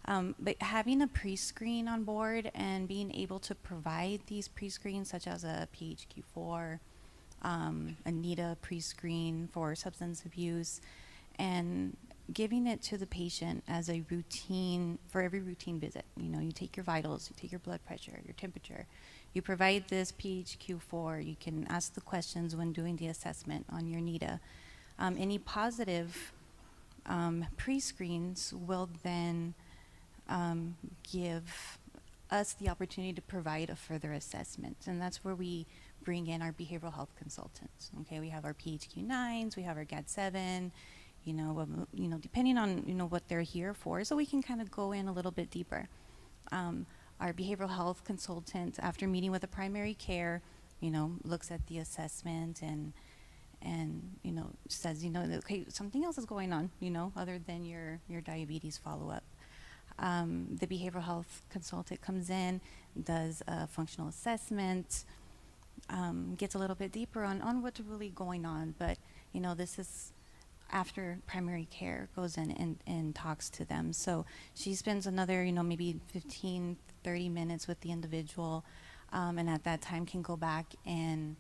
But having a pre-screen on board and being able to provide these pre-screens, such as a PHQ-4, a NIDA pre-screen for substance abuse, and giving it to the patient as a routine, for every routine visit. You know, you take your vitals, you take your blood pressure, your temperature. You provide this PHQ-4. You can ask the questions when doing the assessment on your NIDA. Any positive pre-screens will then give us the opportunity to provide a further assessment, and that's where we bring in our behavioral health consultants. Okay, we have our PHQ-9s, we have our GAD-7, you know, depending on what they're here for, so we can kind of go in a little bit deeper. Our behavioral health consultant, after meeting with a primary care, looks at the assessment and says, okay, something else is going on, other than your diabetes follow-up. The behavioral health consultant comes in, does a functional assessment, gets a little bit deeper on what's really going on. But, this is after primary care goes in and talks to them. So she spends another, maybe 15, 30 minutes with the individual, and at that time can go back and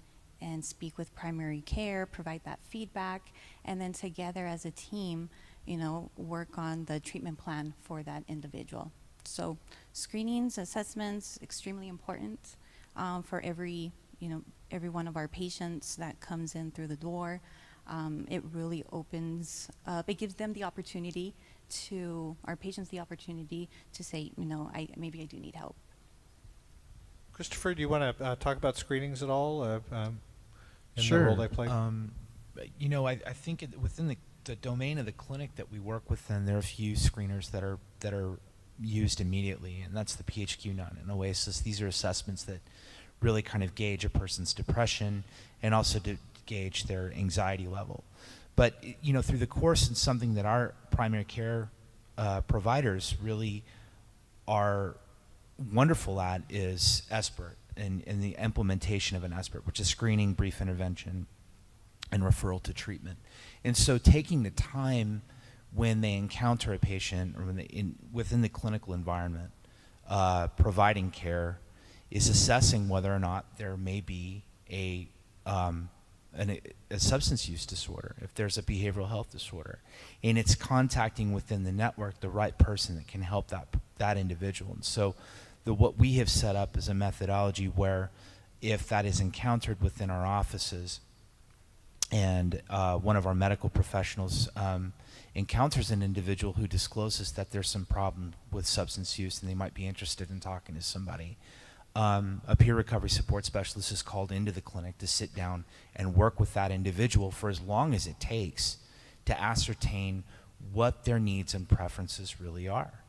speak with primary care, provide that feedback, and then together as a team, work on the treatment plan for that individual. So screenings, assessments, extremely important for every one of our patients that comes in through the door. It really opens up, it gives them the opportunity our patients the opportunity to say, maybe I do need help. Christopher, do you want to talk about screenings at all in Sure. the role they play? I think within the domain of the clinic that we work within, there are a few screeners that are used immediately, and that's the PHQ-9 and OASIS. These are assessments that really kind of gauge a person's depression and also to gauge their anxiety level. But through the course, and something that our primary care providers really are wonderful at is SBIRT and the implementation of an SBIRT, which is screening, brief intervention, and referral to treatment. And so taking the time when they encounter a patient or when within the clinical environment, providing care, is assessing whether or not there may be a substance use disorder, if there's a behavioral health disorder, and it's contacting within the network the right person that can help that individual. And so what we have set up is a methodology where if that is encountered within our offices and one of our medical professionals encounters an individual who discloses that there's some problem with substance use and they might be interested in talking to somebody, a peer recovery support specialist is called into the clinic to sit down and work with that individual for as long as it takes to ascertain what their needs and preferences really are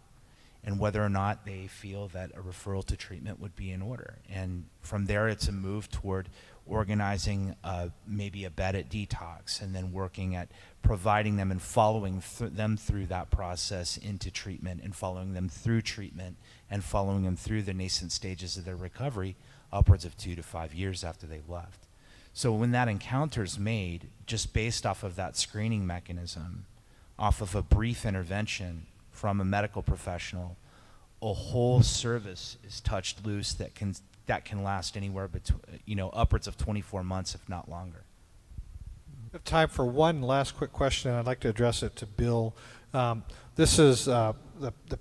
and whether or not they feel that a referral to treatment would be in order. And from there, it's a move toward organizing maybe a bed at detox, and then working at providing them and following them through that process into treatment, and following them through treatment, and following them through the nascent stages of their recovery upwards of 2 to 5 years after they've left. So when that encounter is made, just based off of that screening mechanism, off of a brief intervention from a medical professional, a whole service is touched loose that can last anywhere between, upwards of 24 months, if not longer. We have time for one last quick question, and I'd like to address it to Bill. This is the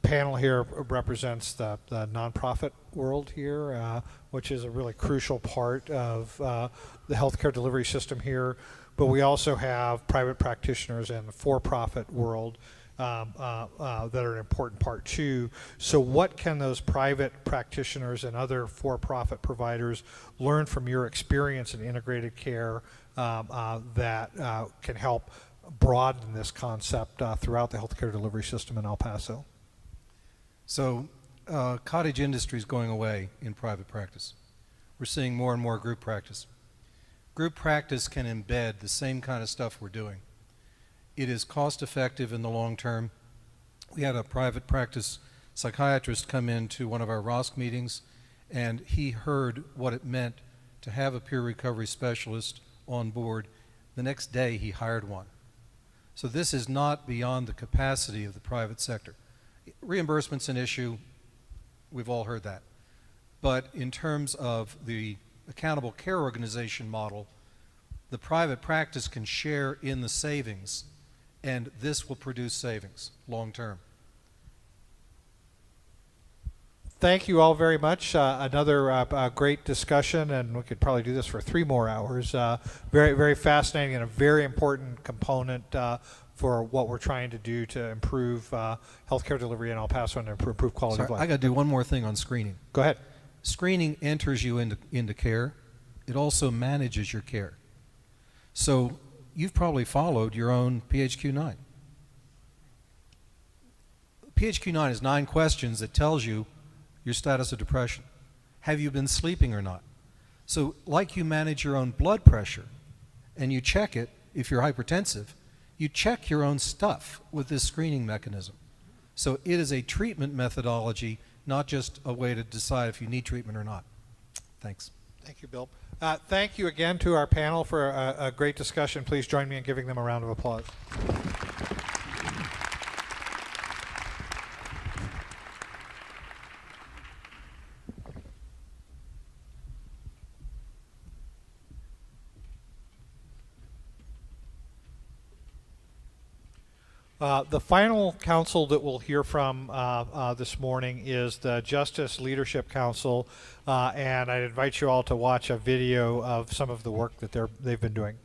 panel here represents the nonprofit world here, which is a really crucial part of the healthcare delivery system here. But we also have private practitioners and the for-profit world that are an important part too. So what can those private practitioners and other for-profit providers learn from your experience in integrated care that can help broaden this concept throughout the healthcare delivery system in El Paso? So cottage industry is going away in private practice. We're seeing more and more group practice. Group practice can embed the same kind of stuff we're doing. It is cost effective in the long term. We had a private practice psychiatrist come into one of our ROSC meetings, and he heard what it meant to have a peer recovery specialist on board. The next day he hired one. So this is not beyond the capacity of the private sector. Reimbursement's an issue, we've all heard that. But in terms of the accountable care organization model, the private practice can share in the savings, and this will produce savings long term. Thank you all very much. Another great discussion, and we could probably do this for 3 more hours. Very, very fascinating and a very important component for what we're trying to do to improve healthcare delivery in El Paso and improve quality of life. I got to do one more thing on screening. Go ahead. Screening enters you into care. It also manages your care. So you've probably followed your own PHQ-9. PHQ-9 is 9 questions that tells you your status of depression. Have you been sleeping or not? So like you manage your own blood pressure and you check it if you're hypertensive, you check your own stuff with this screening mechanism. So it is a treatment methodology, not just a way to decide if you need treatment or not. Thanks. Thank you, Bill. Thank you again to our panel for a great discussion. Please join me in giving them a round of applause. The final council that we'll hear from this morning is the Justice Leadership Council, and I'd invite you all to watch a video of some of the work that they've been doing.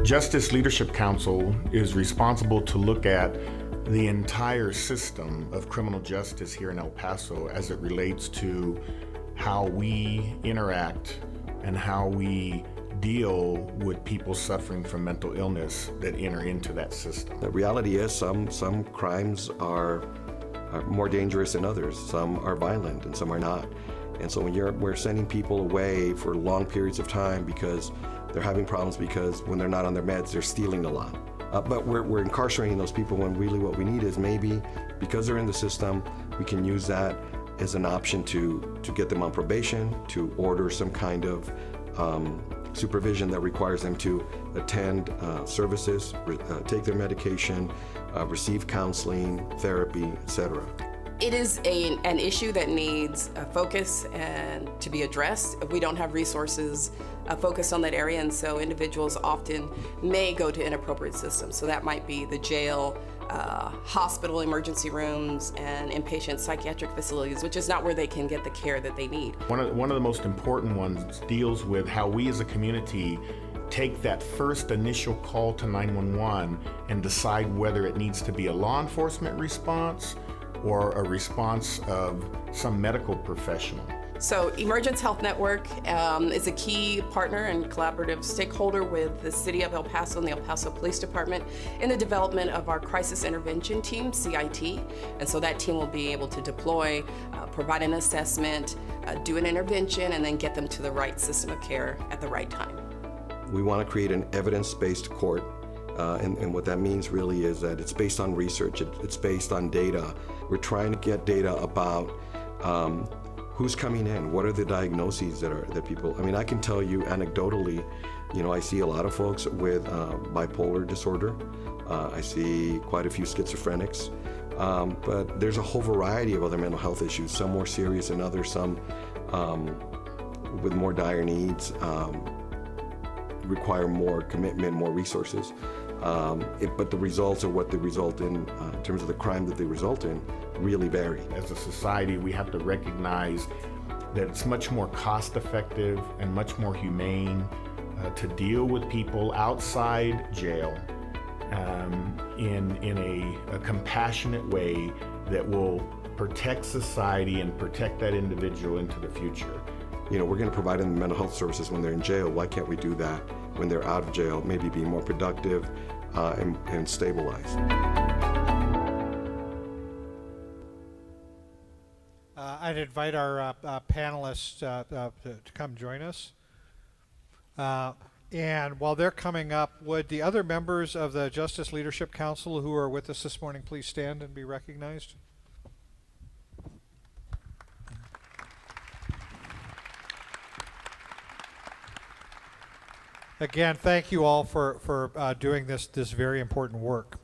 Justice Leadership Council is responsible to look at the entire system of criminal justice here in El Paso as it relates to how we interact and how we deal with people suffering from mental illness that enter into that system. The reality is some crimes are more dangerous than others. Some are violent and some are not. And so when we're sending people away for long periods of time because they're having problems because when they're not on their meds, they're stealing a lot. But we're incarcerating those people when really what we need is maybe because they're in the system, we can use that as an option to get them on probation, to order some kind of supervision that requires them to attend services, take their medication, receive counseling, therapy, etc. It is an issue that needs focus and to be addressed. We don't have resources focused on that area, and so individuals often may go to inappropriate systems. So that might be the jail, hospital emergency rooms, and inpatient psychiatric facilities, which is not where they can get the care that they need. One of the most important ones deals with how we as a community take that first initial call to 911 and decide whether it needs to be a law enforcement response or a response of some medical professional. So Emergence Health Network is a key partner and collaborative stakeholder with the City of El Paso and the El Paso Police Department in the development of our Crisis Intervention Team, CIT. And so that team will be able to deploy, provide an assessment, do an intervention, and then get them to the right system of care at the right time. We want to create an evidence-based court And what that means really is that it's based on research, it's based on data. We're trying to get data about who's coming in, what are the diagnoses that people, I mean, I can tell you anecdotally, I see a lot of folks with bipolar disorder. I see quite a few schizophrenics, but there's a whole variety of other mental health issues, some more serious than others, some with more dire needs, require more commitment, more resources. But the results or what they result in terms of the crime that they result in, really vary. As a society, we have to recognize that it's much more cost-effective and much more humane to deal with people outside jail in a compassionate way that will protect society and protect that individual into the future. We're going to provide them mental health services when they're in jail. Why can't we do that when they're out of jail, maybe be more productive and stabilized? I'd invite our panelists to come join us. And while they're coming up, would the other members of the Justice Leadership Council who are with us this morning please stand and be recognized? Again, thank you all for doing this very important work.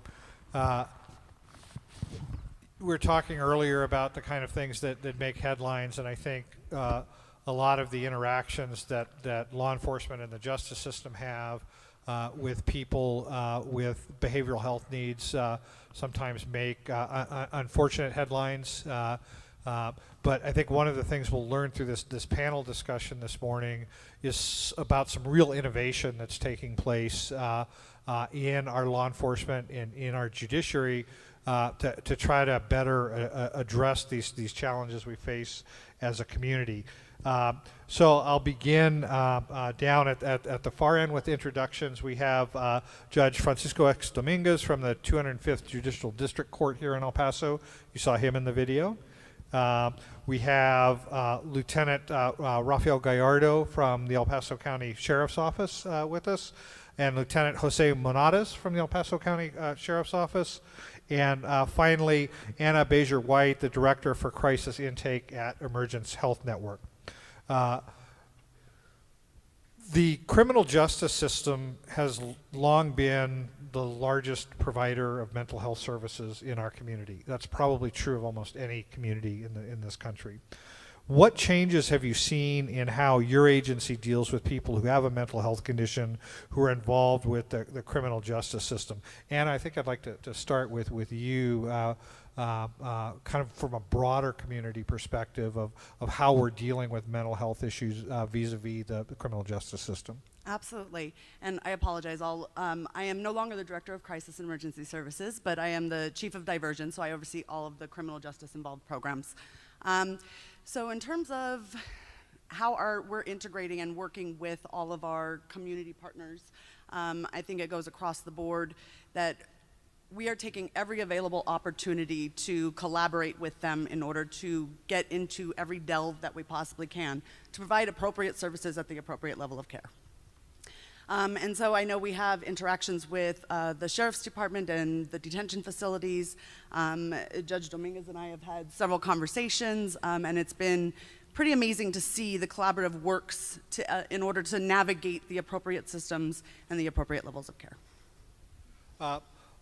We were talking earlier about the kind of things that make headlines, and I think a lot of the interactions that law enforcement and the justice system have with people with behavioral health needs sometimes make unfortunate headlines. But I think one of the things we'll learn through this panel discussion this morning is about some real innovation that's taking place in our law enforcement and in our judiciary to try to better address these challenges we face as a community. So I'll begin down at the far end with introductions. We have Judge Francisco X. Dominguez from the 205th Judicial District Court here in El Paso. You saw him in the video. We have Lieutenant Rafael Gallardo from the El Paso County Sheriff's Office with us, and Lieutenant Jose Monades from the El Paso County Sheriff's Office, and finally Anna Bezier-White, the Director for Crisis Intake at Emergence Health Network. The criminal justice system has long been the largest provider of mental health services in our community. That's probably true of almost any community in this country. What changes have you seen in how your agency deals with people who have a mental health condition who are involved with the criminal justice system? Anna, I think I'd like to start with you, kind of from a broader community perspective of how we're dealing with mental health issues vis-a-vis the criminal justice system. Absolutely, and I apologize. I am no longer the Director of Crisis and Emergency Services, but I am the Chief of Diversion, so I oversee all of the criminal justice involved programs. So in terms of how we're integrating and working with all of our community partners, I think it goes across the board that we are taking every available opportunity to collaborate with them in order to get into every delve that we possibly can to provide appropriate services at the appropriate level of care. And so I know we have interactions with the Sheriff's Department and the detention facilities. Judge Dominguez and I have had several conversations, and it's been pretty amazing to see the collaborative works in order to navigate the appropriate systems and the appropriate levels of care.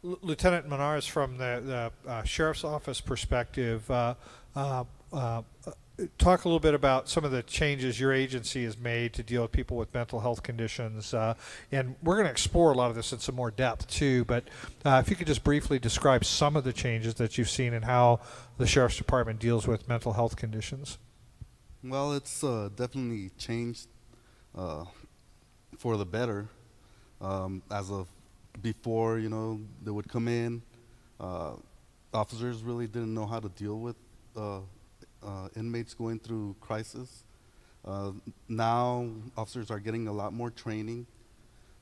Lieutenant Monades, from the Sheriff's Office perspective, talk a little bit about some of the changes your agency has made to deal with people with mental health conditions. And we're going to explore a lot of this in some more depth too, but if you could just briefly describe some of the changes that you've seen and how the Sheriff's Department deals with mental health conditions. Well, it's definitely changed for the better. As of before, they would come in, officers really didn't know how to deal with inmates going through crisis. Now officers are getting a lot more training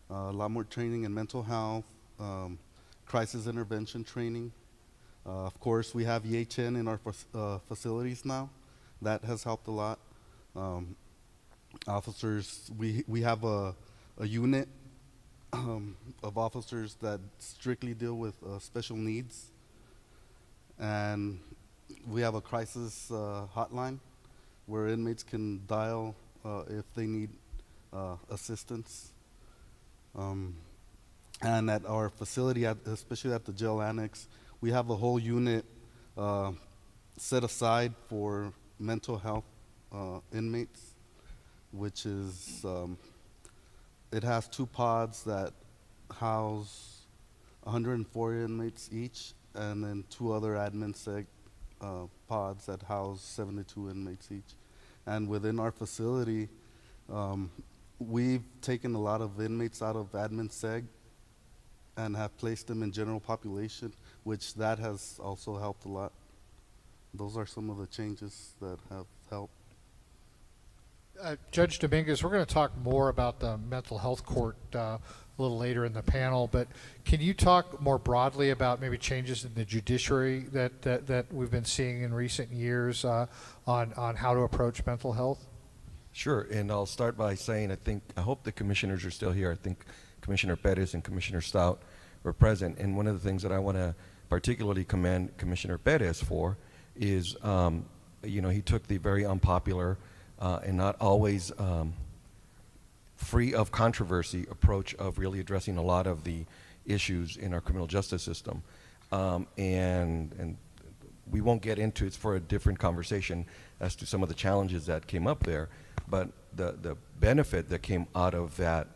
in mental health, crisis intervention training. Of course, we have EHN in our facilities now. That has helped a lot. Officers, we have a unit of officers that strictly deal with special needs. And we have a crisis hotline where inmates can dial if they need assistance. And at our facility, especially at the jail annex, we have a whole unit set aside for mental health inmates, which is, it has 2 pods that house 104 inmates each, and then 2 other admin seg pods that house 72 inmates each. And within our facility, we've taken a lot of inmates out of admin seg and have placed them in general population, which that has also helped a lot. Those are some of the changes that have helped. Judge Dominguez, we're going to talk more about the mental health court a little later in the panel, but can you talk more broadly about maybe changes in the judiciary that we've been seeing in recent years on how to approach mental health? Sure, and I'll start by saying I hope the commissioners are still here. I think Commissioner Perez and Commissioner Stout were present, and one of the things that I want to particularly commend Commissioner Perez for is, he took the very unpopular and not always free of controversy approach of really addressing a lot of the issues in our criminal justice system. And we won't get into it for a different conversation as to some of the challenges that came up there, but the benefit that came out of that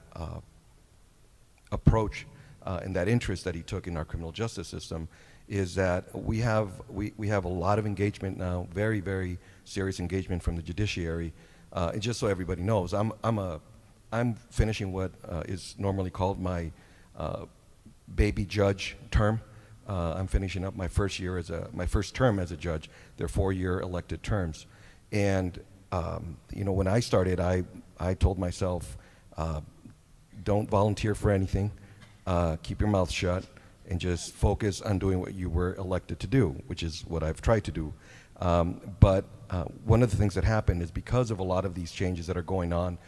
approach and that interest that he took in our criminal justice system is that we have a lot of engagement now, very, very serious engagement from the judiciary. And just so everybody knows, I'm finishing what is normally called my baby judge term. I'm finishing up my first term as a judge. They're 4-year elected terms, and when I started, I told myself, don't volunteer for anything, keep your mouth shut, and just focus on doing what you were elected to do, which is what I've tried to do. But one of the things that happened is because of a lot of these changes that are going on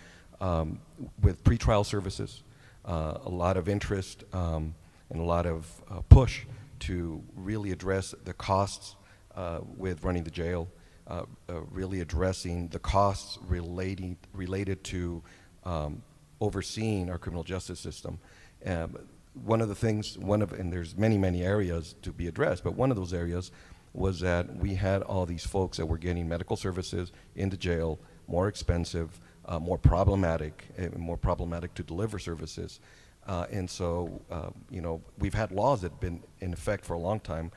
with pretrial services, a lot of interest and a lot of push to really address the costs with running the jail, really addressing the costs related to overseeing our criminal justice system. One of the things, and there's many, many areas to be addressed, but one of those areas was that we had all these folks that were getting medical services in the jail, more expensive, more problematic to deliver services. And so, we've had laws that have been in effect for a long time.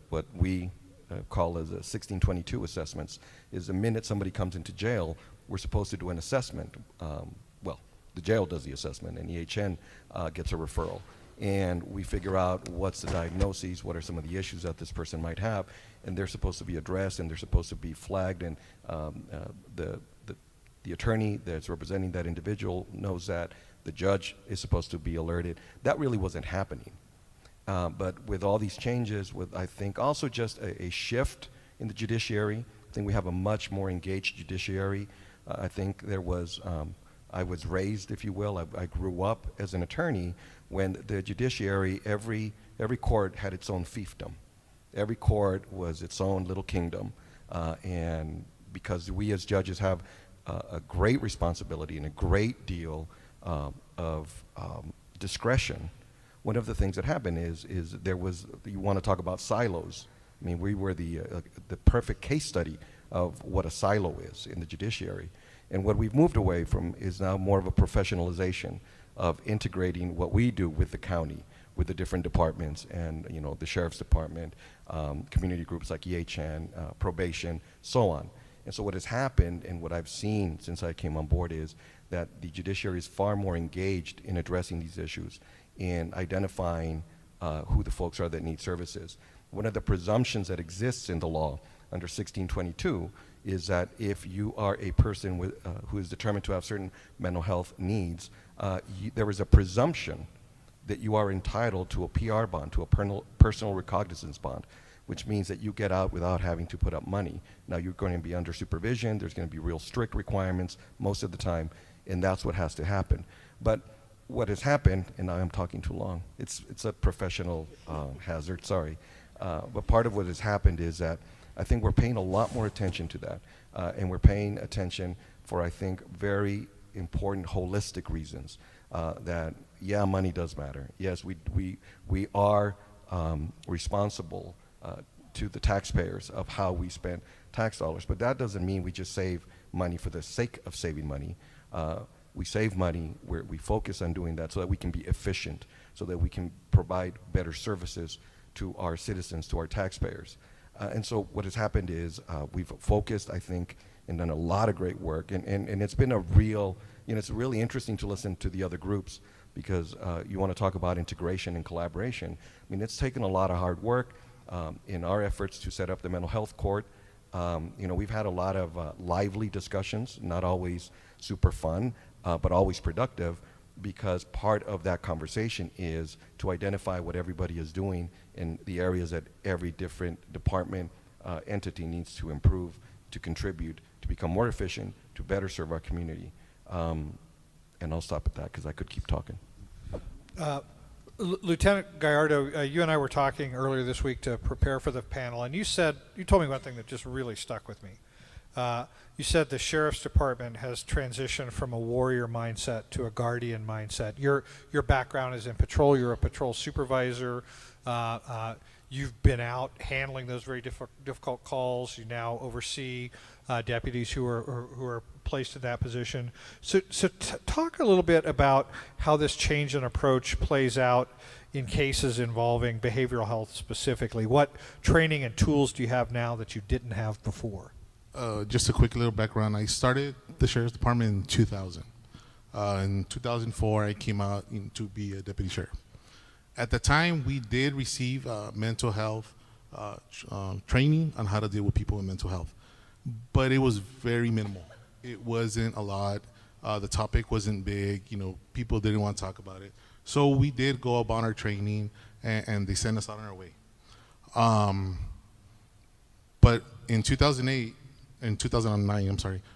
What we call as a 1622 assessments is the minute somebody comes into jail, we're supposed to do an assessment. The jail does the assessment, and EHN gets a referral. And we figure out what's the diagnoses, what are some of the issues that this person might have, and they're supposed to be addressed, and they're supposed to be flagged, and the attorney that's representing that individual knows that. The judge is supposed to be alerted. That really wasn't happening. But with all these changes, with I think also just a shift in the judiciary, I think we have a much more engaged judiciary. I think there was, I was raised, if you will, I grew up as an attorney when the judiciary, every court had its own fiefdom. Every court was its own little kingdom. And because we as judges have a great responsibility and a great deal of discretion, one of the things that happened is there was, you want to talk about silos. I mean, we were the perfect case study of what a silo is in the judiciary. And what we've moved away from is now more of a professionalization of integrating what we do with the county, with the different departments, and the sheriff's department, community groups like EHN, probation, so on. And so what has happened, and what I've seen since I came on board, is that the judiciary is far more engaged in addressing these issues, in identifying who the folks are that need services. One of the presumptions that exists in the law under 1622 is that if you are a person with, who is determined to have certain mental health needs, there is a presumption that you are entitled to a PR bond, to a personal recognizance bond, which means that you get out without having to put up money. Now, you're going to be under supervision. There's going to be real strict requirements most of the time, and that's what has to happen. But what has happened, and now I'm talking too long, it's a professional hazard, sorry. But part of what has happened is that I think we're paying a lot more attention to that. And we're paying attention for, I think, very important holistic reasons. That, yeah, money does matter. Yes, we are responsible to the taxpayers of how we spend tax dollars. But that doesn't mean we just save money for the sake of saving money. We save money where we focus on doing that so that we can be efficient, so that we can provide better services to our citizens, to our taxpayers. And so what has happened is we've focused, I think, and done a lot of great work. And it's been a real, it's really interesting to listen to the other groups because you want to talk about integration and collaboration. I mean, it's taken a lot of hard work in our efforts to set up the mental health court. We've had a lot of lively discussions, not always super fun, but always productive, because part of that conversation is to identify what everybody is doing in the areas that every different department, entity needs to improve, to contribute, to become more efficient, to better serve our community. And I'll stop at that because I could keep talking. Lieutenant Gallardo, you and I were talking earlier this week to prepare for the panel, and you told me one thing that just really stuck with me. You said the sheriff's department has transitioned from a warrior mindset to a guardian mindset. Your background is in patrol. You're a patrol supervisor. You've been out handling those very difficult calls. You now oversee deputies who are placed in that position. So talk a little bit about how this change in approach plays out in cases involving behavioral health specifically. What training and tools do you have now that you didn't have before? Just a quick little background. I started the Sheriff's Department in 2000. In 2004, I came out to be a deputy sheriff. At the time, we did receive mental health training on how to deal with people with mental health, but it was very minimal. It wasn't a lot. The topic wasn't big. People didn't want to talk about it. So we did go about our training, and they sent us out on our way. But in 2009,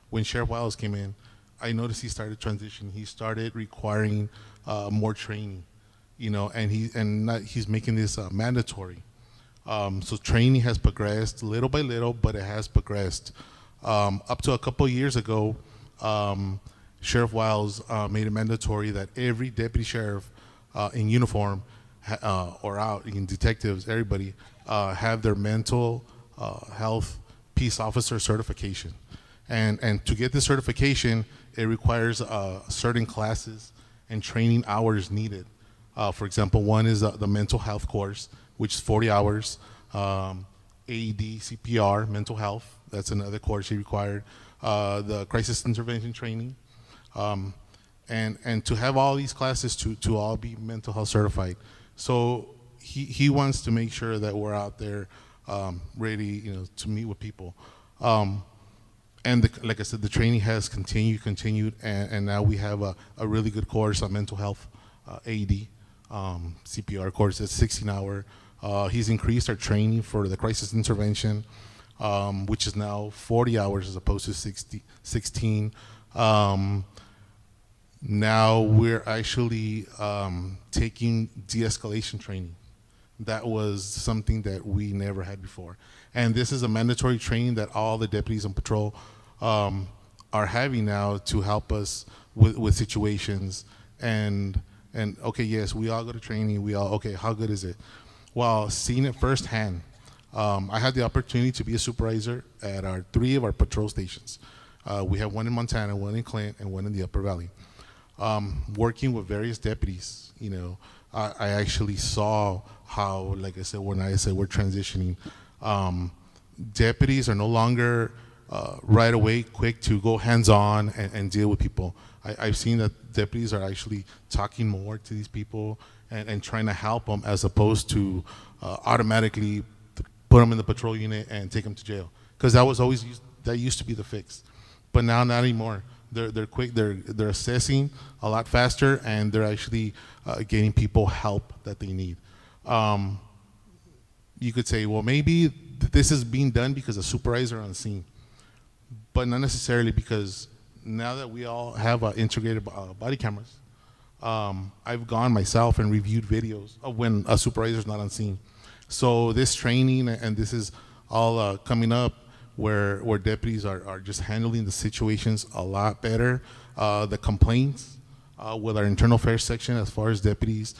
when Sheriff Wiles came in, I noticed he started transitioning. He started requiring more training, and he's making this mandatory. So training has progressed little by little, but it has progressed. Up to a couple of years ago, Sheriff Wiles made it mandatory that every deputy sheriff in uniform or out, in detectives, everybody, have their mental health peace officer certification. And to get this certification, it requires certain classes and training hours needed. For example, one is the mental health course, which is 40 hours. AED, CPR, mental health, that's another course he required. The crisis intervention training. And to have all these classes to all be mental health certified. So he wants to make sure that we're out there ready, to meet with people. And like I said, the training has continued, and now we have a really good course on mental health, AED, CPR course. It's 16-hour. He's increased our training for the crisis intervention, which is now 40 hours as opposed to 16. Now we're actually taking de-escalation training. That was something that we never had before. And this is a mandatory training that all the deputies on patrol are having now to help us with situations. And okay, yes, we all go to training. Okay, how good is it? Well, seeing it firsthand, I had the opportunity to be a supervisor at 3 of our patrol stations. We have one in Montana, one in Clint, and one in the Upper Valley. Working with various deputies, I actually saw how, like I said, when I said we're transitioning, deputies are no longer right away quick to go hands-on and deal with people. I've seen that deputies are actually talking more to these people and trying to help them, as opposed to automatically put them in the patrol unit and take them to jail. Because that used to be the fix, but now not anymore. They're quick. They're assessing a lot faster, and they're actually getting people help that they need. You could say, well, maybe this is being done because a supervisor on scene, but not necessarily, because now that we all have integrated body cameras, I've gone myself and reviewed videos of when a supervisor is not on scene. So this training, and this is all coming up, where deputies are just handling the situations a lot better. The complaints with our internal affairs section as far as deputies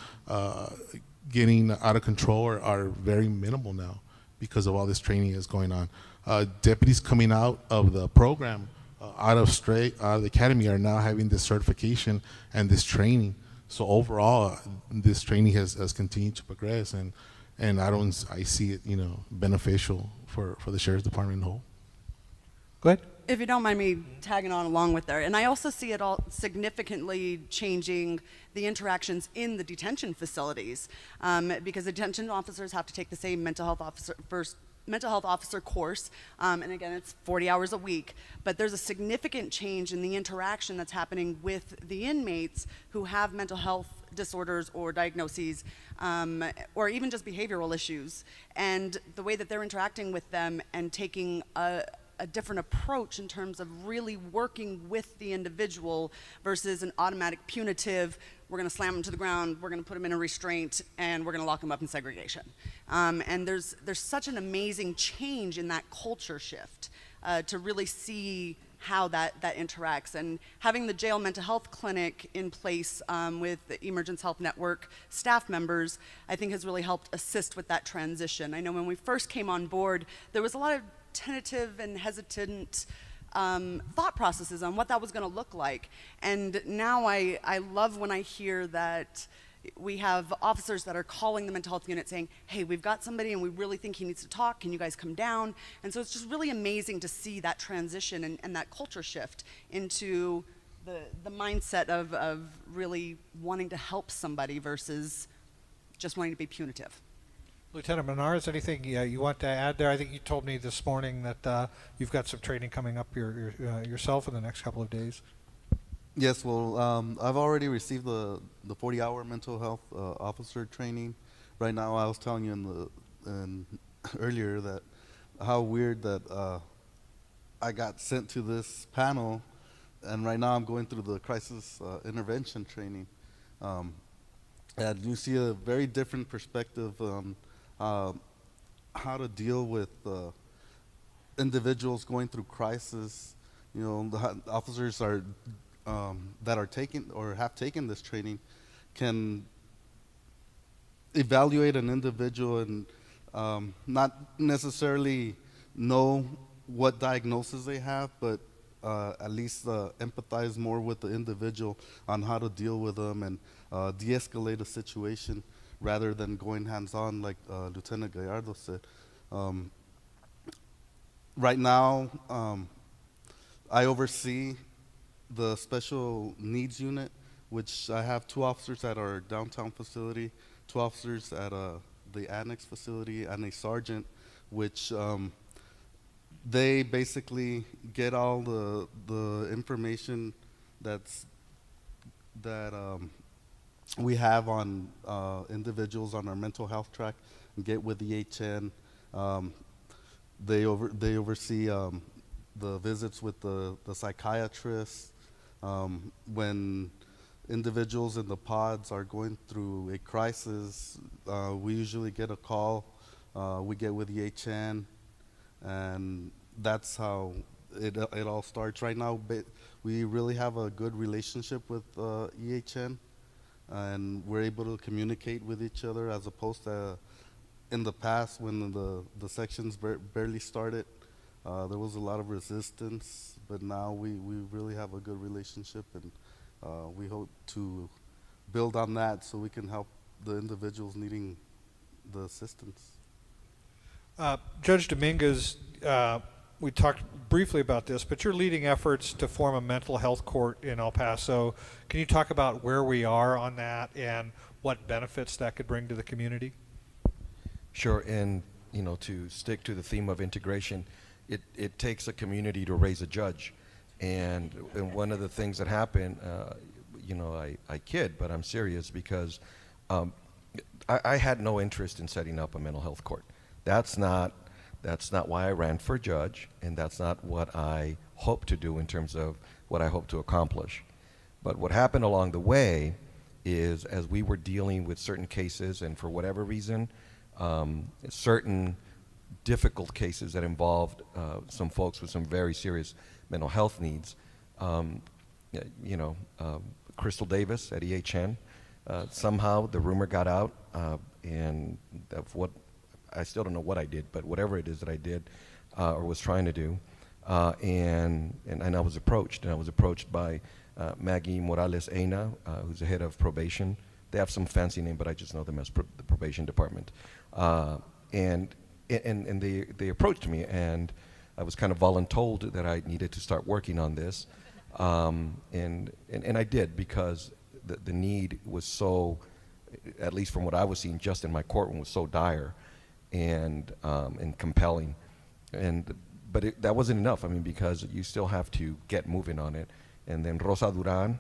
getting out of control are very minimal now because of all this training that's going on. Deputies coming out of the program, out of the academy, are now having this certification and this training. So overall, this training has continued to progress, and I see it, beneficial for the sheriff's department in whole. Go ahead. If you don't mind me tagging on along with there, and I also see it all significantly changing the interactions in the detention facilities, because the detention officers have to take the same mental health officer course, and again, it's 40 hours a week, but there's a significant change in the interaction that's happening with the inmates who have mental health disorders or diagnoses, or even just behavioral issues, and the way that they're interacting with them and taking a different approach in terms of really working with the individual versus an automatic punitive, we're going to slam them to the ground, we're going to put them in a restraint, and we're going to lock them up in segregation. And there's such an amazing change in that culture shift to really see how that interacts. And having the jail mental health clinic in place with the Emergence Health Network staff members, I think has really helped assist with that transition. I know when we first came on board, there was a lot of tentative and hesitant thought processes on what that was going to look like. And now I love when I hear that we have officers that are calling the mental health unit saying, hey, we've got somebody and we really think he needs to talk, can you guys come down? And so it's just really amazing to see that transition and that culture shift into the mindset of really wanting to help somebody versus just wanting to be punitive. Lieutenant Menard, anything you want to add there? I think you told me this morning that you've got some training coming up yourself in the next couple of days. Yes, well, I've already received the 40-hour mental health officer training. Right now, I was telling you earlier that how weird that I got sent to this panel, and right now I'm going through the crisis intervention training. And you see a very different perspective on how to deal with individuals going through crisis. The officers are that are taking or have taken this training can evaluate an individual and not necessarily know what diagnosis they have, but at least empathize more with the individual on how to deal with them and de-escalate a situation rather than going hands-on like Lieutenant Gallardo said. Right now, I oversee the special needs unit, which I have 2 officers at our downtown facility, 2 officers at the annex facility, and a sergeant, which they basically get all the information that we have on individuals on our mental health track and get with the HN. They oversee the visits with the psychiatrists. When individuals in the pods are going through a crisis, we usually get a call. We get with the HN, and that's how it all starts. Right now, we really have a good relationship with EHN, and we're able to communicate with each other as opposed to in the past when the sections barely started. There was a lot of resistance, but now we really have a good relationship, and we hope to build on that so we can help the individuals needing the assistance. Judge Dominguez, we talked briefly about this, but you're leading efforts to form a mental health court in El Paso. Can you talk about where we are on that and what benefits that could bring to the community? Sure, and to stick to the theme of integration, it takes a community to raise a judge. And one of the things that happened, I kid, but I'm serious because I had no interest in setting up a mental health court. That's not why I ran for judge, and that's not what I hope to do in terms of what I hope to accomplish. But what happened along the way is as we were dealing with certain cases, and for whatever reason, certain difficult cases that involved some folks with some very serious mental health needs, Crystal Davis at EHN, somehow the rumor got out, and of what, I still don't know what I did, but whatever it is that I did or was trying to do, and I was approached by Maggie Morales Eina, who's the head of probation. They have some fancy name, but I just know them as the probation department. And they approached me, and I was kind of voluntold that I needed to start working on this. And I did, because the need was so, at least from what I was seeing just in my courtroom, was so dire and compelling. But that wasn't enough, because you still have to get moving on it. And then Rosa Duran,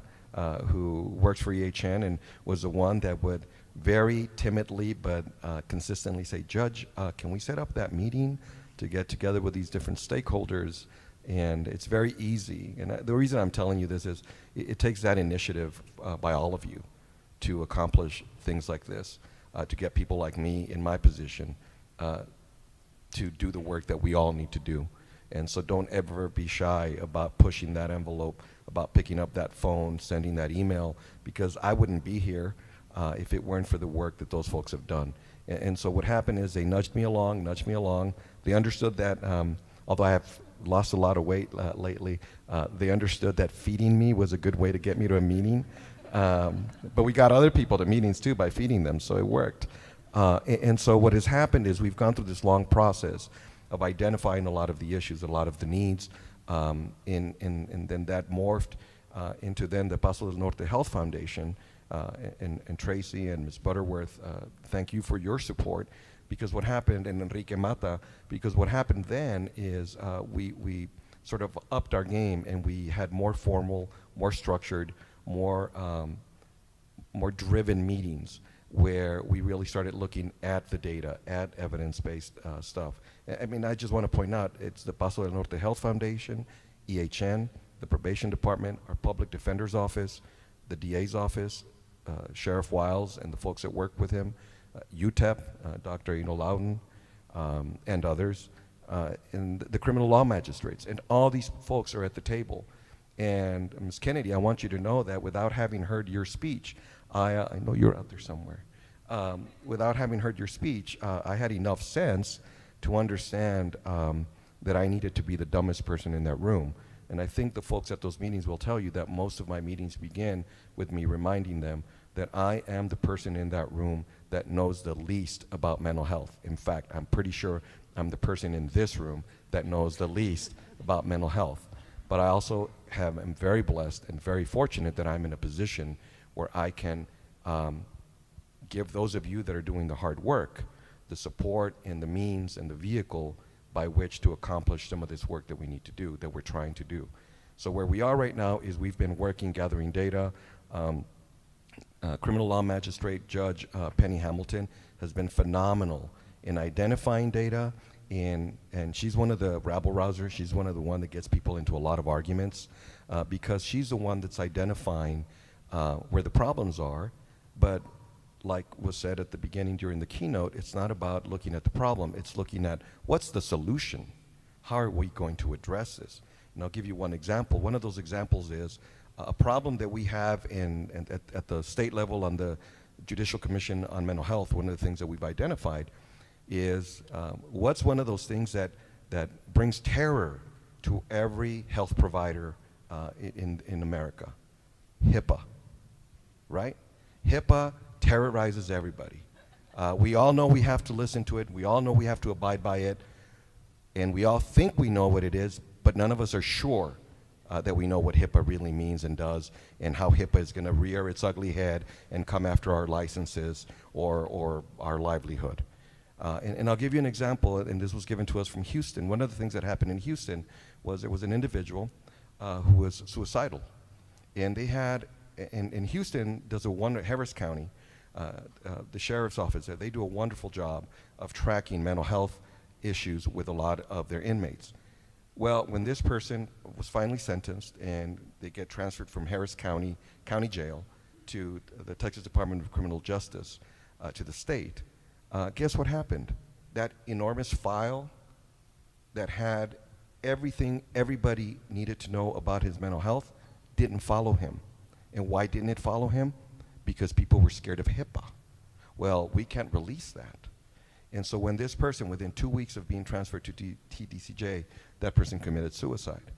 who works for EHN and was the one that would very timidly but consistently say, Judge, can we set up that meeting to get together with these different stakeholders? And it's very easy. And the reason I'm telling you this is it takes that initiative by all of you to accomplish things like this, to get people like me in my position to do the work that we all need to do. And so don't ever be shy about pushing that envelope, about picking up that phone, sending that email, because I wouldn't be here if it weren't for the work that those folks have done. And so what happened is they nudged me along. They understood that, although I have lost a lot of weight lately, they understood that feeding me was a good way to get me to a meeting. But we got other people to meetings too by feeding them, so it worked. And so what has happened is we've gone through this long process of identifying a lot of the issues, a lot of the needs, and then that morphed into then the Paso del Norte Health Foundation, and Tracy and Ms. Butterworth, thank you for your support, because what happened, and Enrique Mata, because what happened then is we sort of upped our game, and we had more formal, more structured, more driven meetings, where we really started looking at the data, at evidence-based stuff. I just want to point out, it's the Paso del Norte Health Foundation, EHN, the Probation Department, our Public Defender's Office, the DA's Office, Sheriff Wiles and the folks that work with him, UTEP, Dr. Eno Loudon, and others, and the criminal law magistrates. And all these folks are at the table. And Ms. Kennedy, I want you to know that without having heard your speech, I know you're out there somewhere. Without having heard your speech, I had enough sense to understand that I needed to be the dumbest person in that room. And I think the folks at those meetings will tell you that most of my meetings begin with me reminding them that I am the person in that room that knows the least about mental health. In fact, I'm pretty sure I'm the person in this room that knows the least about mental health. But I also am very blessed and very fortunate that I'm in a position where I can give those of you that are doing the hard work the support and the means and the vehicle by which to accomplish some of this work that we need to do, that we're trying to do. So where we are right now is we've been working, gathering data. Criminal law magistrate Judge Penny Hamilton has been phenomenal in identifying data, and she's one of the rabble rousers. She's one of the one that gets people into a lot of arguments because she's the one that's identifying where the problems are. But like was said at the beginning during the keynote, it's not about looking at the problem, it's looking at what's the solution? How are we going to address this? And I'll give you one example. One of those examples is a problem that we have at the state level on the Judicial Commission on Mental Health. One of the things that we've identified is what's one of those things that brings terror to every health provider in America? HIPAA, right? HIPAA terrorizes everybody. We all know we have to listen to it. We all know we have to abide by it. And we all think we know what it is, but none of us are sure that we know what HIPAA really means and does, and how HIPAA is going to rear its ugly head and come after our licenses or our livelihood. And I'll give you an example, and this was given to us from Houston. One of the things that happened in Houston was there was an individual who was suicidal. And they had, in Houston, there's Harris County, the sheriff's office there, they do a wonderful job of tracking mental health issues with a lot of their inmates. Well, when this person was finally sentenced and they get transferred from Harris County Jail to the Texas Department of Criminal Justice, to the state, guess what happened? That enormous file that had everything everybody needed to know about his mental health didn't follow him. And why didn't it follow him? Because people were scared of HIPAA. Well, we can't release that. And so when this person, within 2 weeks of being transferred to TDCJ, that person committed suicide.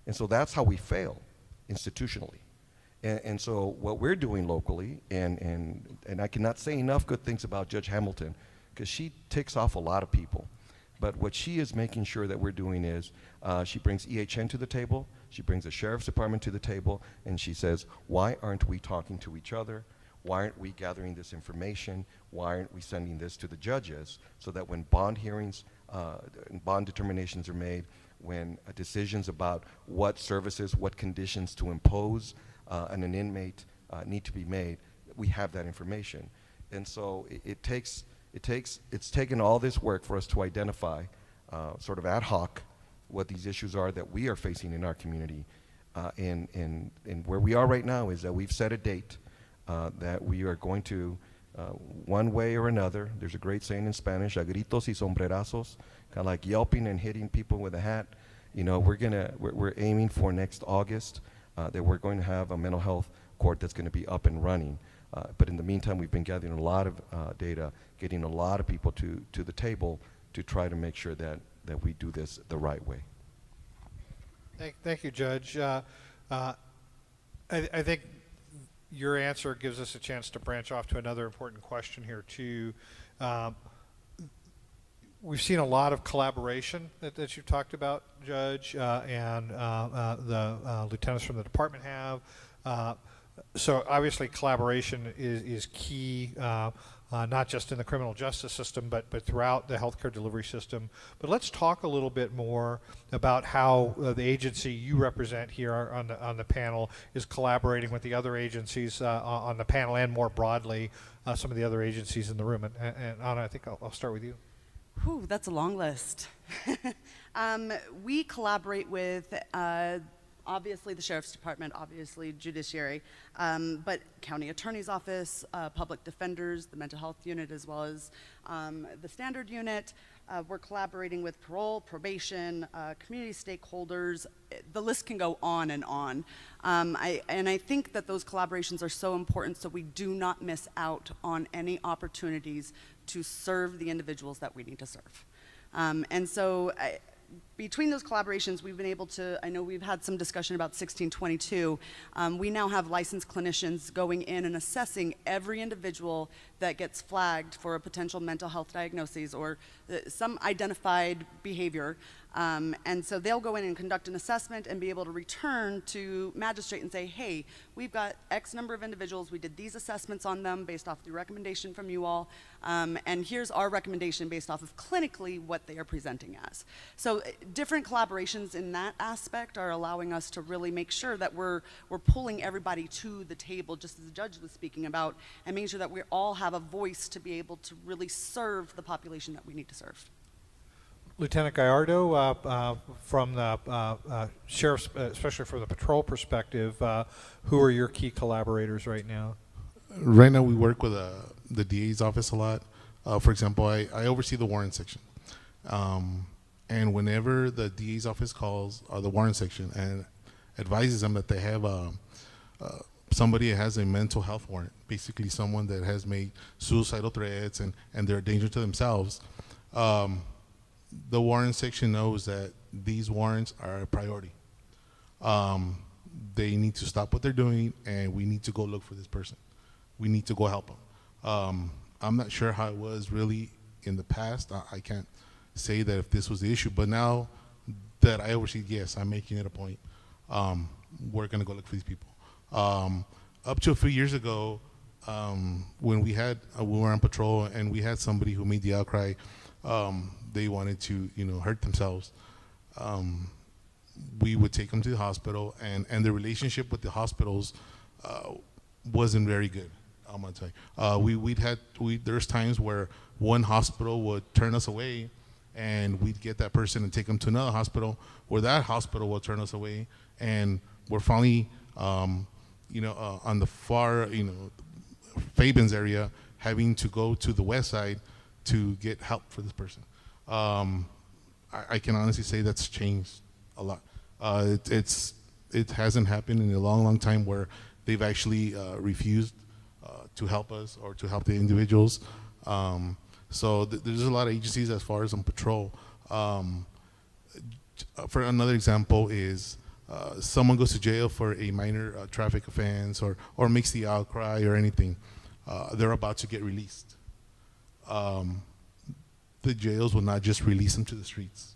And so that's how we fail institutionally. And so what we're doing locally, and I cannot say enough good things about Judge Hamilton, because she ticks off a lot of people. But what she is making sure that we're doing is she brings EHN to the table, she brings the Sheriff's Department to the table, and she says, why aren't we talking to each other? Why aren't we gathering this information? Why aren't we sending this to the judges so that when bond hearings and bond determinations are made, when decisions about what services, what conditions to impose on an inmate need to be made, we have that information. And so it's taken all this work for us to identify sort of ad hoc what these issues are that we are facing in our community. And where we are right now is that we've set a date that we are going to, one way or another, there's a great saying in Spanish, a gritos y sombrerazos, kind of like yelping and hitting people with a hat. You know, we're aiming for next August that we're going to have a mental health court that's going to be up and running. But in the meantime, we've been gathering a lot of data, getting a lot of people to the table to try to make sure that we do this the right way. Thank you, Judge. I think your answer gives us a chance to branch off to another important question here, too. We've seen a lot of collaboration that you've talked about, Judge, and the lieutenants from the department have. So obviously collaboration is key, not just in the criminal justice system, but throughout the healthcare delivery system. But let's talk a little bit more about how the agency you represent here on the panel is collaborating with the other agencies on the panel and more broadly some of the other agencies in the room. And Anna, I think I'll start with you. Whew, that's a long list. We collaborate with obviously the Sheriff's Department, obviously Judiciary, but County Attorney's Office, Public Defenders, the Mental Health Unit, as well as the Standard Unit. We're collaborating with parole, probation, community stakeholders. The list can go on and on. And I think that those collaborations are so important so we do not miss out on any opportunities to serve the individuals that we need to serve. And so between those collaborations, we've been able to, I know we've had some discussion about 1622. We now have licensed clinicians going in and assessing every individual that gets flagged for a potential mental health diagnosis or some identified behavior. And so they'll go in and conduct an assessment and be able to return to magistrate and say, hey, we've got X number of individuals, we did these assessments on them based off the recommendation from you all, and here's our recommendation based off of clinically what they are presenting as. So different collaborations in that aspect are allowing us to really make sure that we're pulling everybody to the table, just as the judge was speaking about, and making sure that we all have a voice to be able to really serve the population that we need to serve. Lieutenant Gallardo, from the sheriff's, especially from the patrol perspective, who are your key collaborators right now? Right now, we work with the DA's office a lot. For example, I oversee the warrant section. And whenever the DA's office calls the warrant section and advises them that they have somebody that has a mental health warrant, basically someone that has made suicidal threats and they're a danger to themselves, the warrant section knows that these warrants are a priority. They need to stop what they're doing, and we need to go look for this person. We need to go help them. I'm not sure how it was really in the past. I can't say that if this was the issue, but now that I oversee, yes, I'm making it a point. We're going to go look for these people. Up to a few years ago, when we were on patrol and we had somebody who made the outcry, they wanted to, hurt themselves. We would take them to the hospital, and the relationship with the hospitals wasn't very good. I'm gonna tell you. There's times where one hospital would turn us away, and we'd get that person and take them to another hospital, where that hospital will turn us away, and we're finally on the far, Fabens area, having to go to the west side to get help for this person. I can honestly say that's changed a lot. It hasn't happened in a long, long time where they've actually refused to help us or to help the individuals. So there's a lot of agencies as far as on patrol. For another example is someone goes to jail for a minor traffic offense or makes the outcry or anything. They're about to get released. The jails will not just release them to the streets.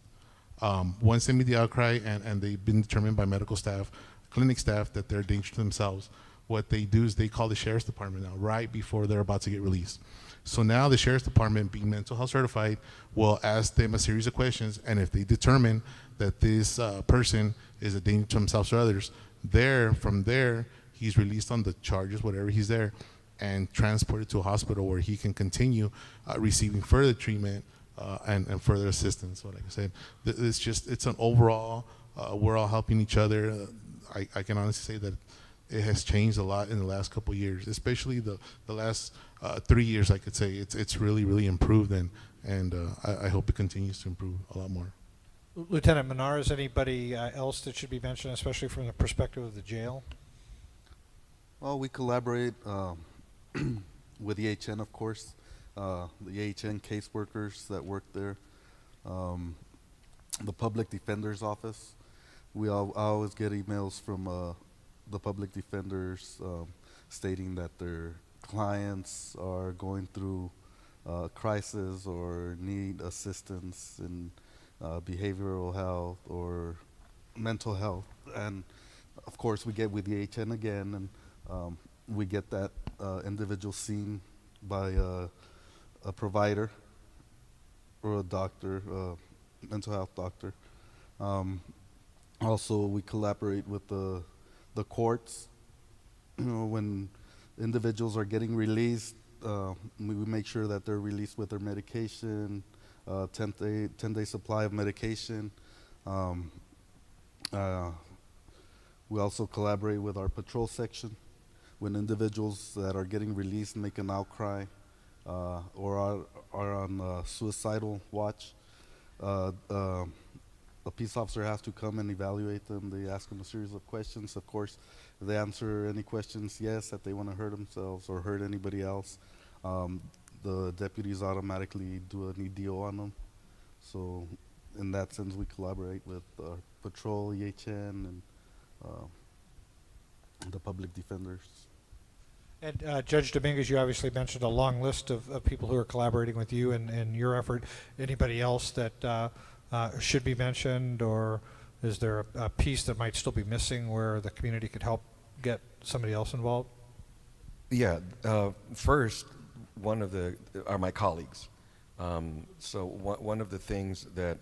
Once they make the outcry and they've been determined by medical staff, clinic staff, that they're a danger to themselves, what they do is they call the sheriff's department now right before they're about to get released. So now the sheriff's department, being mental health certified, will ask them a series of questions, and if they determine that this person is a danger to themselves or others, from there, he's released on the charges, whatever he's there, and transported to a hospital where he can continue receiving further treatment and further assistance. So like I said, it's an overall, we're all helping each other. I can honestly say that it has changed a lot in the last couple of years, especially the last 3 years. I could say it's really, really improved, and I hope it continues to improve a lot more. Lieutenant Menard, is anybody else that should be mentioned, especially from the perspective of the jail? Well, we collaborate with the EHN, of course, the EHN caseworkers that work there, the public defender's office. I always get emails from the public defenders stating that their clients are going through crisis or need assistance in behavioral health or mental health. And of course we get with the EHN again, and we get that individual seen by a provider or a doctor, mental health doctor. Also, we collaborate with the courts. When individuals are getting released, we make sure that they're released with their medication, 10-day supply of medication. We also collaborate with our patrol section. When individuals that are getting released make an outcry or are on suicidal watch, a peace officer has to come and evaluate them. They ask them a series of questions. Of course, if they answer any questions yes, that they want to hurt themselves or hurt anybody else, the deputies automatically do an EDO on them. So in that sense, we collaborate with patrol, EHN, and the public defenders. And Judge Dominguez, you obviously mentioned a long list of people who are collaborating with you and your effort. Anybody else that should be mentioned, or is there a piece that might still be missing where the community could help get somebody else involved? Yeah, first, one of are my colleagues. So one of the things that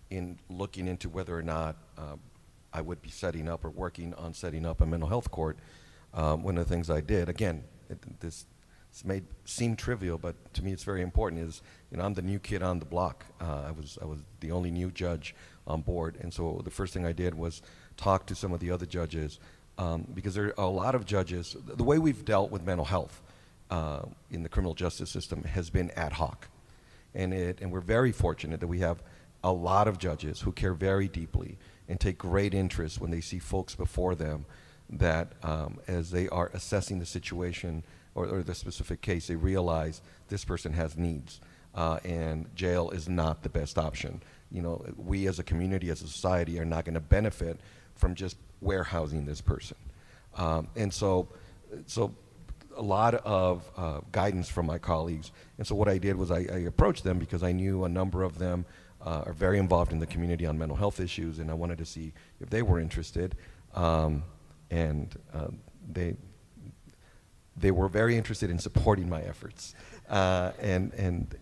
in looking into whether or not I would be setting up or working on setting up a mental health court, one of the things I did, again, this may seem trivial, but to me it's very important, is I'm the new kid on the block. I was the only new judge on board, and so the first thing I did was talk to some of the other judges, because there are a lot of judges. The way we've dealt with mental health in the criminal justice system has been ad hoc, and we're very fortunate that we have a lot of judges who care very deeply and take great interest when they see folks before them that as they are assessing the situation or the specific case, they realize this person has needs, and jail is not the best option. We as a community, as a society, are not going to benefit from just warehousing this person. And so a lot of guidance from my colleagues. And so what I did was I approached them because I knew a number of them are very involved in the community on mental health issues, and I wanted to see if they were interested. They were very interested in supporting my efforts. And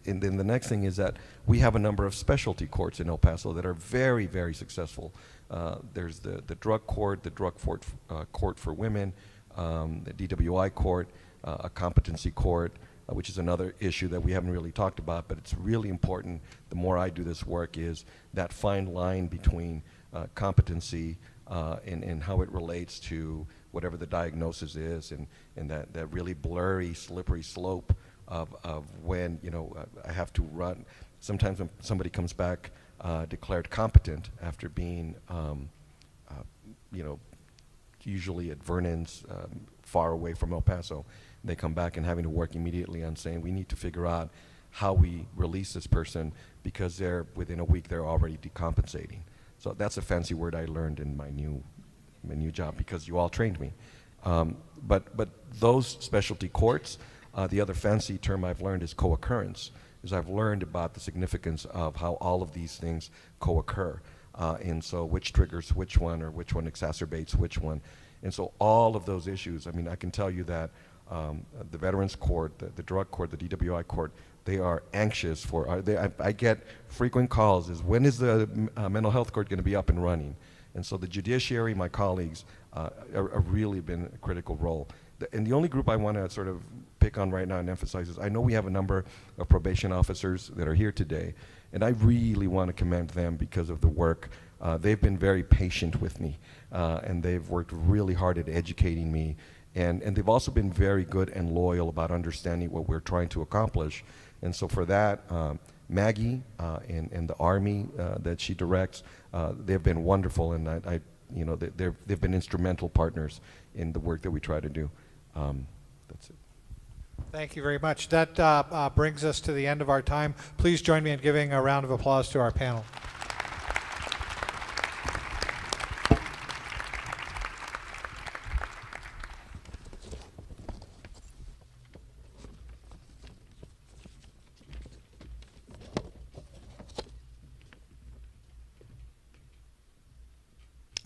then the next thing is that we have a number of specialty courts in El Paso that are very, very successful. There's the drug court, the drug court for women, the DWI court, a competency court, which is another issue that we haven't really talked about, but it's really important. The more I do this work, is that fine line between competency and how it relates to whatever the diagnosis is, and that really blurry, slippery slope of when, I have to run. Sometimes when somebody comes back declared competent after being, usually at Vernon's, far away from El Paso, they come back and having to work immediately on saying, we need to figure out how we release this person, because within a week they're already decompensating. So that's a fancy word I learned in my new job, because you all trained me. But those specialty courts, the other fancy term I've learned is co-occurrence, is I've learned about the significance of how all of these things co-occur. And so which triggers which one, or which one exacerbates which one. And so all of those issues, I mean, I can tell you that the Veterans Court, the Drug Court, the DWI Court, they are anxious for, I get frequent calls, is when is the mental health court going to be up and running? And so the judiciary, my colleagues, have really been a critical role. And the only group I want to sort of pick on right now and emphasize is, I know we have a number of probation officers that are here today, and I really want to commend them because of the work. They've been very patient with me, and they've worked really hard at educating me. And they've also been very good and loyal about understanding what we're trying to accomplish. And so for that, Maggie and the Army that she directs, they've been wonderful, and they've been instrumental partners in the work that we try to do. That's it. Thank you very much. That brings us to the end of our time. Please join me in giving a round of applause to our panel.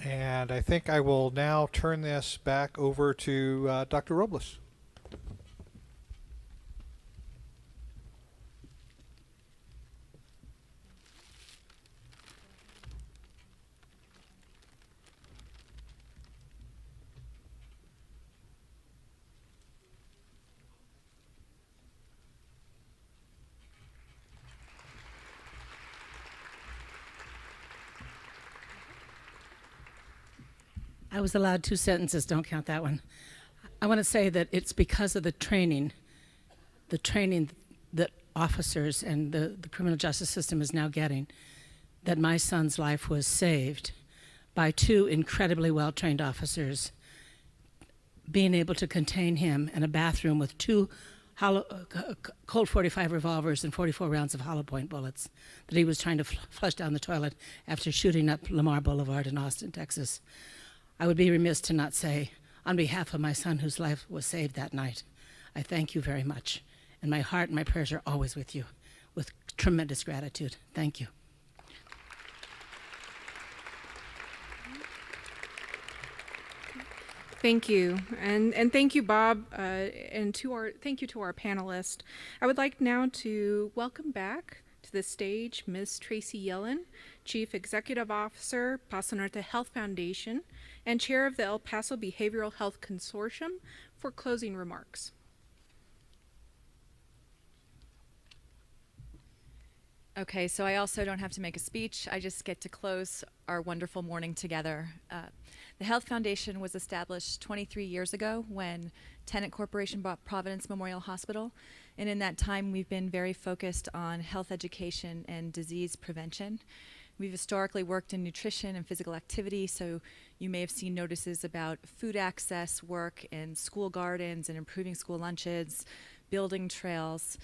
And I think I will now turn this back over to Dr. Robles. I was allowed 2 sentences, don't count that one. I want to say that it's because of the training that officers and the criminal justice system is now getting, that my son's life was saved by 2 incredibly well-trained officers being able to contain him in a bathroom with 2 Colt 45 revolvers and 44 rounds of hollow point bullets that he was trying to flush down the toilet after shooting up Lamar Boulevard in Austin, Texas. I would be remiss to not say, on behalf of my son whose life was saved that night, I thank you very much. And my heart and my prayers are always with you, with tremendous gratitude. Thank you. Thank you, and thank you, Bob, and thank you to our panelists. I would like now to welcome back to the stage Ms. Tracy Yellen, Chief Executive Officer, Paso Norte Health Foundation, and Chair of the El Paso Behavioral Health Consortium, for closing remarks. Okay, so I also don't have to make a speech. I just get to close our wonderful morning together. The Health Foundation was established 23 years ago when Tenet Corporation bought Providence Memorial Hospital. And in that time, we've been very focused on health education and disease prevention. We've historically worked in nutrition and physical activity, so you may have seen notices about food access work in school gardens and improving school lunches, building trails,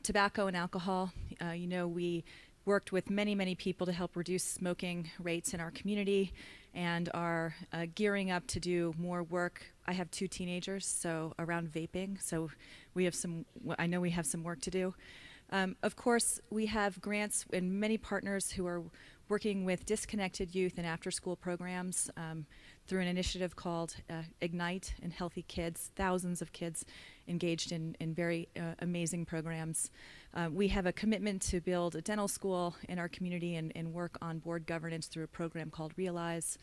tobacco and alcohol. We worked with many, many people to help reduce smoking rates in our community and are gearing up to do more work. I have 2 teenagers, so around vaping, so I know we have some work to do. Of course, we have grants and many partners who are working with disconnected youth and after-school programs through an initiative called Ignite and Healthy Kids, thousands of kids engaged in very amazing programs. We have a commitment to build a dental school in our community and work on board governance through a program called Realize.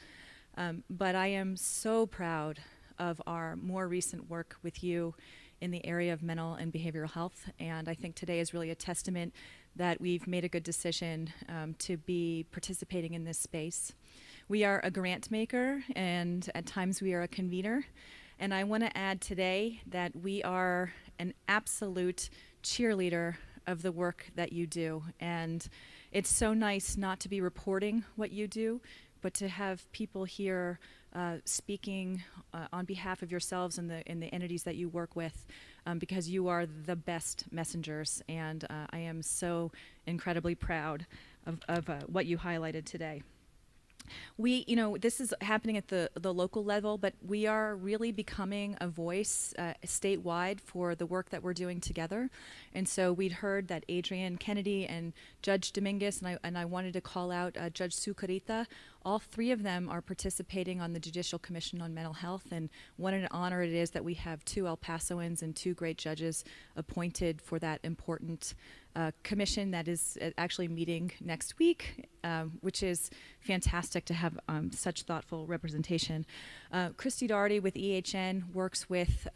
But I am so proud of our more recent work with you in the area of mental and behavioral health, and I think today is really a testament that we've made a good decision to be participating in this space. We are a grant maker, and at times we are a convener. And I want to add today that we are an absolute cheerleader of the work that you do. And it's so nice not to be reporting what you do, but to have people here speaking on behalf of yourselves and the entities that you work with, because you are the best messengers. And I am so incredibly proud of what you highlighted today. We, this is happening at the local level, but we are really becoming a voice statewide for the work that we're doing together. And so we'd heard that Adrian Kennedy and Judge Dominguez, and I wanted to call out Judge Sucarita. All three of them are participating on the Judicial Commission on Mental Health, and what an honor it is that we have 2 El Pasoans and 2 great judges appointed for that important commission that is actually meeting next week, which is fantastic to have such thoughtful representation. Christy Daugherty with EHN works with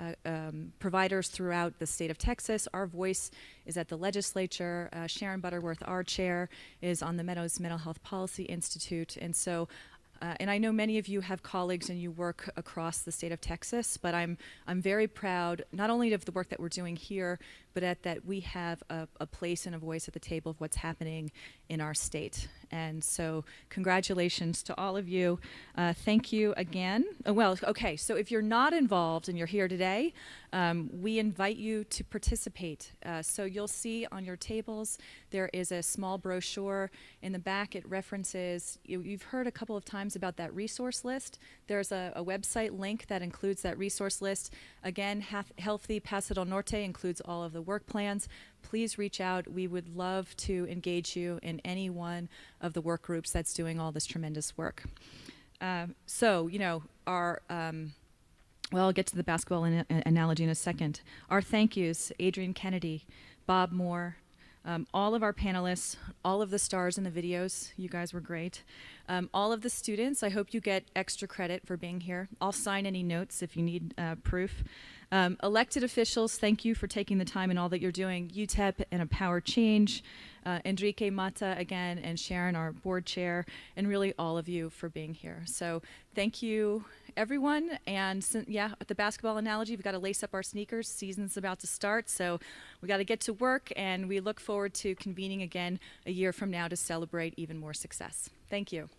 providers throughout the state of Texas. Our voice is at the legislature. Sharon Butterworth, our chair, is on the Meadows Mental Health Policy Institute. And so and I know many of you have colleagues and you work across the state of Texas, but I'm very proud not only of the work that we're doing here, but that we have a place and a voice at the table of what's happening in our state. And so congratulations to all of you. Thank you again. Okay, so if you're not involved and you're here today, we invite you to participate. So you'll see on your tables, there is a small brochure. In the back, it references, you've heard a couple of times about that resource list. There's a website link that includes that resource list. Again, Healthy Paso del Norte includes all of the work plans. Please reach out. We would love to engage you in any one of the work groups that's doing all this tremendous work. I'll get to the basketball analogy in a second. Our thank yous, Adrian Kennedy, Bob Moore, all of our panelists, all of the stars in the videos, you guys were great. All of the students, I hope you get extra credit for being here. I'll sign any notes if you need proof. Elected officials, thank you for taking the time and all that you're doing. UTEP and Empower Change, Enrique Mata again, and Sharon, our board chair, and really all of you for being here. So thank you, everyone. And the basketball analogy, we've got to lace up our sneakers. Season's about to start, so we got to get to work, and we look forward to convening again a year from now to celebrate even more success. Thank you.